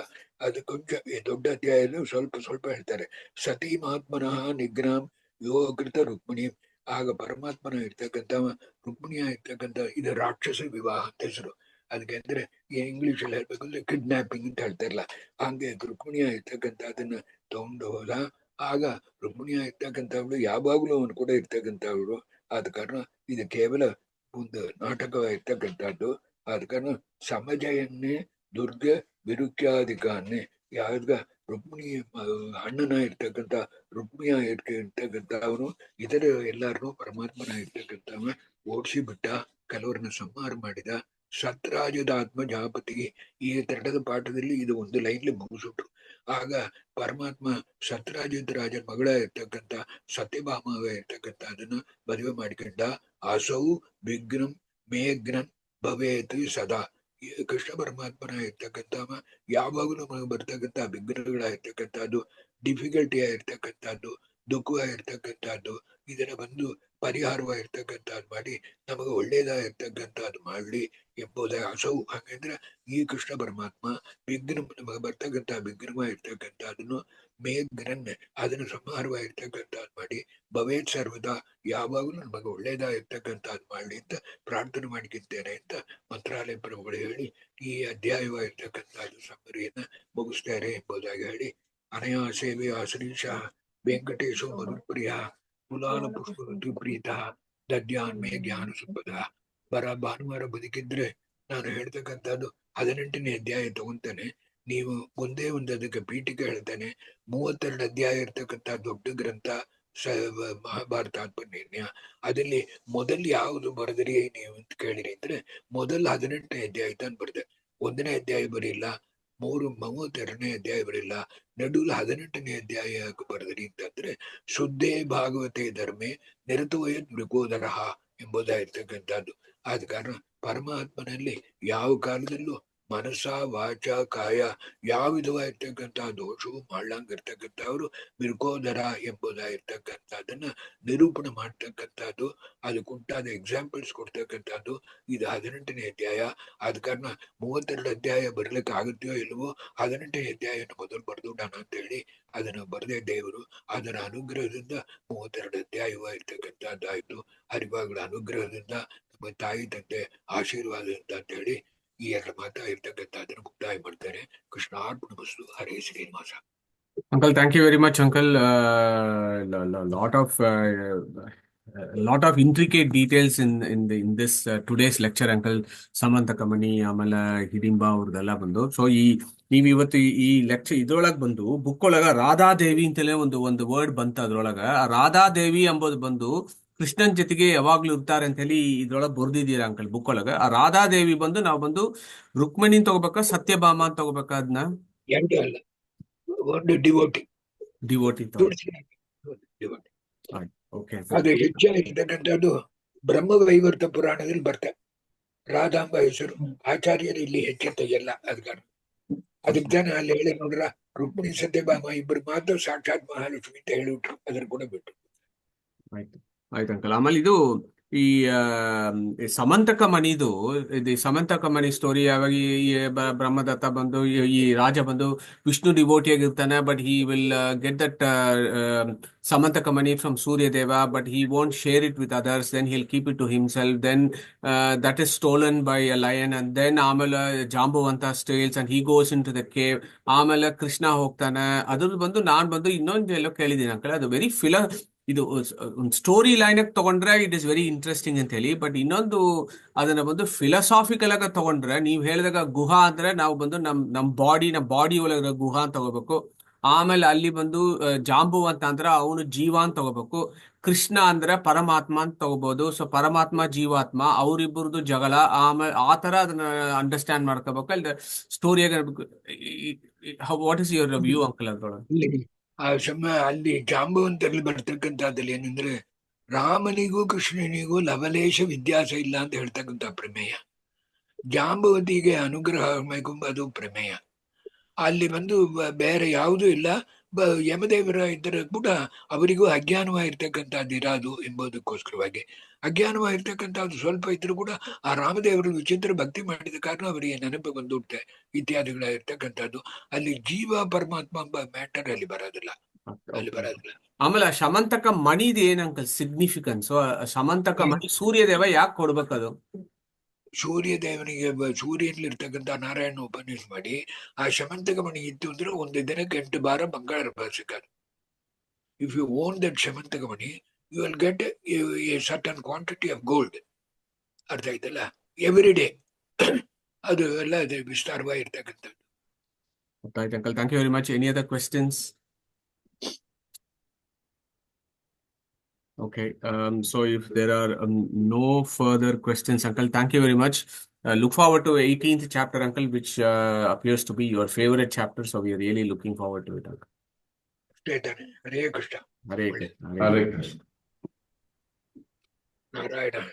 ಅದು ಕೊಂಚ ದೊಡ್ಡ ಅಧ್ಯಾಯದಲ್ಲಿ ಸ್ವಲ್ಪ ಹೇಳ್ತಾರೆ. ಸತೀ ಮಹಾತ್ಮನಃ ನಿಗ್ರಾಮ್ ಯೋಗೃತ ರುಕ್ಮಿಣಿ, ಆಗ ಪರಮಾತ್ಮನ ಇರ್ತಕ್ಕಂಥವ ರುಕ್ಮಿಣಿಯ ಇರ್ತಕ್ಕಂಥ ಇದು ರಾಕ್ಷಸ ವಿವಾಹ ಅಂತ ಹೆಸರು. ಅದಕ್ಕೆ ಅಂದ್ರೆ ಇಂಗ್ಲಿಷ್ ಅಲ್ಲಿ ಹೇಳ್ಬೇಕು ಅಂದ್ರೆ ಕಿಡ್ನಾಪಿಂಗ್ ಅಂತ ಹೇಳ್ತಾರಲ್ಲ, ಹಂಗೆ ರುಕ್ಮಿಣಿಯ ಇರ್ತಕ್ಕಂಥ ಅದನ್ನ ತಗೊಂಡು ಹೋದ. ಆಗ ರುಕ್ಮಿಣಿಯ ಇರ್ತಕ್ಕಂಥವಳು ಯಾವಾಗ್ಲೂ ಅವನು ಕೂಡ ಇರ್ತಕ್ಕಂಥವಳು. ಆದ ಕಾರಣ ಇದು ಕೇವಲ ಒಂದು ನಾಟಕವಾಗಿರ್ತಕ್ಕಂಥದ್ದು. ಆದ ಕಾರಣ ಸಮಜಯನ್ನೇ ದುರ್ಗ ಬಿರುಕ್ಯಾದಿಕಾನ್ನೇ, ಯಾವ್ದ ರುಕ್ಮಿಣಿ ಅಣ್ಣನ ಇರ್ತಕ್ಕಂಥ ರುಕ್ಮಿಯ ಇರ್ತಕ್ಕಂಥ ಅವನು ಇತರ ಎಲ್ಲಾರನು ಪರಮಾತ್ಮನ ಇರ್ತಕ್ಕಂಥವ ಓಡಿಸಿ ಬಿಟ್ಟ, ಕೆಲವರನ್ನ ಸಂಹಾರ ಮಾಡಿದ. ಸತ್ರಾಜದಾತ್ಮ ಜಾಪತಿ, ಈ ತರಟದ ಪಾಠದಲ್ಲಿ ಇದು ಒಂದು ಲೈನ್ಲಿ ಮುಗಿಸ್ಬಿಟ್ರು. ಆಗ ಪರಮಾತ್ಮ ಸತ್ರಾಜಿತ್ ರಾಜನ ಮಗಳ ಇರ್ತಕ್ಕಂಥ ಸತ್ಯಭಾಮವ ಇರ್ತಕ್ಕಂಥ ಅದನ್ನ ಮದುವೆ ಮಾಡಿಕೊಂಡ. ಅಸೌ ವಿಘ್ನಂ ಮೇಘ್ನನ್ ಭವೇತ್ ಸದಾ. ಕೃಷ್ಣ ಪರಮಾತ್ಮನ ಇರ್ತಕ್ಕಂಥವ ಯಾವಾಗಲೂ ನಮಗೆ ಬರ್ತಕ್ಕಂಥ ವಿಘ್ನಗಳಾಗಿರ್ತಕ್ಕಂಥದ್ದು, ಡಿಫಿಕಲ್ಟಿ ಆಗಿರ್ತಕ್ಕಂಥದ್ದು, ದುಃಖವಾಗಿರ್ತಕ್ಕಂಥದ್ದು, ಇದನ್ನ ಬಂದು ಪರಿಹಾರವಾಗಿರ್ತಕ್ಕಂಥದ್ದು ಮಾಡಿ ನಮಗೆ ಒಳ್ಳೇದಾಗಿರ್ತಕ್ಕಂಥದ್ದು ಮಾಡ್ಲಿ ಎಂಬುದಾಗಿ ಅಸೌ. ಹಾಗಂದ್ರೆ ಈ ಕೃಷ್ಣ ಪರಮಾತ್ಮ ವಿಘ್ನ ನಮಗೆ ಬರ್ತಕ್ಕಂಥ ವಿಘ್ನವಾಗಿರ್ತಕ್ಕಂಥದನ್ನು ಮೇಘ್ನನ್ ಅದನ್ನು ಸಂಹಾರವಾಗಿರ್ತಕ್ಕಂಥದ್ದು ಮಾಡಿ ಭವೇತ್ ಸರ್ವದಾ ಯಾವಾಗಲೂ ನಮಗೆ ಒಳ್ಳೇದಾಗಿರ್ತಕ್ಕಂಥದ್ದು ಮಾಡ್ಲಿ ಅಂತ ಪ್ರಾರ್ಥನೆ ಮಾಡ್ಕಿದ್ದೇನೆ ಅಂತ ಮಂತ್ರಾಲಯ ಪ್ರಭುಗಳು ಹೇಳಿ ಈ ಅಧ್ಯಾಯವಾಗಿರ್ತಕ್ಕಂಥದ್ದು ಸಮ್ಮರಿಯನ್ನ ಮುಗಿಸ್ತಾರೆ ಎಂಬುದಾಗಿ ಹೇಳಿ, ಅನಯ ಸೇವೆ ಆಶ್ರೀಶ ವೆಂಕಟೇಶು ಮಧುಪ್ರಿಯ ಕುಲಾಲ ಪುಷ್ಪ ಪ್ರೀತ ದದ್ಯಾನ್ ಮೇ ಜ್ಞಾನ ಸಂಪದ. ಭಾನುವಾರ ಬದುಕಿದ್ರೆ ನಾನು ಹೇಳ್ತಕ್ಕಂಥದ್ದು 18ನೇ ಅಧ್ಯಾಯ ತಗೊಂತಾನೆ. ನೀವು ಒಂದೇ ಒಂದು ಅದಕ್ಕೆ ಪೀಠಿಕೆ ಹೇಳ್ತಾನೆ. 32 ಅಧ್ಯಾಯ ಇರ್ತಕ್ಕಂಥ ದೊಡ್ಡ ಗ್ರಂಥ ಮಹಾಭಾರತ ನಿರ್ಣಯ. ಅದಲ್ಲಿ ಮೊದಲು ಯಾವುದು ಬರೆದ್ರಿ ನೀವು ಅಂತ ಕೇಳಿರಿ ಅಂದ್ರೆ ಮೊದಲು 18ನೇ ಅಧ್ಯಾಯ ತಾನು ಬರ್ದೆ. 1ನೇ ಅಧ್ಯಾಯ ಬರೀಲ್ಲ, 32ನೇ ಅಧ್ಯಾಯ ಬರೀಲ್ಲ, ನಡುவில் 18ನೇ ಅಧ್ಯಾಯ ಬರೆದ್ರಿ ಅಂತಂದ್ರೆ ಶುದ್ಧೇ ಭಾಗವತೆ ಧರ್ಮೆ ನಿರತವಯದ್ ಮೃಗೋದರಹ ಎಂಬುದಾಗಿರ್ತಕ್ಕಂಥದ್ದು. ಆದ ಕಾರಣ ಪರಮಾತ್ಮನಲ್ಲಿ ಯಾವ ಕಾಲದಲ್ಲೂ ಮನಸ್ಸ ವಾಚ ಕಾಯ ಯಾವ ವಿಧವಾಗಿರ್ತಕ್ಕಂಥ ದೋಷವು ಮಾಡ್ಲಂಗಿರ್ತಕ್ಕಂಥವ್ರು ಮಿರ್ಕೋದರ ಎಂಬುದಾಗಿರ್ತಕ್ಕಂಥದ್ದನ್ನ ನಿರೂಪಣೆ ಮಾಡ್ತಕ್ಕಂಥದ್ದು, ಅದಕ್ಕುಂಟಾದ ಎಕ್ಸಾಂಪಲ್ಸ್ ಕೊಡ್ತಕ್ಕಂಥದ್ದು ಇದು 18ನೇ ಅಧ್ಯಾಯ. ಆದ ಕಾರಣ 32 ಅಧ್ಯಾಯ ಬರ್ಲಿಕ್ಕೆ ಆಗುತ್ತೆಯೋ ಇಲ್ವೋ 18ನೇ ಅಧ್ಯಾಯನ ಮೊದಲು ಬರ್ದುಡಣ ಅಂತ ಹೇಳಿ ಅದನ್ನ ಬರದೇ ದೇವರು ಅದರ ಅನುಗ್ರಹದಿಂದ 32 ಅಧ್ಯಾಯವಾಗಿರ್ತಕ್ಕಂಥದ್ದಾಯ್ತು. ಹರಿವಾಗಳ ಅನುಗ್ರಹದಿಂದ ನಮ್ಮ ತಾಯಿ ತಂದೆ ಆಶೀರ್ವಾದದಿಂದ ಅಂತ ಹೇಳಿ ಈ ಎರಡು ಮಾತಾ ಇರ್ತಕ್ಕಂಥ ಅದನ್ನು ಮುಕ್ತಾಯ ಮಾಡ್ತಾರೆ. ಕೃಷ್ಣಾರ್ಪಣಮಸ್ತು. ಹರೇ Srinivasa. Uncle, thank you very much, Uncle. Lot of lot of intricate details in this today's lecture, uncle. Samanthakamani ಆಮೇಲೆ ಹಿಡಿಂಬ ಅವ್ರದ್ದೆಲ್ಲ ಬಂದು ಸೊ ನೀವು ಇವತ್ತು ಈ ಲೆಕ್ಚರ್ ಇದ್ರೊಳಗೆ ಬಂದು ಬುಕ್ ಒಳಗ ರಾಧಾದೇವಿ ಅಂತಲೇ ಒಂದು ವರ್ಡ್ ಬಂತು ಅದ್ರೊಳಗ. ಆ ರಾಧಾದೇವಿ ಎಂಬುದು ಬಂದು ಕೃಷ್ಣನ್ ಜೊತೆಗೆ ಯಾವಾಗ್ಲೂ ಇರ್ತಾರೆ ಅಂತ ಹೇಳಿ ಇದ್ರೊಳಗೆ ಬರ್ದಿದ್ದೀರಾ ಅಂಕಲ್ ಬುಕ್ ಒಳಗ. ಆ ರಾಧಾದೇವಿ ಬಂದು ನಾವು ಬಂದು ರುಕ್ಮಿಣಿನ್ ತಗೋಬೇಕಾ ಸತ್ಯಭಾಮ ಅಂತ ತಗೋಬೇಕಾ ಅದನ್ನ? ಎರಡು ಅಲ್ಲ, ಒಂದು ಡಿವೋಟಿ ಡಿವೋಟಿ ತುಳಸಿ ಡಿವೋಟಿ. ಓಕೆ. ಅದು ಹೆಚ್ಚಾಗಿರ್ತಕ್ಕಂಥದ್ದು ಬ್ರಹ್ಮವೈವರ್ತ ಪುರಾಣದಲ್ಲಿ ಬರ್ತಾರೆ. ರಾಧಾಂಬ ಹೆಸರು ಆಚಾರ್ಯರು ಇಲ್ಲಿ ಹೆಚ್ಚೆ ತೆಗೆಯಲ್ಲ. ಅದಕ್ಕೆ ಜನ ಅಲ್ಲಿ ಹೇಳಿ ನೋಡ್ರ ರುಕ್ಮಿಣಿ ಸತ್ಯಭಾಮ ಇಬ್ಬರು ಮಾತ್ರ ಸಾಕ್ಷಾತ್ ಮಹಾಲಕ್ಷ್ಮಿ ಅಂತ ಹೇಳಿಬಿಟ್ರು. ಅದ್ರ ಕೂಡ ಬಿಟ್ಟು ಆಯ್ತು ಆಯ್ತು ಅಂಕಲ್. ಆಮೇಲೆ ಇದು ಈ ಈ ಸಮಂತಕ ಮಣಿದು ಇದು ಸಮಂತಕ ಮಣಿ ಸ್ಟೋರಿ ಯಾವಾಗ ಈ ಬ್ರಹ್ಮದತ್ತ ಬಂದು ಈ ರಾಜ ಬಂದು ವಿಷ್ಣು ಡಿವೋಟಿ ಆಗಿರ್ತಾನೆ, but he will get that Samantaka Mani from Suryadeva, but he won't share it with others, then he'll keep it to himself, then that is stolen by a lion, and then ಆಮೇಲೆ Jambavanta steals and he goes into the cave. ಆಮೇಲೆ ಕೃಷ್ಣ ಹೋಗ್ತಾನೆ. ಅದ್ರದ್ದು ಬಂದು ನಾನ್ ಬಂದು ಇನ್ನೊಂದು ಎಲ್ಲೋ ಕೇಳಿದ್ದೀನಿ uncle, ಅದು very ಇದು ಒಂದು ಸ್ಟೋರಿ ಲೈನ್ ತಗೊಂಡ್ರೆ ಇಟ್ ಇಸ್ ವೆರಿ ಇಂಟ್ರೆಸ್ಟಿಂಗ್ ಅಂತ ಹೇಳಿ, ಬಟ್ ಇನ್ನೊಂದು ಅದನ್ನ ಬಂದು ಫಿಲಸಾಫಿಕಲ್ ಆಗಿ ತಗೊಂಡ್ರೆ ನೀವು ಹೇಳಿದಾಗ ಗುಹಾ ಅಂದ್ರೆ ನಾವು ಬಂದು ನಮ್ಮ ಬಾಡಿ ಒಳಗಿರೋ ಗುಹಾ ಅಂತ ತಗೋಬೇಕು. ಆಮೇಲೆ ಅಲ್ಲಿ ಬಂದು ಜಾಂಬು ಅಂತ ಅಂದ್ರೆ ಅವನು ಜೀವ ಅಂತ ತಗೋಬೇಕು. ಕೃಷ್ಣ ಅಂದ್ರೆ ಪರಮಾತ್ಮ ಅಂತ ತಗೋಬಹುದು. ಸೊ ಪರಮಾತ್ಮ ಜೀವಾತ್ಮ ಅವರಿಬ್ಬರದು ಜಗಳ, ಆಮೇಲೆ ಆ ತರ ಅದನ್ನ ಅಂಡರ್ಸ್ಟ್ಯಾಂಡ್ ಮಾಡ್ಕೋಬೇಕು. ಅಲ್ಲಿ ಸ್ಟೋರಿಯಾಗ what is your view uncle ಅದ್ರೊಳಗೆ? ಆ ಸಮಯ ಅಲ್ಲಿ ಜಾಂಬವಂತರಲ್ಲಿ ಬರ್ತಕ್ಕಂಥದ್ದಲ್ಲಿ ಏನಂದ್ರೆ ರಾಮನಿಗೂ ಕೃಷ್ಣನಿಗೂ ಲವಲೇಶ ವ್ಯತ್ಯಾಸ ಇಲ್ಲ ಅಂತ ಹೇಳ್ತಕ್ಕಂಥ ಪ್ರಮೇಯ. ಜಾಂಬವತಿಗೆ ಅನುಗ್ರಹ ಅದು ಪ್ರಮೇಯ. ಅಲ್ಲಿ ಬಂದು ಬೇರೆ ಯಾವುದೂ ಇಲ್ಲ. ಯಮದೇವರ ಇದ್ದರೆ ಕೂಡ ಅವರಿಗೂ ಅಜ್ಞಾನವಾಗಿರ್ತಕ್ಕಂಥದ್ದು ಇರಾದು ಎಂಬುದಕ್ಕೋಸ್ಕರವಾಗಿ ಅಜ್ಞಾನವಾಗಿರ್ತಕ್ಕಂಥದ್ದು ಸ್ವಲ್ಪ ಇದ್ರೂ ಕೂಡ ಆ ರಾಮದೇವರು ವಿಚಿತ್ರ ಭಕ್ತಿ ಮಾಡಿದ ಕಾರಣ ಅವರಿಗೆ ನೆನಪು ಬಂದುಬಿಡುತ್ತೆ ಇತ್ಯಾದಿಗಳಾಗಿರ್ತಕ್ಕಂಥದ್ದು. ಅಲ್ಲಿ ಜೀವ ಪರಮಾತ್ಮ ಎಂಬ ಮ್ಯಾಟರ್ ಅಲ್ಲಿ ಬರೋದಿಲ್ಲ. ಆಮೇಲೆ ಶಮಂತಕ ಮಣಿದು ಏನ್ ಅಂಕಲ್ ಸಿಗ್ನಿಫಿಕೆನ್ಸ್? ಶಮಂತಕ ಮಣಿ ಸೂರ್ಯದೇವ ಯಾಕೆ ಕೊಡ್ಬೇಕದು? ಸೂರ್ಯದೇವನಿಗೆ ಸೂರ್ಯನಲ್ಲಿರ್ತಕ್ಕಂಥ ನಾರಾಯಣ ಉಪನ್ಯಾಸ ಮಾಡಿ ಆ ಶಮಂತಕ ಮಣಿ ಇತ್ತು ಅಂದ್ರೆ ಒಂದು ದಿನಕ್ಕೆ 8 ಬಾರ ಮಂಗಳ ಸಿಕ್ಕದು. If you own that Shamantaka Mani you will get a certain quantity of gold. ಅರ್ಥ ಆಯ್ತಲ್ಲ? ಎವ್ರಿ ಡೇ ಅದು ಎಲ್ಲ ವಿಸ್ತಾರವಾಗಿರ್ತಕ್ಕಂಥದ್ದು. Right, uncle. Thank you very much. Any other questions? Okay. So if there are no further questions, uncle, thank you very much. Look forward to 18th chapter, uncle, which appears to be your favorite chapter. So we are really looking forward to it, uncle. Hare Krishna. Hare Krishna. Hare Krishna. Narayana.